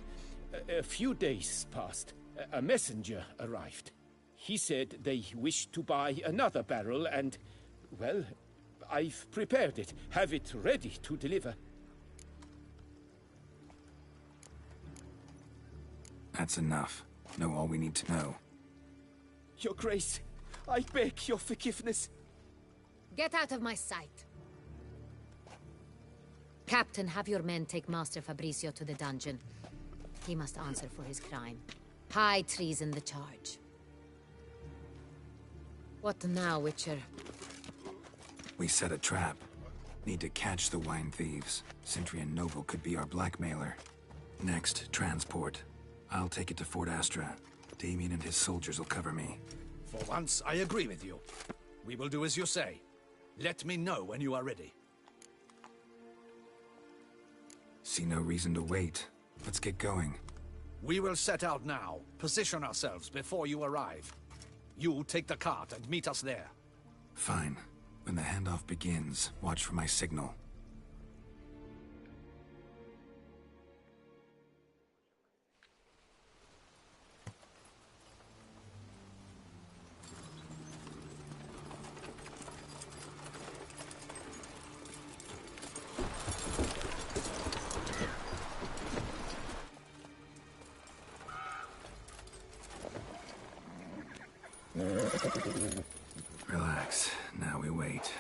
a few days passed. A messenger arrived. He said they wished to buy another barrel and, well, I've prepared it. Have it ready to deliver.
That's enough. Know all we need to know.
Your Grace, I beg your forgiveness.
Get out of my sight. Captain, have your men take Master Fabricio to the dungeon. He must answer for his crime. High treason the charge. What now, Witcher?
We set a trap. Need to catch the wine thieves. Sintrian Noble could be our blackmailer. Next, transport. I'll take it to Fort Astra. Damien and his soldiers will cover me.
For once, I agree with you. We will do as you say. Let me know when you are ready.
See no reason to wait. Let's get going.
We will set out now. Position ourselves before you arrive. You take the cart and meet us there.
Fine. When the handoff begins, watch for my signal. Relax. Now we wait.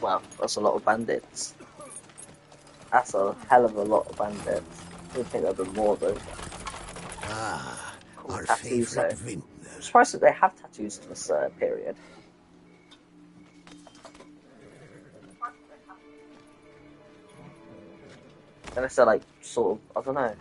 Wow, that's a lot of bandits. That's a hell of a lot of bandits. I would think there'd be more though.
Ah,
Cool
our
tattoos though.
favorite vintner.
I'm surprised that they have tattoos in this period. Unless they're like sort of, I don't know.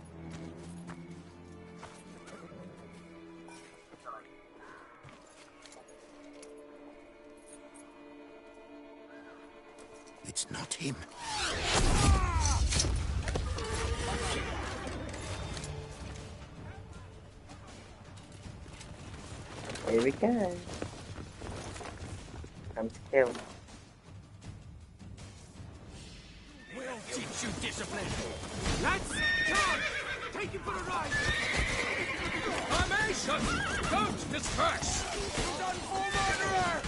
It's not him.
Here we go. Time to kill.
We'll teach you discipline. Lads, charge! Take him for a ride! Formation! Don't disperse! Done for murderer!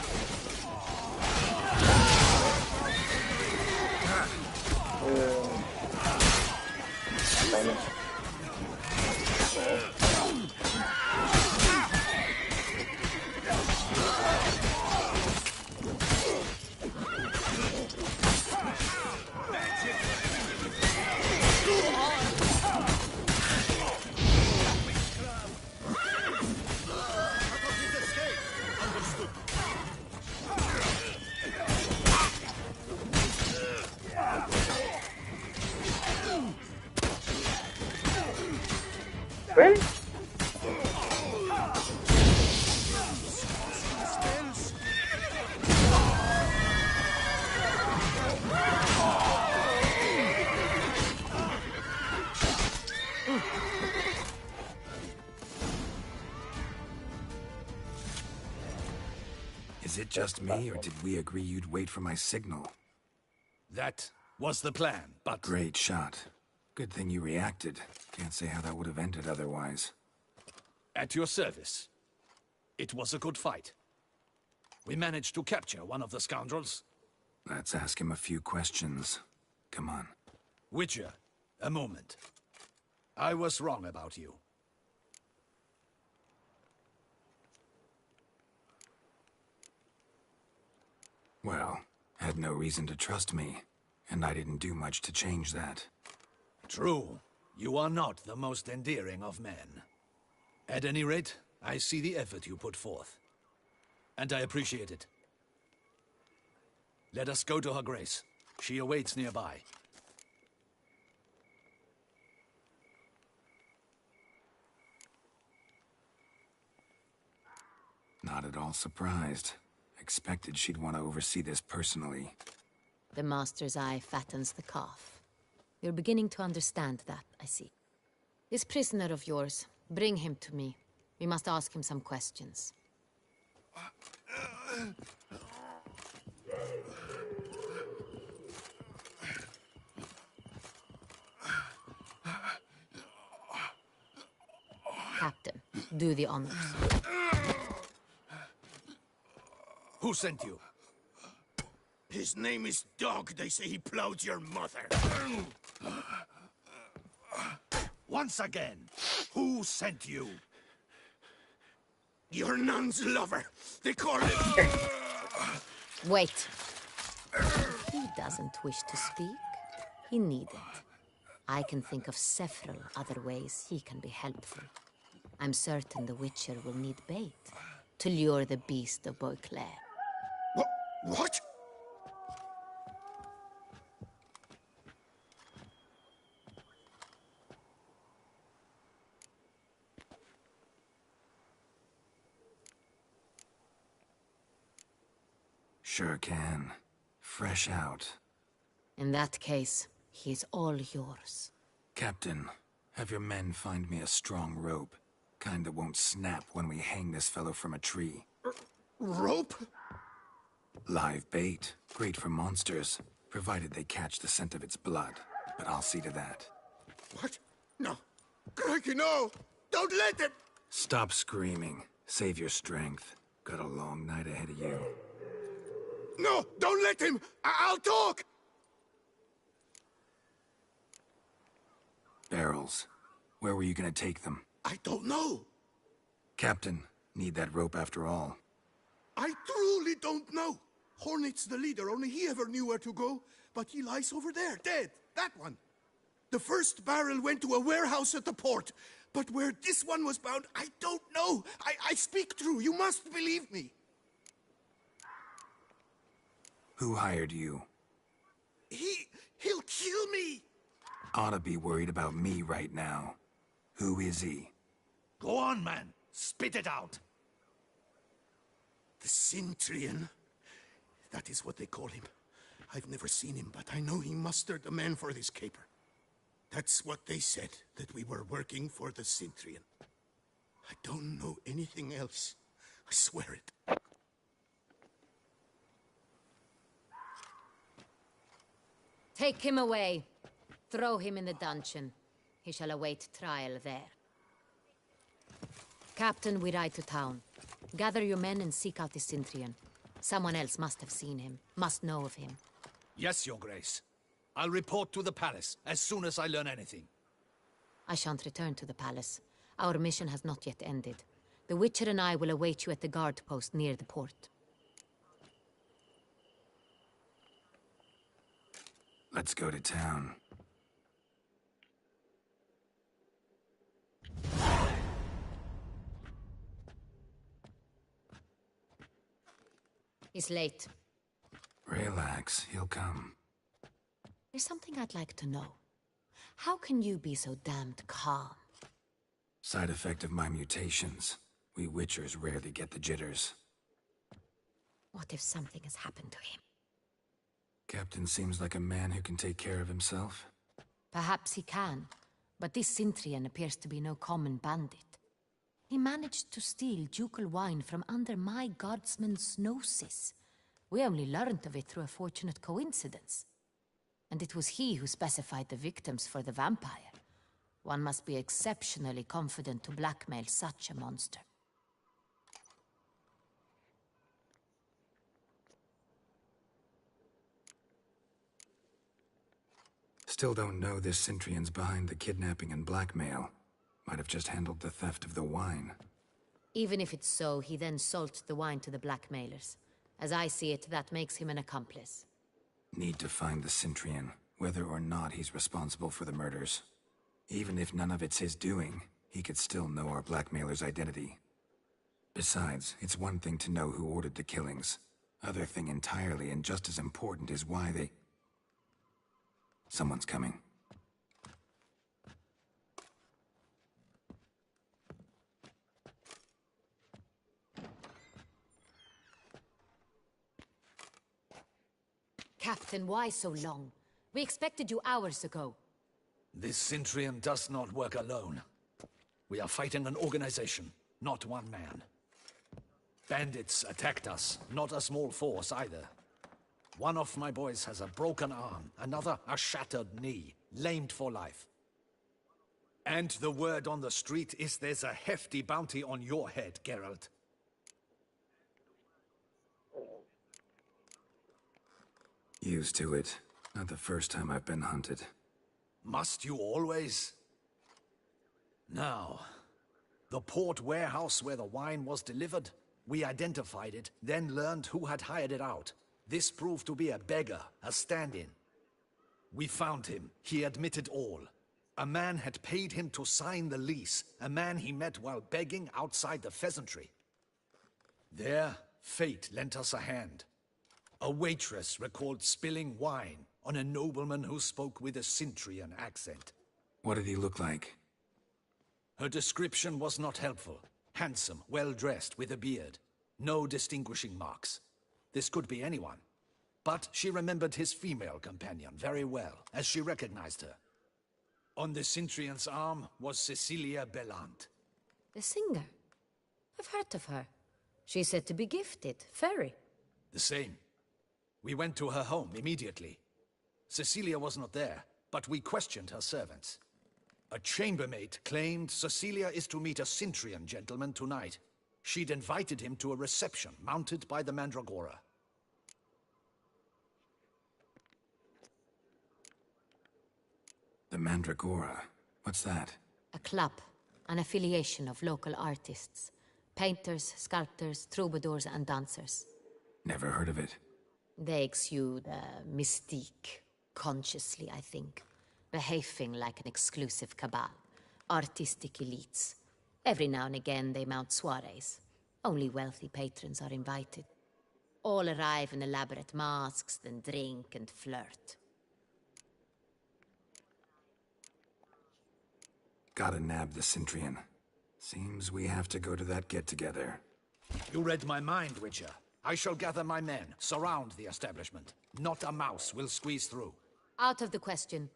Really?
Is it just me, or did we agree you'd wait for my signal?
That was the plan, but...
Great shot. Good thing you reacted. Can't say how that would have ended otherwise.
At your service. It was a good fight. We managed to capture one of the scoundrels.
Let's ask him a few questions. Come on.
Witcher, a moment. I was wrong about you.
Well, had no reason to trust me, and I didn't do much to change that.
True. You are not the most endearing of men. At any rate, I see the effort you put forth. And I appreciate it. Let us go to her grace. She awaits nearby.
Not at all surprised. Expected she'd want to oversee this personally.
The master's eye fattens the calf. You're beginning to understand that, I see. This prisoner of yours, bring him to me. We must ask him some questions. Captain, do the honors.
Who sent you?
His name is Dog. They say he plowed your mother.
Once again, who sent you?
Your nun's lover. They call him...
Wait. If he doesn't wish to speak, he needn't. I can think of several other ways he can be helpful. I'm certain the Witcher will need bait to lure the beast of Beauclair.
What?
Sure can. Fresh out.
In that case, he is all yours.
Captain, have your men find me a strong rope. Kind that won't snap when we hang this fellow from a tree.
Rope?
Live bait. Great for monsters, provided they catch the scent of its blood. But I'll see to that.
What? No. Crikey, no! Don't let him!
Stop screaming. Save your strength. Got a long night ahead of you.
No! Don't let him! I'll talk!
Barrels. Where were you gonna take them?
I don't know.
Captain, need that rope after all.
I truly don't know. Hornet's the leader, only he ever knew where to go. But he lies over there, dead. That one. The first barrel went to a warehouse at the port. But where this one was bound, I don't know. I speak true. You must believe me.
Who hired you?
He'll kill me.
Oughta be worried about me right now. Who is he?
Go on, man. Spit it out.
The Centurion. That is what they call him. I've never seen him, but I know he mustered the men for this caper. That's what they said, that we were working for the Centurion. I don't know anything else. I swear it.
Take him away. Throw him in the dungeon. He shall await trial there. Captain, we ride to town. Gather your men and seek out the Centurion. Someone else must have seen him, must know of him.
Yes, Your Grace. I'll report to the palace as soon as I learn anything.
I shan't return to the palace. Our mission has not yet ended. The Witcher and I will await you at the guard post near the port.
Let's go to town.
He's late.
Relax, he'll come.
There's something I'd like to know. How can you be so damned calm?
Side effect of my mutations. We Witchers rarely get the jitters.
What if something has happened to him?
Captain seems like a man who can take care of himself.
Perhaps he can, but this Centurion appears to be no common bandit. He managed to steal ducal wine from under my guardsman's noses. We only learned of it through a fortunate coincidence. And it was he who specified the victims for the vampire. One must be exceptionally confident to blackmail such a monster.
Still don't know this Centurion's behind the kidnapping and blackmail. Might have just handled the theft of the wine.
Even if it's so, he then sold the wine to the blackmailers. As I see it, that makes him an accomplice.
Need to find the Centurion, whether or not he's responsible for the murders. Even if none of it's his doing, he could still know our blackmailer's identity. Besides, it's one thing to know who ordered the killings. Other thing entirely, and just as important, is why they... Someone's coming.
Captain, why so long? We expected you hours ago.
This Centurion does not work alone. We are fighting an organization, not one man. Bandits attacked us, not a small force either. One of my boys has a broken arm, another a shattered knee, lamed for life. And the word on the street is there's a hefty bounty on your head, Geralt.
Used to it. Not the first time I've been hunted.
Must you always? Now, the port warehouse where the wine was delivered, we identified it, then learned who had hired it out. This proved to be a beggar, a stand-in. We found him. He admitted all. A man had paid him to sign the lease, a man he met while begging outside the pheasantry. There, fate lent us a hand. A waitress recalled spilling wine on a nobleman who spoke with a Centurion accent.
What did he look like?
Her description was not helpful. Handsome, well-dressed, with a beard. No distinguishing marks. This could be anyone. But she remembered his female companion very well, as she recognized her. On the Cintrian's arm was Cecilia Bellant.
The singer? I've heard of her. She's said to be gifted, fairy.
The same. We went to her home immediately. Cecilia was not there, but we questioned her servants. A chambermaid claimed Cecilia is to meet a Cintrian gentleman tonight. She'd invited him to a reception mounted by the Mandragora.
The Mandragora? What's that?
A club, an affiliation of local artists. Painters, sculptors, troubadours and dancers.
Never heard of it.
They exude mystique, consciously, I think. Behaving like an exclusive cabal. Artistic elites. Every now and again they mount soirees. Only wealthy patrons are invited. All arrive in elaborate masks, then drink and flirt.
Gotta nab the Cintrian. Seems we have to go to that get-together.
You read my mind, Witcher. I shall gather my men, surround the establishment. Not a mouse will squeeze through.
Out of the question.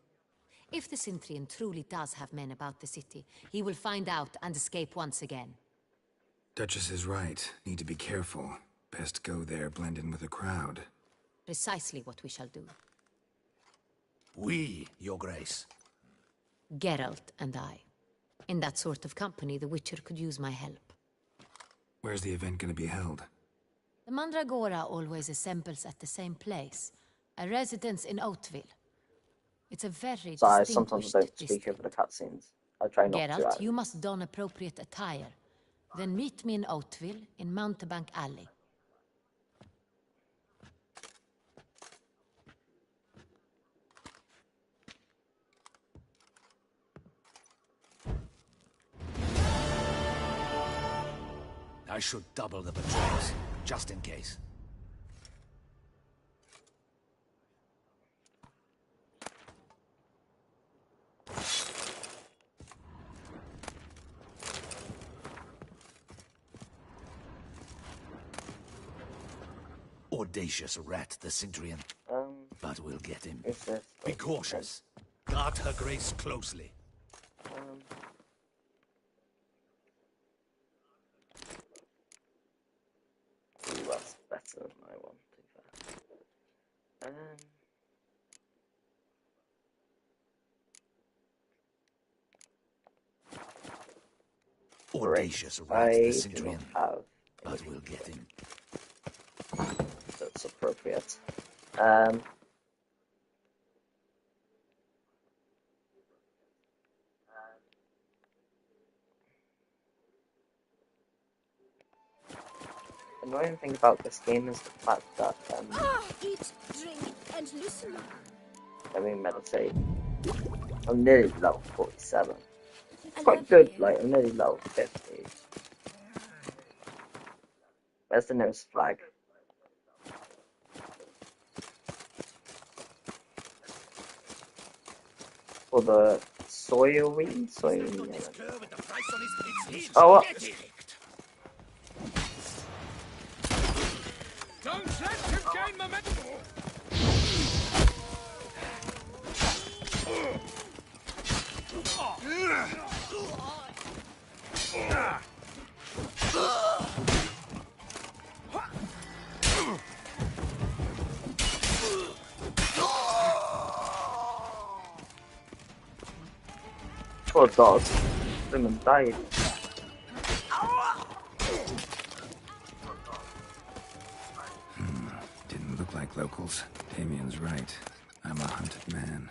If the Cintrian truly does have men about the city, he will find out and escape once again.
Duchess is right. Need to be careful. Best go there, blend in with the crowd.
Precisely what we shall do.
We, Your Grace.
Geralt and I. In that sort of company, the Witcher could use my help.
Where's the event gonna be held?
The Mandragora always assembles at the same place. A residence in Oatville. It's a very
Sorry,
distinguished
sometimes I don't speak
district.
over the cutscenes. I try not
Geralt,
to.
you must don appropriate attire. Then meet me in Oatville, in Mountebank Alley.
I should double the patrols, just in case. Audacious rat, the Cintrian. But we'll get him. Be cautious. Guard her grace closely.
Ooh, that's better than I want, to be fair.
Audacious rat,
I
the
do
Cintrian.
not have
But we'll get him.
That's appropriate. The annoying thing about this game is the fact that
Eat, drink, and listen.
let me meditate. I'm nearly level 47. It's quite good, like I'm nearly level 50. Where's the nearest flag? For the soy. Oh, what?
Don't let him gain momentum!
Poor dog. Women died.
Didn't look like locals. Damien's right. I'm a hunted man.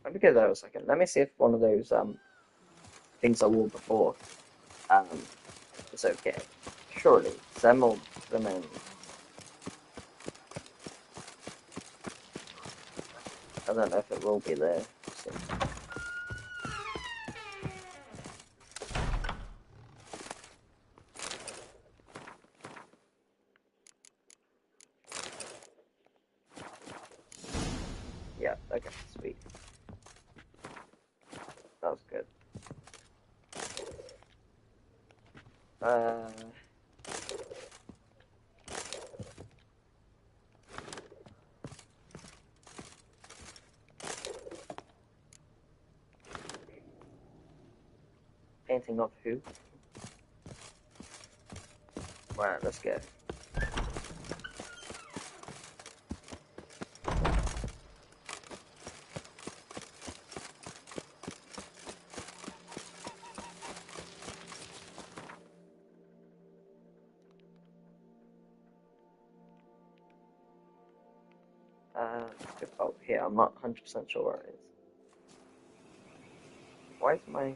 Let me go there a second. Let me see if one of those things I wore before is okay. Surely. Semmel women. I don't know if it will be there. So. Yeah, okay, sweet. That was good. Painting of who? Right, let's go. Oh, here, I'm not 100% sure where it is. Why is my...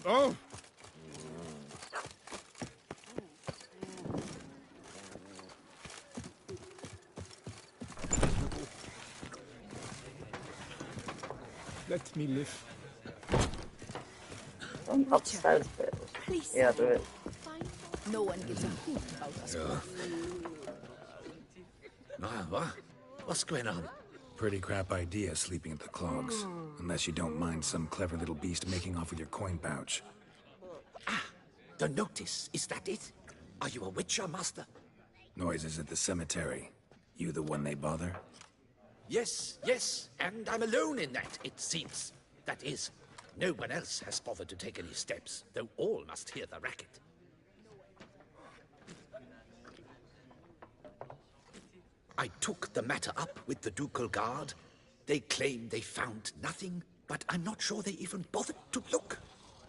Oh! Let me live.
Upstairs bit.
Please.
Yeah, do it.
No one gives a hoot about us.
What's going on?
Pretty crap idea sleeping at the clogs. Unless you don't mind some clever little beast making off with your coin pouch.
The notice, is that it? Are you a witcher, master?
Noises at the cemetery. You the one they bother?
Yes, and I'm alone in that, it seems. That is, no one else has bothered to take any steps, though all must hear the racket. I took the matter up with the ducal guard. They claim they found nothing, but I'm not sure they even bothered to look.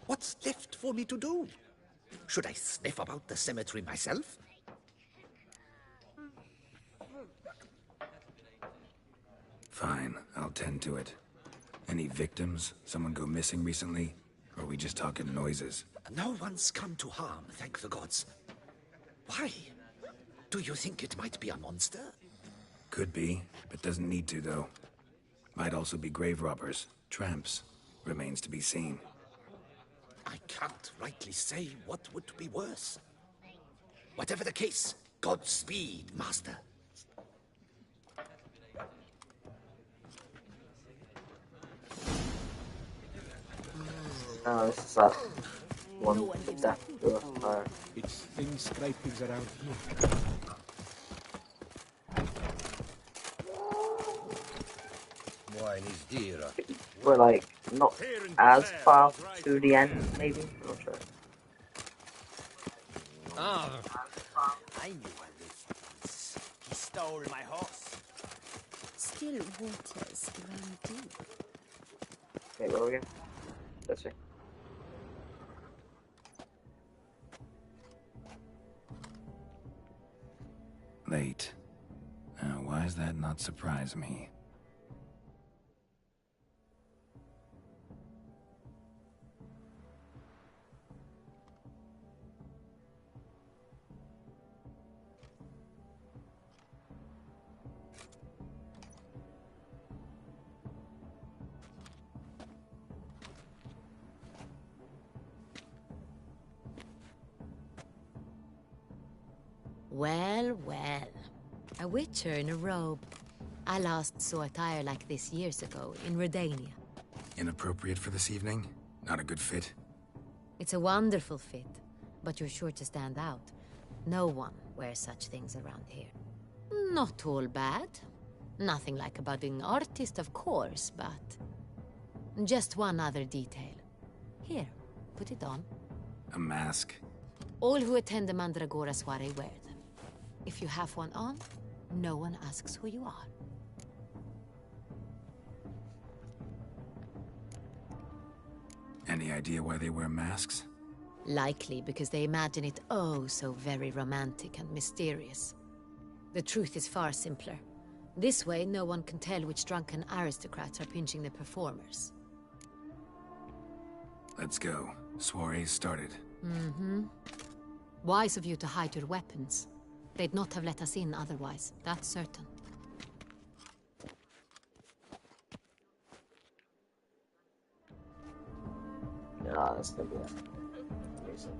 What's left for me to do? Should I sniff about the cemetery myself?
Fine, I'll tend to it. Any victims? Someone go missing recently? Or are we just talking noises?
No one's come to harm, thank the gods. Why? Do you think it might be a monster?
Could be, but doesn't need to, though. Might also be grave robbers, tramps. Remains to be seen.
I can't rightly say what would be worse. Whatever the case, Godspeed, master.
Oh, this is that one with the death to a fire.
It's thin scrapings around here.
Wine is dearer.
We're like not as far to the end, maybe. I'm not sure.
Oh, I knew where this was. He stole my horse.
Still waters run deep.
Okay, where are we going? This way.
Late. Why does that not surprise me?
Well, well. A witcher in a robe. I last saw attire like this years ago, in Redania.
Inappropriate for this evening? Not a good fit?
It's a wonderful fit, but you're sure to stand out. No one wears such things around here. Not all bad. Nothing like a budding artist, of course, but... just one other detail. Here, put it on.
A mask?
All who attend the Mandragora soiree wear them. If you have one on, no one asks who you are.
Any idea why they wear masks?
Likely because they imagine it oh so very romantic and mysterious. The truth is far simpler. This way, no one can tell which drunken aristocrats are pinching the performers.
Let's go. Soiree's started.
Mm-hmm. Wise of you to hide your weapons. They'd not have let us in otherwise, that's certain.
No, that's gonna be amazing.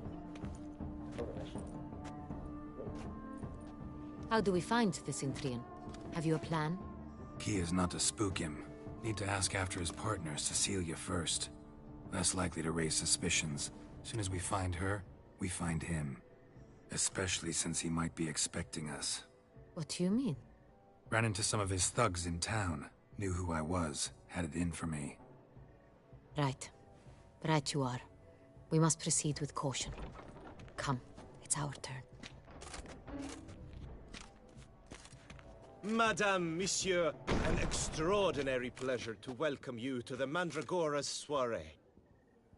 How do we find the Synthrian? Have you a plan?
Key is not to spook him. Need to ask after his partner, Cecilia, first. Less likely to raise suspicions. Soon as we find her, we find him. Especially since he might be expecting us.
What do you mean?
Ran into some of his thugs in town. Knew who I was. Had it in for me.
Right. Right you are. We must proceed with caution. Come, it's our turn.
Madame, Monsieur, an extraordinary pleasure to welcome you to the Mandragora's soiree.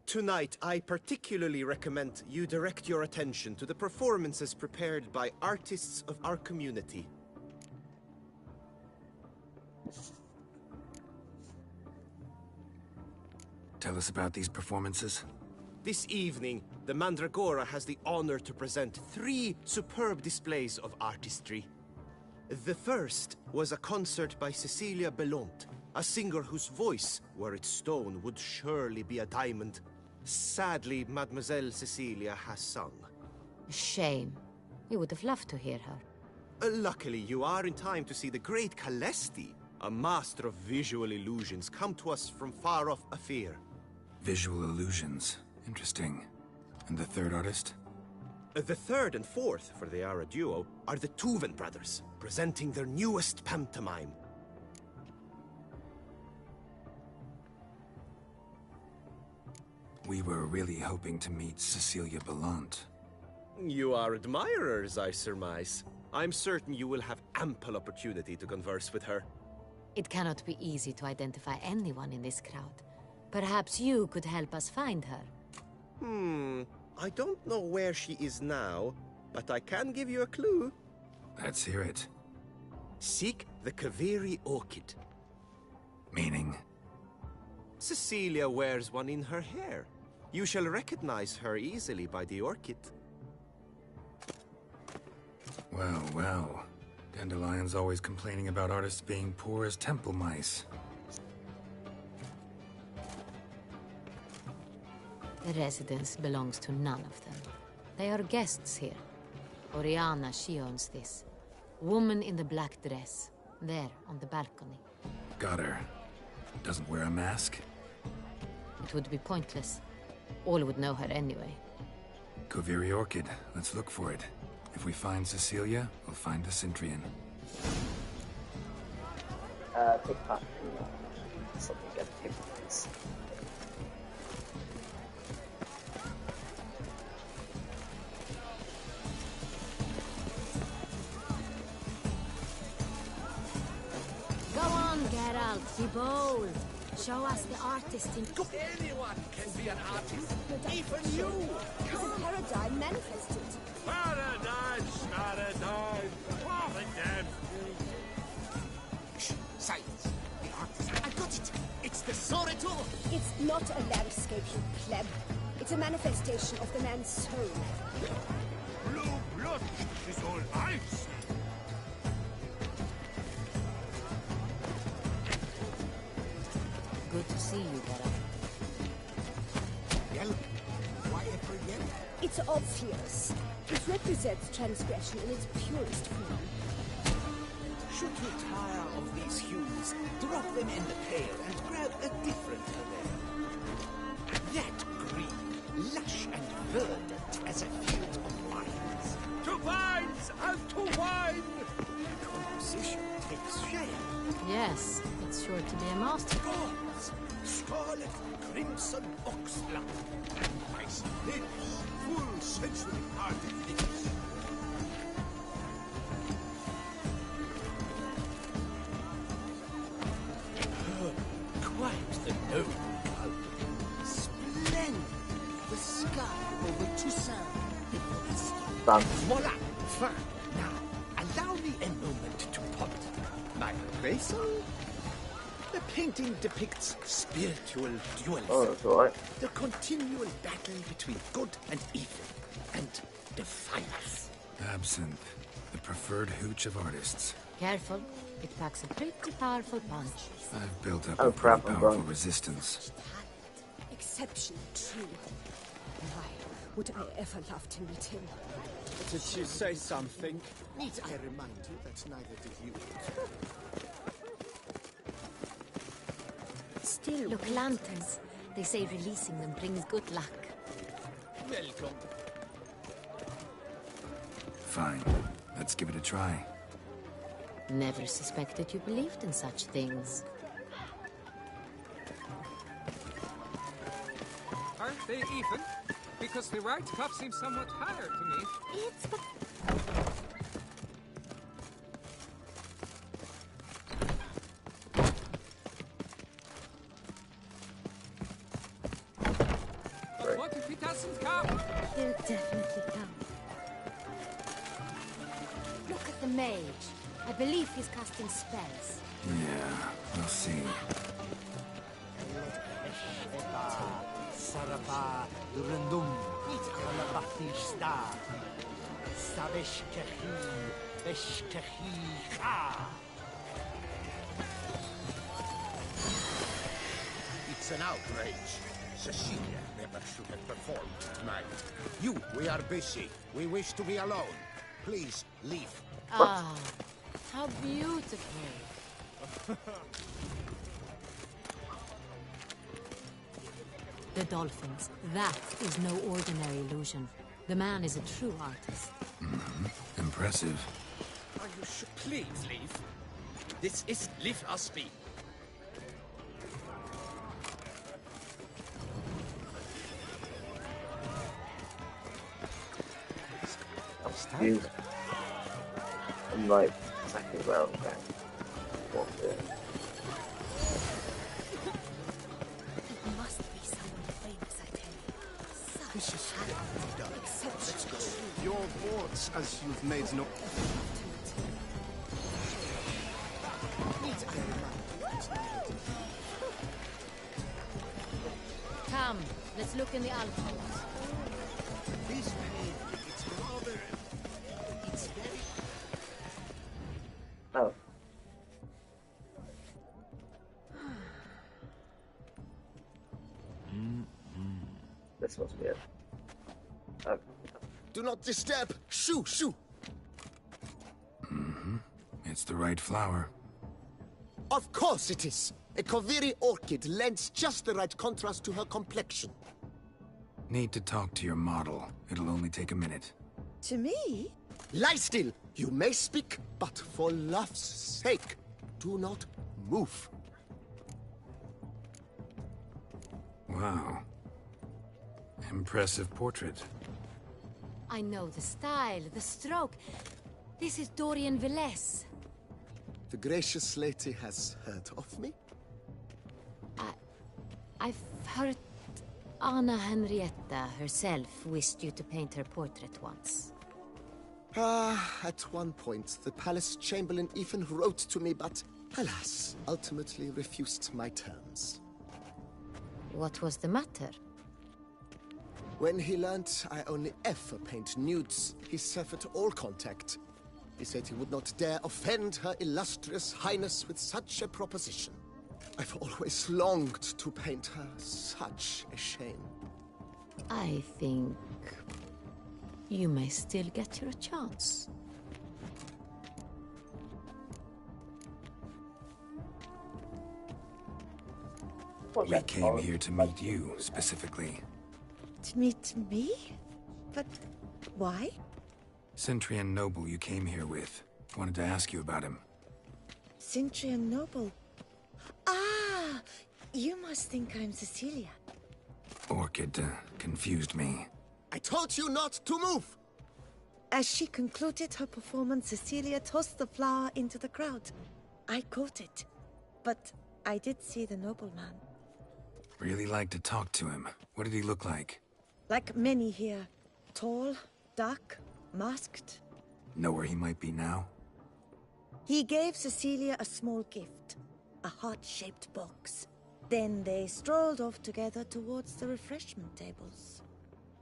Tonight, I particularly recommend you direct your attention to the performances prepared by artists of our community.
Tell us about these performances.
This evening, the Mandragora has the honor to present 3 superb displays of artistry. The first was a concert by Cecilia Belont, a singer whose voice, were it stone, would surely be a diamond. Sadly, Mademoiselle Cecilia has sung.
Shame. We would have loved to hear her.
Luckily, you are in time to see the great Calesti, a master of visual illusions, come to us from far off Afir.
Visual illusions. Interesting. And the third artist?
The third and fourth, for they are a duo, are the Tuven brothers, presenting their newest pantomime.
We were really hoping to meet Cecilia Belont.
You are admirers, I surmise. I'm certain you will have ample opportunity to converse with her.
It cannot be easy to identify anyone in this crowd. Perhaps you could help us find her.
I don't know where she is now, but I can give you a clue.
Let's hear it.
Seek the Kaveri orchid.
Meaning?
Cecilia wears one in her hair. You shall recognize her easily by the orchid.
Well, well. Dandelion's always complaining about artists being poor as temple mice.
The residence belongs to none of them. They are guests here. Oriana, she owns this. Woman in the black dress. There, on the balcony.
Got her. Doesn't wear a mask?
It would be pointless. All would know her anyway.
Kaveri Orchid. Let's look for it. If we find Cecilia, we'll find the Synthrian.
Take part in something good, please.
Go on, Geralt, be bold. Show us the artist in...
Anyone can be an artist. Even you.
It's a paradigm manifested.
Paradise, paradise. What a damn
Shh, silence. The artist. I got it. It's the Soretor.
It's not a landscape, you pleb. It's a manifestation of the man's soul.
Blue blood is all ice.
Good to see you, Geralt.
Yellow. Why ever yellow?
It's obvious. It represents transgression in its purest form.
Should you tire of these hues, drop them in the pail and grab a different color. That green, lush and verdant as a field of vines.
To vines and to wine!
Composition takes shape.
Yes, it's sure to be a masterpiece.
Gods, scarlet, crimson oxblood. Ice lips, full sensory artifice. Quite the noble color. Splendid. The sky over Toussaint.
Done.
Voila! Fine. Now, allow me a moment to ponder. My appraisal? The painting depicts spiritual dualism.
Oh, that's alright.
The continual battle between good and evil. And defiance.
Absinthe. The preferred hooch of artists.
Careful. It packs a pretty powerful punch.
I've built up
Oh,
a pretty
crap, I'm
powerful
wrong.
resistance.
Exceptional, too. Why would I ever love to meet him?
Did she say something?
Need I remind you that neither did you.
Still,
Look, lanterns. They say releasing them brings good luck.
Welcome.
Fine. Let's give it a try.
Never suspected you believed in such things.
Aren't they even? Because the right cup seems somewhat higher to me.
It's but...
But what if he doesn't come?
He'll definitely come. Look at the mage. I believe he's casting spells.
Yeah, we'll see.
Saraba Durandum Alabatista Sabeshkehi Beshkehi Ha.
It's an outrage. Cecilia never should have performed tonight. You, we are busy. We wish to be alone. Please, leave.
Ah, how beautiful. The dolphins. That is no ordinary illusion. The man is a true artist.
Impressive.
Are you sure? Please leave. This is leave us be.
I'm confused. I'm like exactly where I'm going. What the...
it must be someone famous, I tell you.
This is done. Let's go. Your boards, as you've made no...
Come, let's look in the alcoves.
This way, it's rather... It's very...
Oh. This was weird. Oh.
Do not disturb! Shoo, shoo!
It's the right flower.
Of course it is! A Koviri orchid lends just the right contrast to her complexion.
Need to talk to your model. It'll only take a minute.
To me?
Lie still! You may speak, but for love's sake, do not move.
Wow. Impressive portrait.
I know the style, the stroke. This is Dorian Velez.
The gracious lady has heard of me?
I've heard Anna Henrietta herself wished you to paint her portrait once.
At one point, the palace chamberlain even wrote to me, but alas, ultimately refused my terms.
What was the matter?
When he learnt I only ever paint nudes, he severed all contact. He said he would not dare offend her illustrious highness with such a proposition. I've always longed to paint her. Such a shame.
I think you may still get your chance.
We came here to meet you, specifically.
To meet me? But why?
Centrian noble you came here with. Wanted to ask you about him.
Centrian noble. Ah! You must think I'm Cecilia.
Orchid confused me.
I told you not to move!
As she concluded her performance, Cecilia tossed the flower into the crowd. I caught it, but I did see the nobleman.
Really like to talk to him. What did he look like?
Like many here. Tall, dark, masked.
Know where he might be now?
He gave Cecilia a small gift, a heart-shaped box. Then they strolled off together towards the refreshment tables.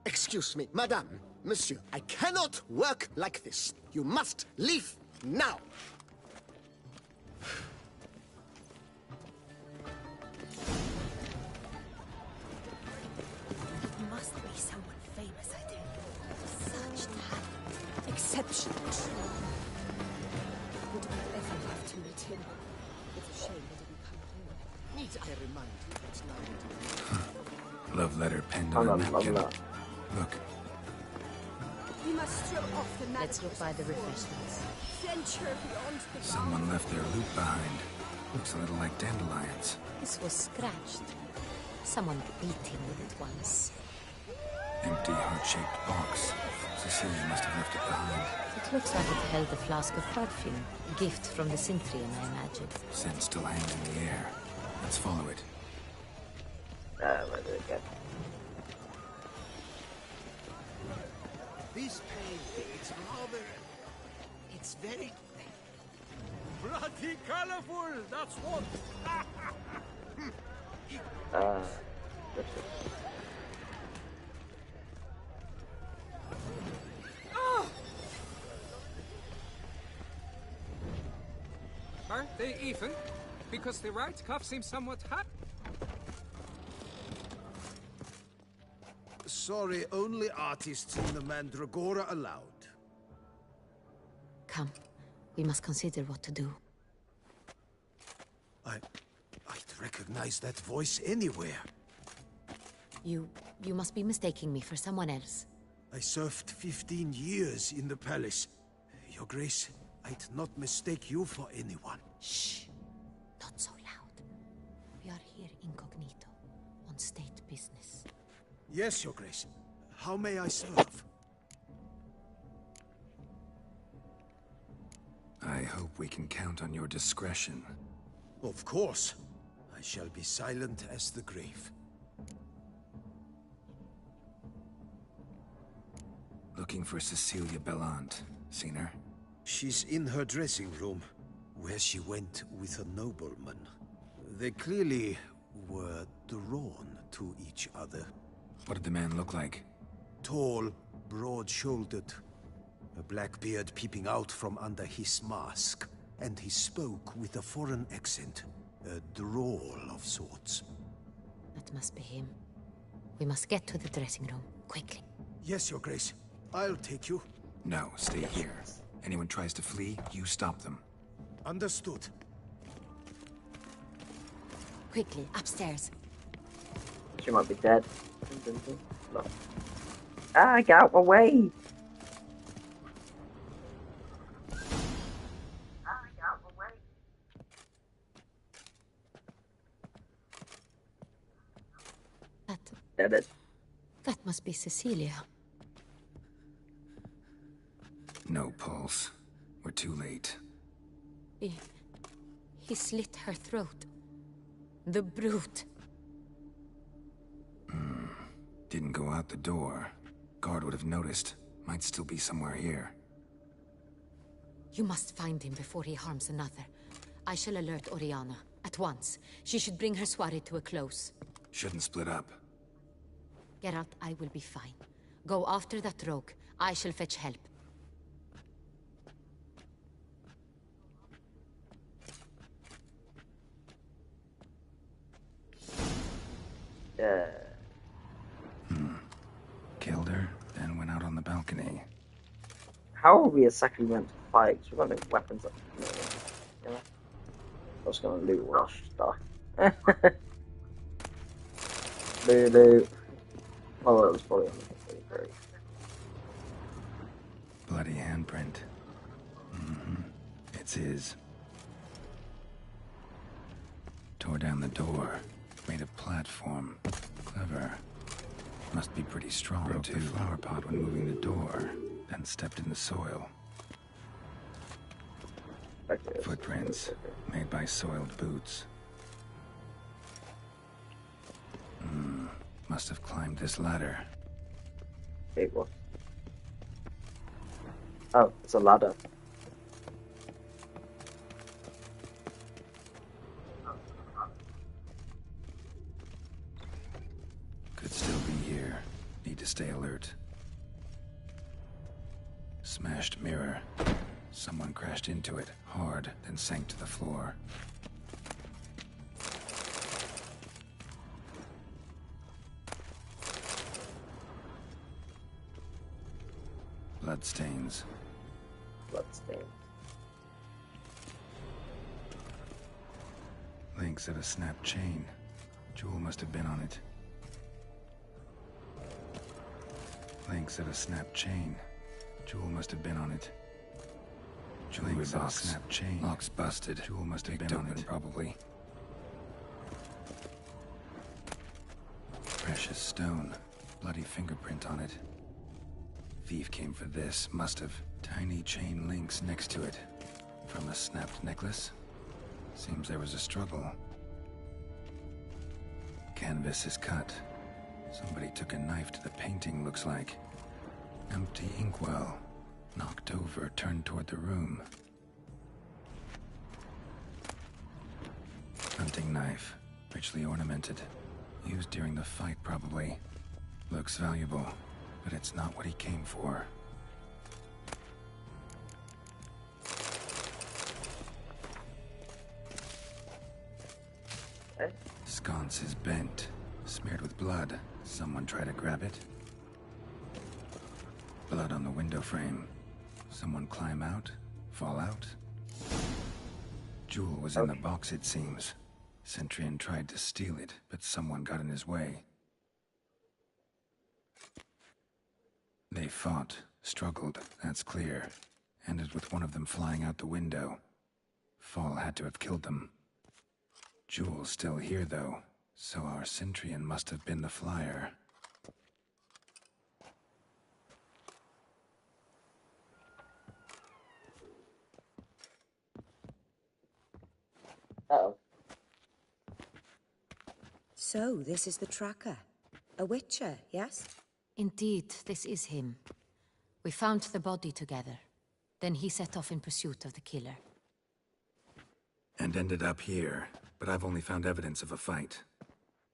Excuse me, madame, monsieur. I cannot work like this. You must leave now.
It must be someone famous, I tell you. Such talent. Exceptional. Would we ever have to meet him? It's a shame he didn't come here.
Need I remind you it's not.
Love letter penned on a napkin. Look.
We must throw off the
Let's look by the refreshments.
Venture beyond the
Someone left their loot behind. Looks a little like dandelions.
This was scratched. Someone beat him with it once.
Empty, heart-shaped box. Cecilia must have left it behind.
It looks like it held a flask of perfume. A gift from the Synthrian, I imagine.
Scent still hangs in the air. Let's follow it.
Where did it go?
This painting, it's rather... It's very...
Bloody colorful, that's what.
Aren't they even? Because the right cuff seems somewhat hot.
Sorry, only artists in the Mandragora allowed.
Come. We must consider what to do.
I'd recognize that voice anywhere.
You must be mistaking me for someone else.
I served 15 years in the palace. Your Grace, I'd not mistake you for anyone.
Shh. Not so loud. We are here incognito, on state business.
Yes, Your Grace. How may I serve?
I hope we can count on your discretion.
Of course. I shall be silent as the grave.
Looking for Cecilia Bellant. Seen her?
She's in her dressing room, where she went with a nobleman. They clearly were drawn to each other.
What did the man look like?
Tall, broad-shouldered. A black beard peeping out from under his mask. And he spoke with a foreign accent. A drawl of sorts.
That must be him. We must get to the dressing room, quickly.
Yes, Your Grace. I'll take you.
No, stay here. Anyone tries to flee, you stop them.
Understood.
Quickly, upstairs.
She might be dead. No. Ah, get out my way!
That must be Cecilia.
No pulse. We're too late.
He slit her throat. The brute.
Didn't go out the door. Guard would have noticed. Might still be somewhere here.
You must find him before he harms another. I shall alert Oriana. At once. She should bring her soiree to a close.
Shouldn't split up.
Geralt, I will be fine. Go after that rogue. I shall fetch help.
Killed her, then went out on the balcony.
How are we exactly meant to fight? We've got no weapons up. Yeah. I was gonna loot rush stuff. Loot. Oh, that was probably on the very.
Bloody handprint. It's his. Tore down the door. Made a platform. Clever. Must be pretty strong, broke too. The flower pot when moving the door. Then stepped in the soil. Footprints. Made by soiled boots. Must have climbed this ladder.
Wait, what? Oh, it's a ladder.
Could still be here. Need to stay alert. Smashed mirror. Someone crashed into it hard, then sank to the floor. Bloodstains.
Bloodstains.
Links of a snapped chain. Jewel must have been on it. Links of a snapped chain. Jewel must have been on it. Jewelry box. Snapped chain. Lock's busted. Jewel must have been on it, probably. Precious stone. Bloody fingerprint on it. Thief came for this. Must have. Tiny chain links next to it. From a snapped necklace? Seems there was a struggle. Canvas is cut. Somebody took a knife to the painting, looks like. Empty inkwell. Knocked over, turned toward the room. Hunting knife. Richly ornamented. Used during the fight, probably. Looks valuable, but it's not what he came for. Sconce is bent, smeared with blood. Someone try to grab it? Blood on the window frame. Someone climb out? Fall out? Jewel was in the box, it seems. Centurion tried to steal it, but someone got in his way. They fought, struggled, that's clear. Ended with one of them flying out the window. Fall had to have killed them. Jewel's still here, though, so our Centurion must have been the flyer.
Uh-oh.
So, this is the tracker. A witcher, yes?
Indeed, this is him. We found the body together. Then he set off in pursuit of the killer.
And ended up here, but I've only found evidence of a fight.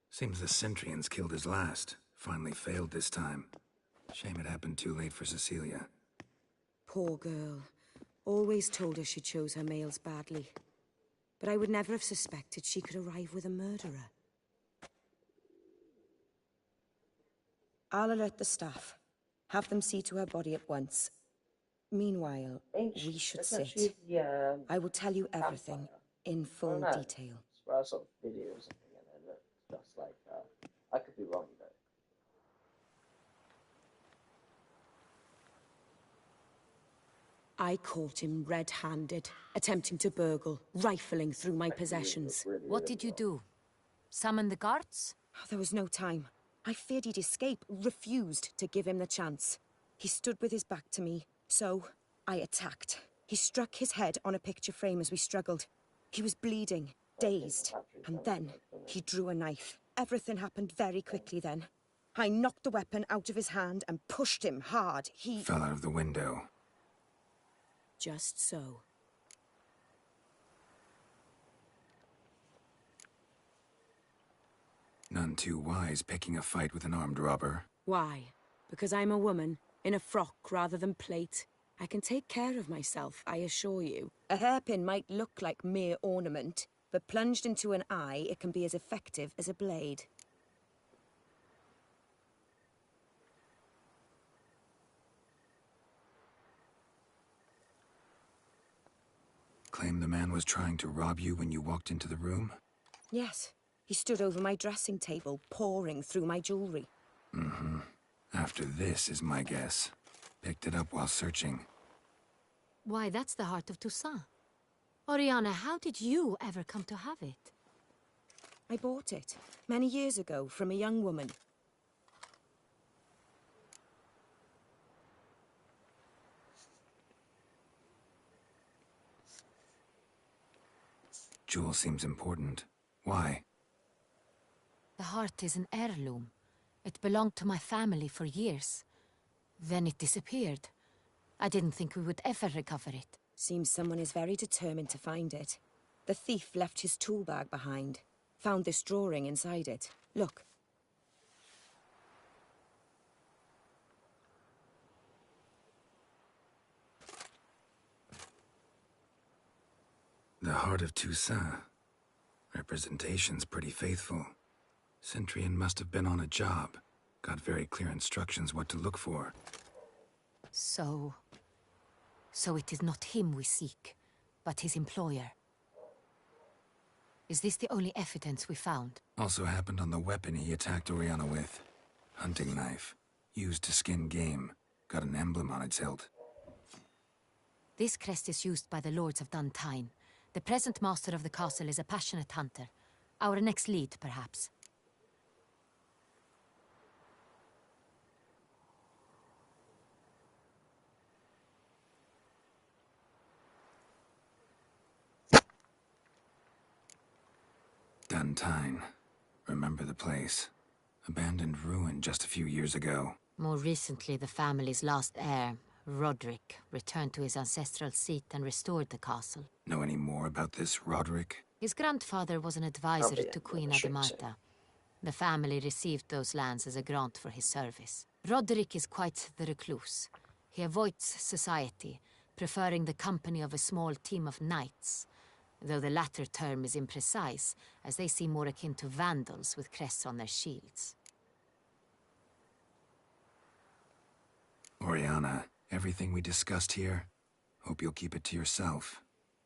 Seems the Centurions killed his last. Finally failed this time. Shame it happened too late for Cecilia.
Poor girl. Always told her she chose her males badly. But I would never have suspected she could arrive with a murderer. I'll alert the staff. Have them see to her body at once. Meanwhile, we should sit. I will tell you everything in full detail.
I saw videos or something and it looked just like her. I could be wrong though.
I caught him red-handed, attempting to burgle, rifling through my possessions.
What did you do? Summon the guards?
Oh, there was no time. I feared he'd escape, refused to give him the chance. He stood with his back to me, so I attacked. He struck his head on a picture frame as we struggled. He was bleeding, dazed, and then he drew a knife. Everything happened very quickly then. I knocked the weapon out of his hand and pushed him hard. He
fell out of the window.
Just so.
None too wise picking a fight with an armed robber.
Why? Because I'm a woman, in a frock rather than plate. I can take care of myself, I assure you. A hairpin might look like mere ornament, but plunged into an eye, it can be as effective as a blade.
Claim the man was trying to rob you when you walked into the room?
Yes. He stood over my dressing table, pouring through my jewelry.
Mm-hmm. After this is my guess. Picked it up while searching.
Why, that's the heart of Toussaint. Oriana, how did you ever come to have it?
I bought it, many years ago, from a young woman.
Jewel seems important. Why?
The heart is an heirloom. It belonged to my family for years. Then it disappeared. I didn't think we would ever recover it.
Seems someone is very determined to find it. The thief left his tool bag behind. Found this drawing inside it. Look.
the heart of Toussaint. Representation's pretty faithful. Centurion must have been on a job. Got very clear instructions what to look for.
So it is not him we seek, but his employer. Is this the only evidence we found?
Also happened on the weapon he attacked Oriana with. Hunting knife. Used to skin game. Got an emblem on its hilt.
This crest is used by the Lords of Duntine. The present master of the castle is a passionate hunter. Our next lead, perhaps.
Duntine. Remember the place. Abandoned ruin just a few years ago.
More recently, the family's last heir, Roderick, returned to his ancestral seat and restored the castle.
Know any more about this Roderick?
His grandfather was an advisor to Queen Adamanta. The family received those lands as a grant for his service. Roderick is quite the recluse. He avoids society, preferring the company of a small team of knights, though the latter term is imprecise, as they seem more akin to vandals with crests on their shields.
Oriana, everything we discussed here, hope you'll keep it to yourself.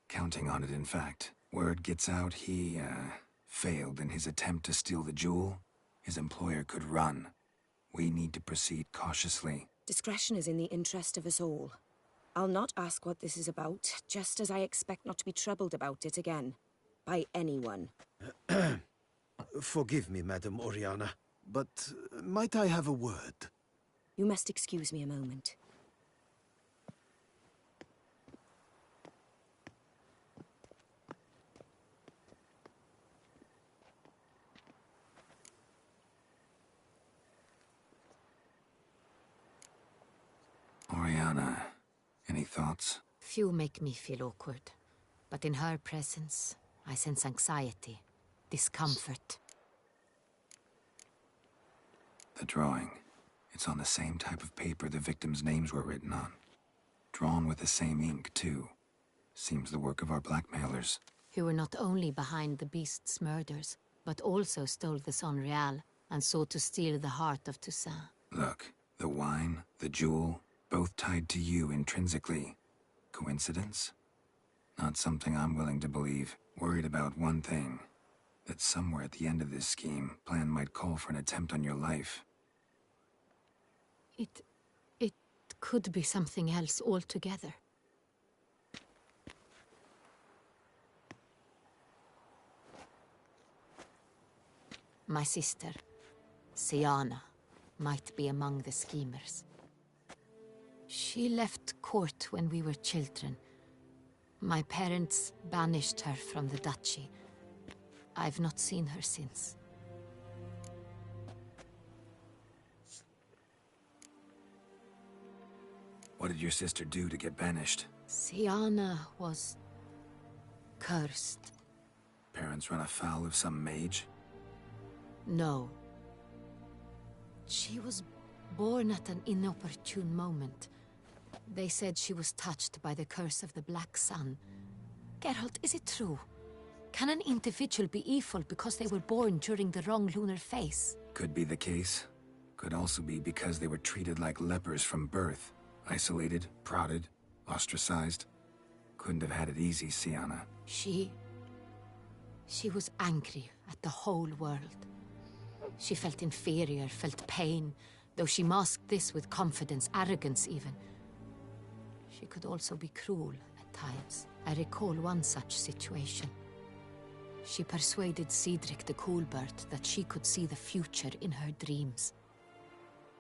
Counting on it, in fact. Word gets out he, failed in his attempt to steal the jewel. His employer could run. We need to proceed cautiously.
Discretion is in the interest of us all. I'll not ask what this is about, just as I expect not to be troubled about it again. By anyone.
Forgive me, Madam Oriana, but might I have a word?
You must excuse me a moment.
Oriana, any thoughts?
Few make me feel awkward, but in her presence, I sense anxiety, discomfort.
The drawing. It's on the same type of paper the victims' names were written on. Drawn with the same ink, too. Seems the work of our blackmailers.
Who were not only behind the beast's murders, but also stole the Son Real and sought to steal the heart of Toussaint.
Look, the wine, the jewel, both tied to you intrinsically. Coincidence? Not something I'm willing to believe. Worried about one thing. That somewhere at the end of this scheme, plan might call for an attempt on your life.
It could be something else altogether. My sister, Syanna, might be among the schemers. She left court when we were children. My parents banished her from the duchy. I've not seen her since.
What did your sister do to get banished?
Syanna was cursed.
Parents run afoul of some mage?
No. She was born at an inopportune moment. They said she was touched by the curse of the Black Sun. Geralt, is it true? Can an individual be evil because they were born during the wrong lunar phase?
Could be the case. Could also be because they were treated like lepers from birth. Isolated, prodded, ostracized. Couldn't have had it easy, Syanna.
She was angry at the whole world. She felt inferior, felt pain, though she masked this with confidence, arrogance even. She could also be cruel at times. I recall one such situation. She persuaded Cedric the Coolbird that she could see the future in her dreams.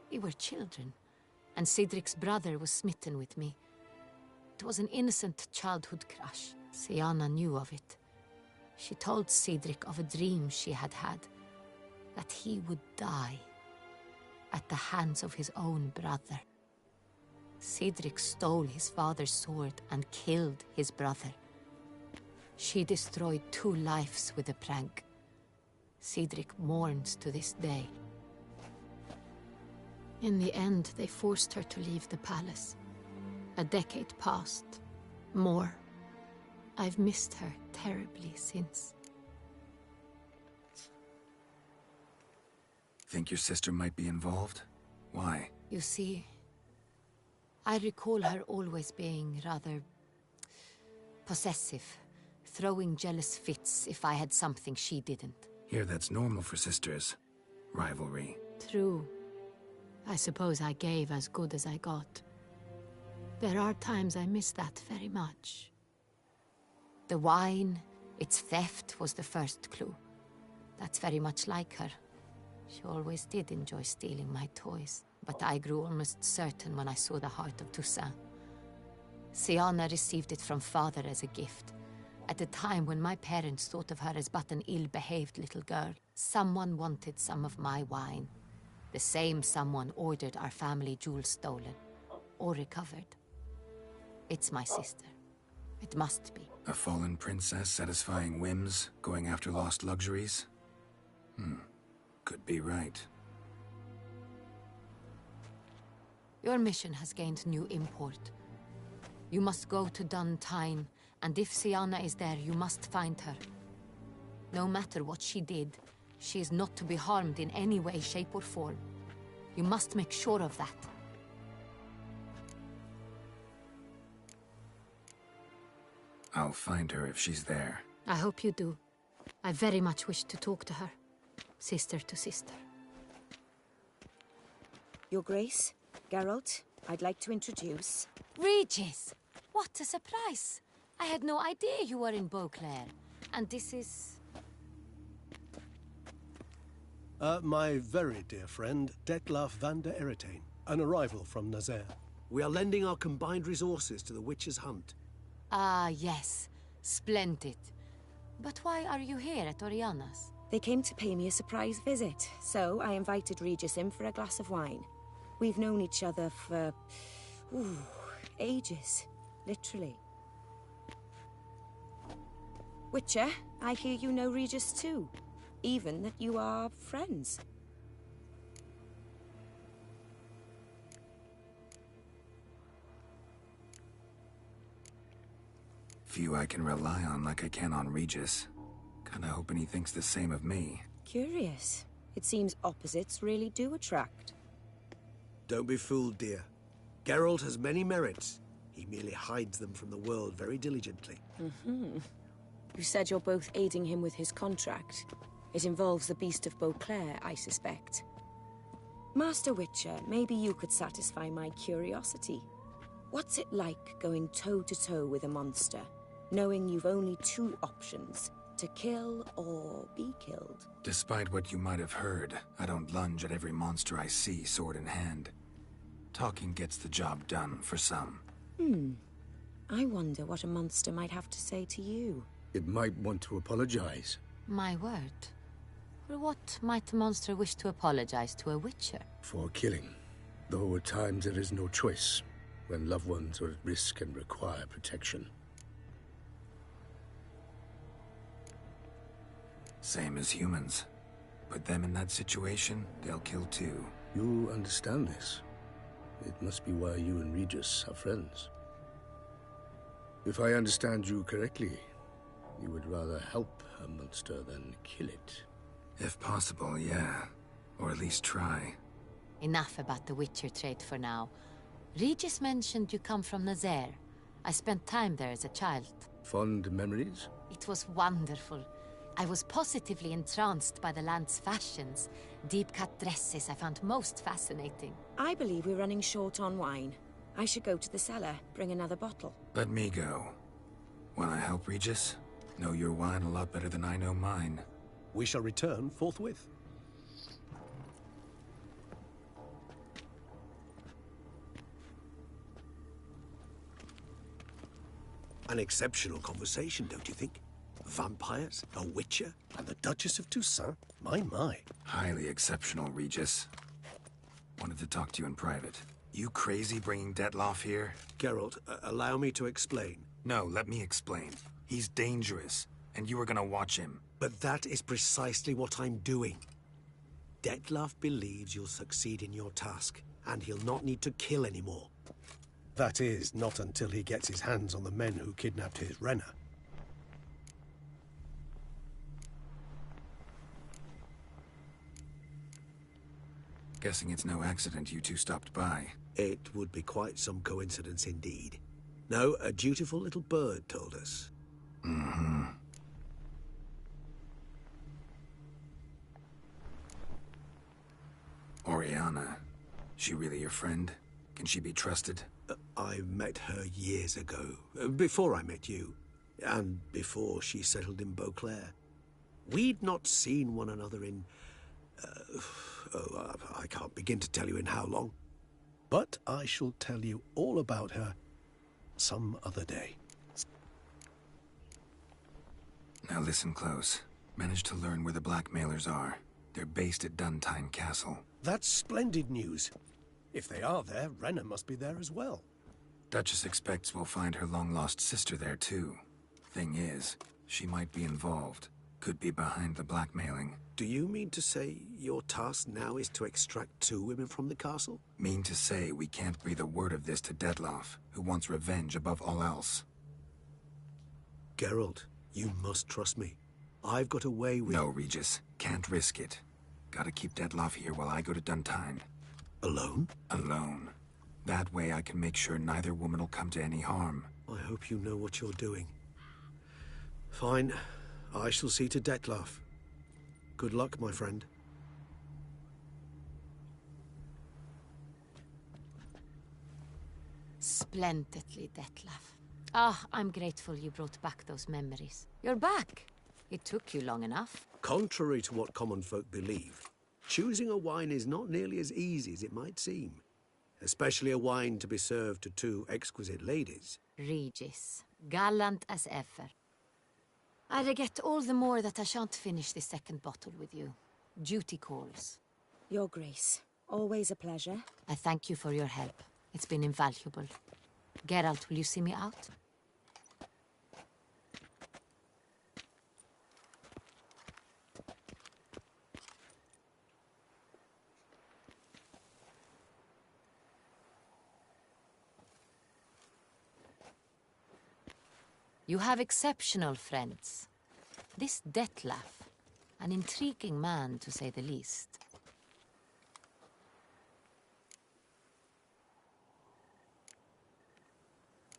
We were children, and Cedric's brother was smitten with me. It was an innocent childhood crush. Syanna knew of it. She told Cedric of a dream she had had, that he would die at the hands of his own brother. Cedric stole his father's sword and killed his brother. She destroyed 2 lives with a prank. Cedric mourns to this day. In the end, they forced her to leave the palace. A decade passed. More. I've missed her terribly since.
Think your sister might be involved? Why?
You see, I recall her always being rather possessive, throwing jealous fits if I had something she didn't.
Here, that's normal for sisters. Rivalry.
True. I suppose I gave as good as I got. There are times I miss that very much. The wine, its theft, was the first clue. That's very much like her. She always did enjoy stealing my toys, but I grew almost certain when I saw the heart of Toussaint. Syanna received it from father as a gift. At a time when my parents thought of her as but an ill-behaved little girl, someone wanted some of my wine. The same someone ordered our family jewels stolen, or recovered. It's my sister. It must be.
A fallen princess satisfying whims, going after lost luxuries? Could be right.
Your mission has gained new import. You must go to Dun Tyne, and if Syanna is there, you must find her. No matter what she did, she is not to be harmed in any way, shape, or form. You must make sure of that.
I'll find her if she's there.
I hope you do. I very much wish to talk to her. Sister to sister.
Your Grace, Geralt, I'd like to introduce...
Regis! What a surprise! I had no idea you were in Beauclair. And this is...
My very dear friend, Detlaf van der Eretain, an arrival from Nazaire.
We are lending our combined resources to the Witcher's Hunt.
Ah, yes. Splendid. But why are you here at Oriana's?
They came to pay me a surprise visit, so I invited Regis in for a glass of wine. We've known each other for... ages. Literally. Witcher, I hear you know Regis too. Even that you are friends.
Few I can rely on like I can on Regis. Kinda hoping he thinks the same of me.
Curious. It seems opposites really do attract.
Don't be fooled, dear. Geralt has many merits. He merely hides them from the world very diligently.
You said you're both aiding him with his contract. It involves the Beast of Beauclair, I suspect. Master Witcher, maybe you could satisfy my curiosity. What's it like going toe-to-toe with a monster, knowing you've only two options, to kill or be killed?
Despite what you might have heard, I don't lunge at every monster I see, sword in hand. Talking gets the job done, for some.
I wonder what a monster might have to say to you.
It might want to apologize.
My word. For what might a monster wish to apologize to a witcher?
For killing. Though at times there is no choice, when loved ones are at risk and require protection.
Same as humans. Put them in that situation, they'll kill too.
You understand this. It must be why you and Regis are friends. If I understand you correctly, you would rather help a monster than kill it.
If possible, yeah. Or at least try.
Enough about the Witcher trait for now. Regis mentioned you come from Nazaire. I spent time there as a child.
Fond memories?
It was wonderful. I was positively entranced by the land's fashions. Deep-cut dresses I found most fascinating.
I believe we're running short on wine. I should go to the cellar, bring another bottle.
Let me go. Wanna help, Regis? Know your wine a lot better than I know mine.
We shall return forthwith.
An exceptional conversation, don't you think? Vampires, a witcher,
and the Duchess of Toussaint? My.
Highly exceptional, Regis. Wanted to talk to you in private. You crazy bringing Detlaf here?
Geralt, allow me to explain.
No, let me explain. He's dangerous, and you are gonna watch him.
But that is precisely what I'm doing. Detlaf believes you'll succeed in your task, and he'll not need to kill anymore.
That is, not until he gets his hands on the men who kidnapped his Renner.
Guessing it's no accident you two stopped by.
It would be quite some coincidence indeed. No, a dutiful little bird told us.
Mm-hmm. Oriana. She really your friend? Can she be trusted?
I met her years ago, before I met you, and before she settled in Beauclair. We'd not seen one another in... I can't begin to tell you in how long.
But I shall tell you all about her some other day.
Now listen close. Managed to learn where the blackmailers are. They're based at Duntine Castle.
That's splendid news. If they are there, Renna must be there as well.
Duchess expects we'll find her long-lost sister there, too. Thing is, she might be involved. Could be behind the blackmailing.
Do you mean to say your task now is to extract 2 women from the castle?
Mean to say we can't breathe a word of this to Detloff, who wants revenge above all else.
Geralt, you must trust me. I've got a way with...
No, Regis. Can't risk it. Gotta keep Detloff here while I go to Duntine.
Alone?
Alone. That way I can make sure neither woman will come to any harm.
I hope you know what you're doing. Fine. I shall see to Detloff. Good luck, my friend.
Splendidly, Detlaff. Ah, I'm grateful you brought back those memories. You're back. It took you long enough.
Contrary to what common folk believe, choosing a wine is not nearly as easy as it might seem. Especially a wine to be served to 2 exquisite ladies.
Regis, gallant as ever. I regret all the more that I shan't finish the second bottle with you. Duty calls.
Your Grace, always a pleasure.
I thank you for your help. It's been invaluable. Geralt, will you see me out? You have exceptional friends. This Detlaff, an intriguing man to say the least.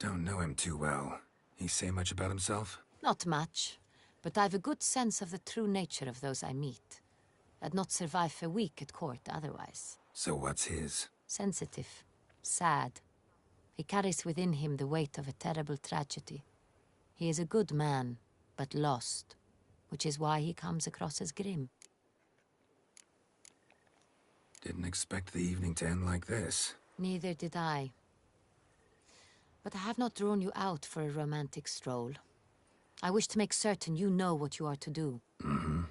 Don't know him too well. He say much about himself?
Not much, but I've a good sense of the true nature of those I meet. I'd not survive a week at court otherwise.
So what's his?
Sensitive, sad. He carries within him the weight of a terrible tragedy. He is a good man, but lost, which is why he comes across as grim.
Didn't expect the evening to end like this.
Neither did I. But I have not drawn you out for a romantic stroll. I wish to make certain you know what you are to do.
Mm-hmm.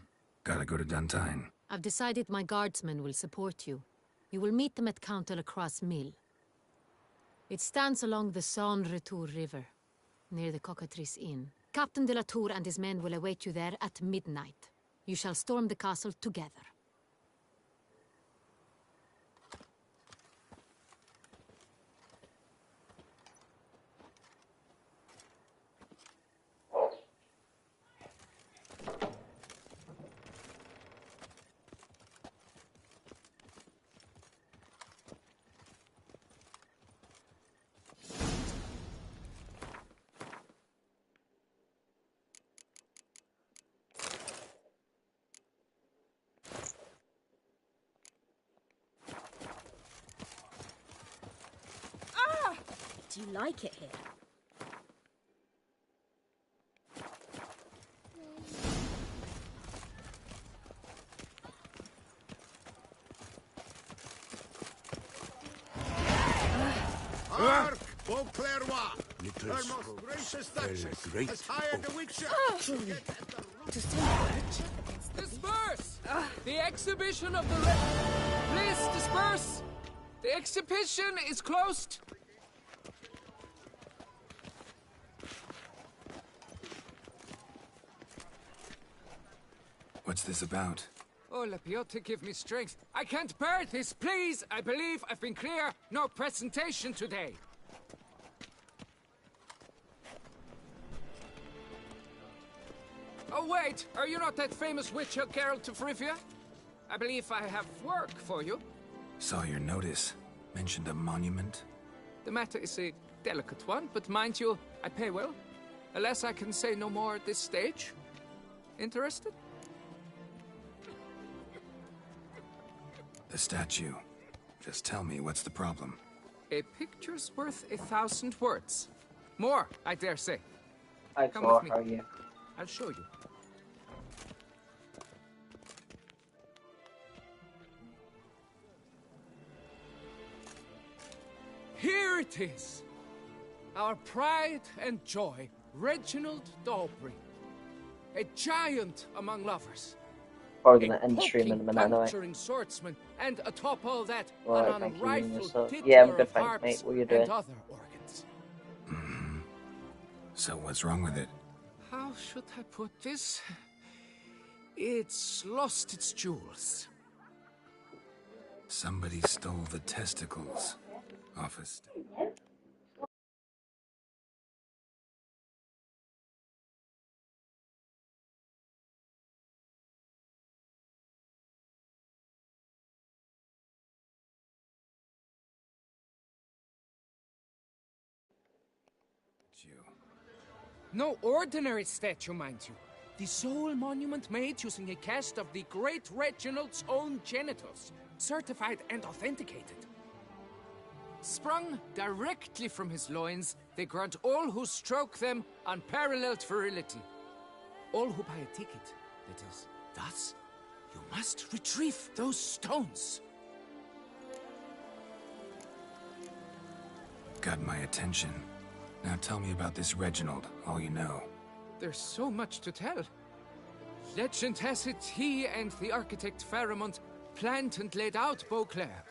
Gotta go to Duntine.
I've decided my guardsmen will support you. You will meet them at Count de la Croix's mill. It stands along the Saône-Retour River, near the Cockatrice Inn. Captain de la Tour and his men will await you there at midnight. You shall storm the castle together.
Do you like it here?
Hark, Beauclair,
Little
her most gracious Duchess
great.
has hired a witcher.
Truly. To stand against the
Disperse! The exhibition of the Please disperse! The exhibition is closed!
What's this about?
Oh, Lapiote, give me strength. I can't bear this, please! I believe I've been clear. No presentation today. Oh, wait! Are you not that famous witcher, Geralt of Rivia? I believe I have work for you.
Saw your notice. Mentioned a monument?
The matter is a delicate one, but mind you, I pay well. Alas, I can say no more at this stage. Interested?
The statue. Just tell me, what's the problem?
A picture's worth 1,000 words. More, I dare say.
Hi,
Come
Thor,
with me.
how are you?
I'll show you. Here it is. Our pride and joy, Reginald Dalbury. A giant among lovers.
Probably gonna end the stream in a minute anyway.
Puncturing swordsman, and atop all that,
Right,
an
thank you,
unrifled
so,
titiller
yeah, I'm good,
of
thanks,
harps
mate. What are you
and
doing?
other organs.
So what's wrong with it?
How should I put this? It's lost its jewels.
Somebody stole the testicles off a
No ordinary statue, mind you. The sole monument made using a cast of the great Reginald's own genitals, certified and authenticated. Sprung directly from his loins, they grant all who stroke them unparalleled virility. All who buy a ticket, that is. Thus, you must retrieve those stones.
Got my attention. Now tell me about this Reginald, all you know.
There's so much to tell. Legend has it he and the architect Faramond planned and laid out Beauclair.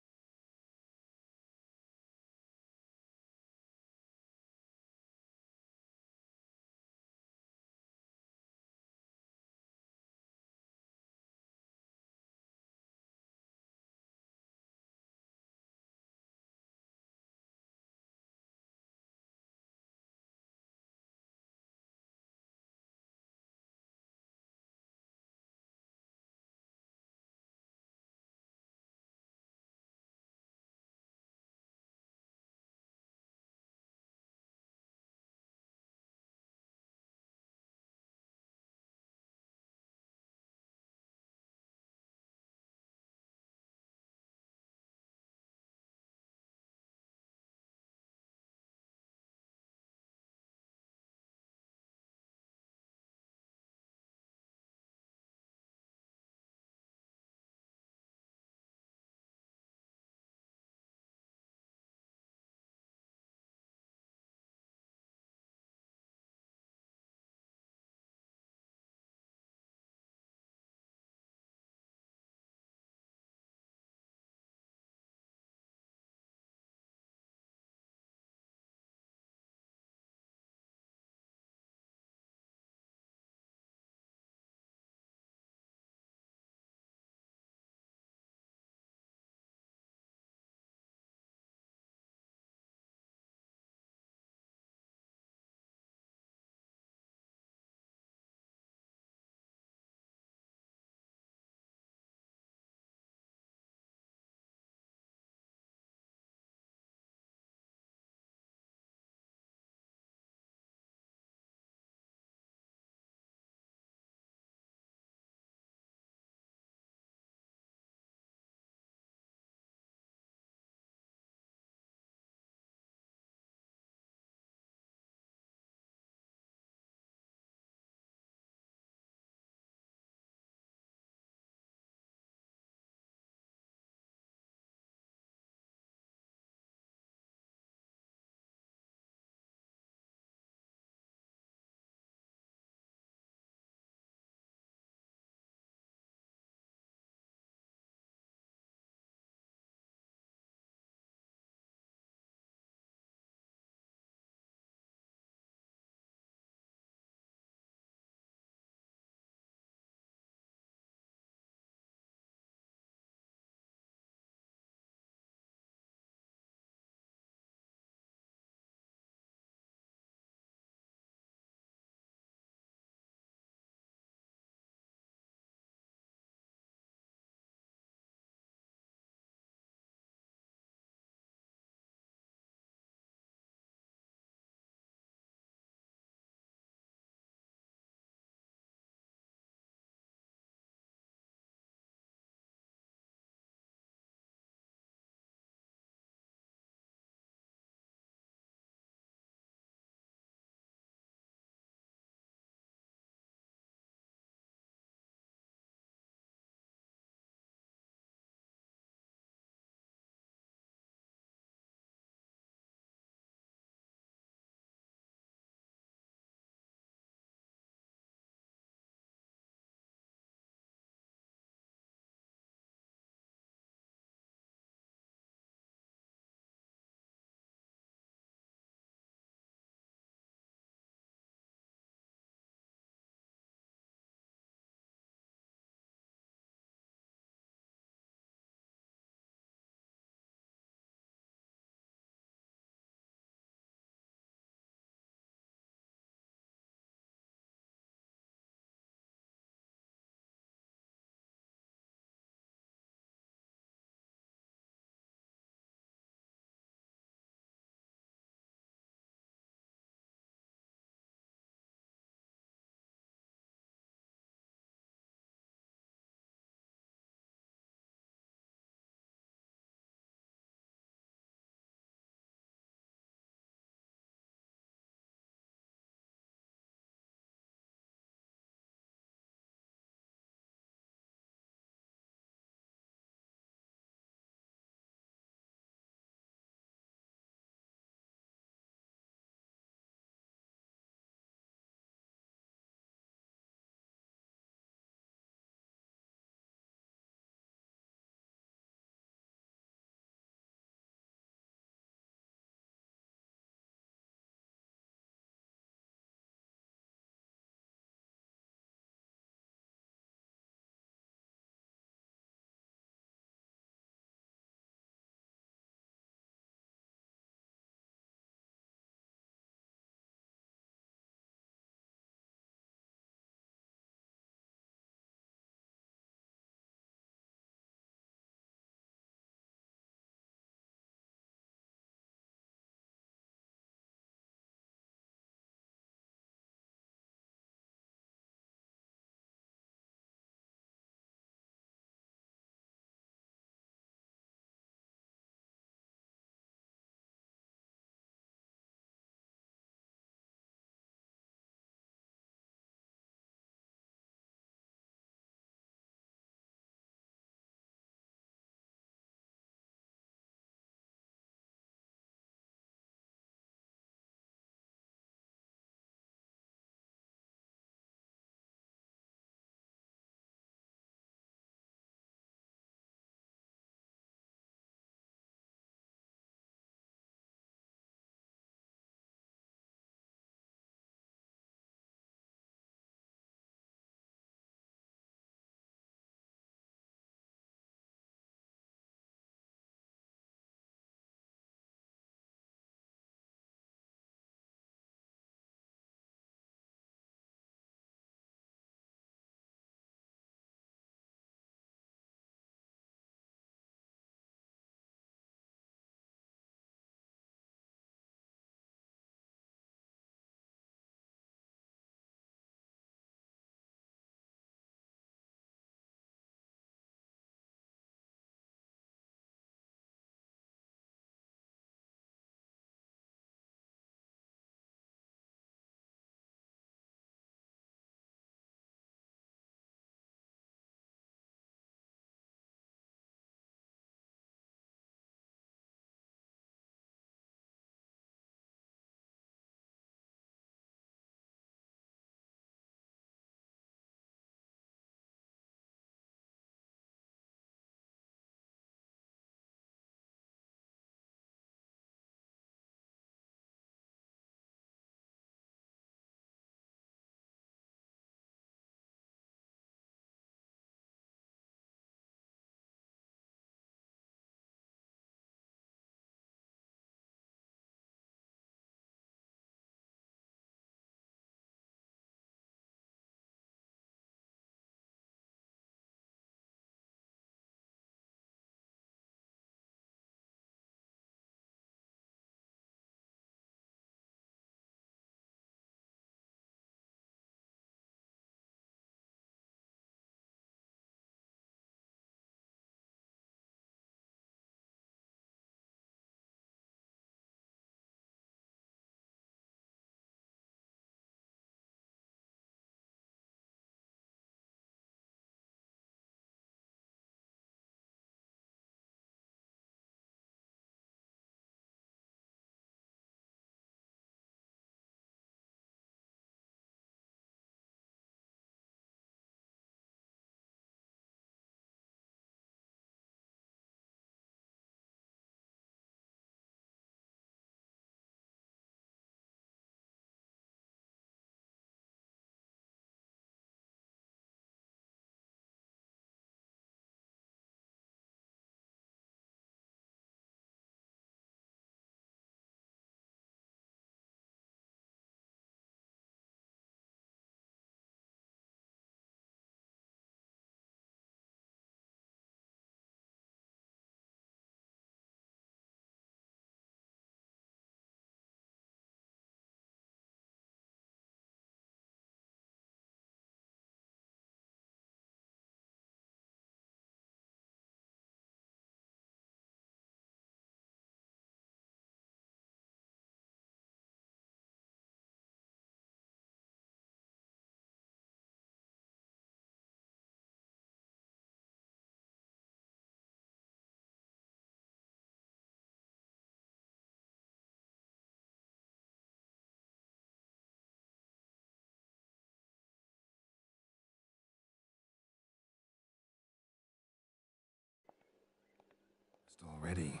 Already.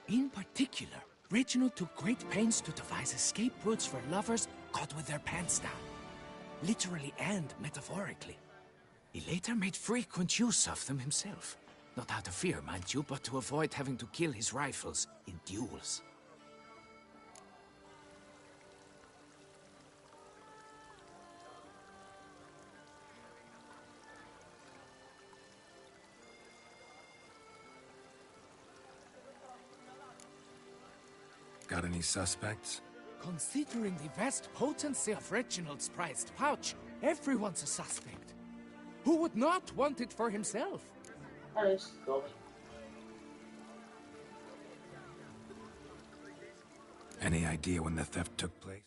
In particular, Reginald took great pains to devise escape routes for lovers caught with their pants down. Literally and metaphorically. He later made frequent use of them himself. Not out of fear, mind you, but to avoid having to kill his rivals in duels.
Got any suspects?
Considering the vast potency of Reginald's prized pouch, everyone's a suspect. Who would not want it for himself?
That is good.
Any idea when the theft took place?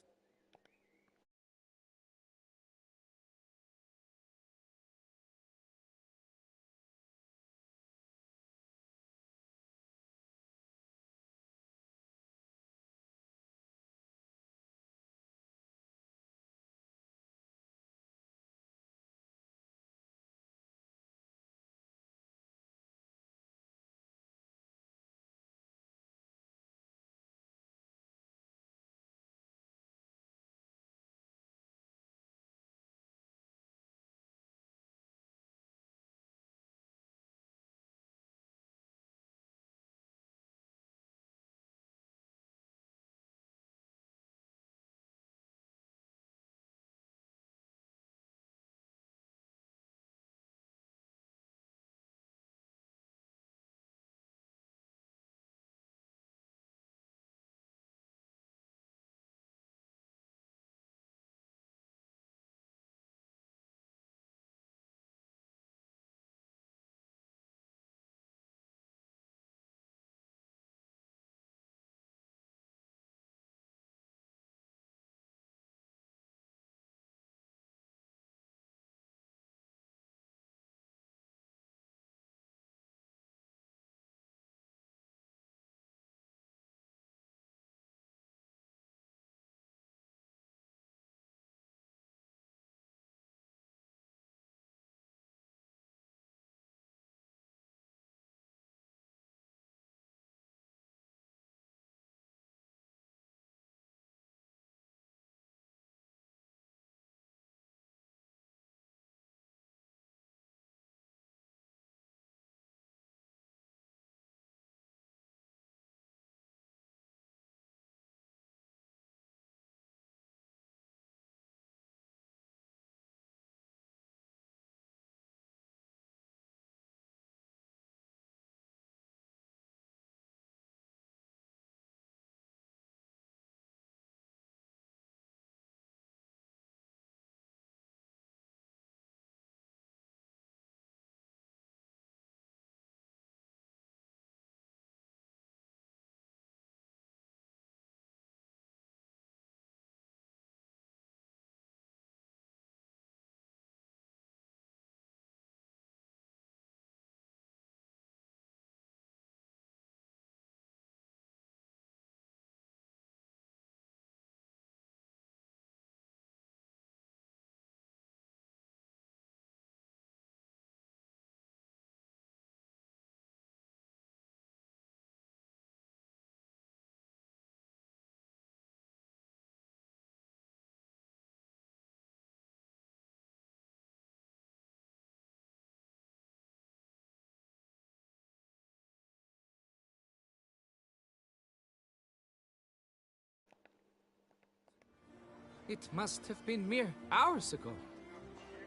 It must have been mere hours ago.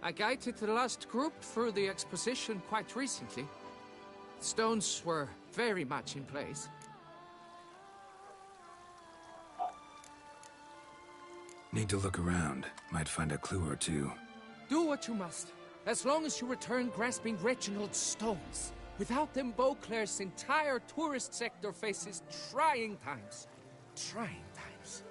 I guided the last group through the exposition quite recently. Stones were very much in place.
Need to look around. Might find a clue or two.
Do what you must, as long as you return grasping Reginald's stones. Without them, Beauclair's entire tourist sector faces trying times. Trying times.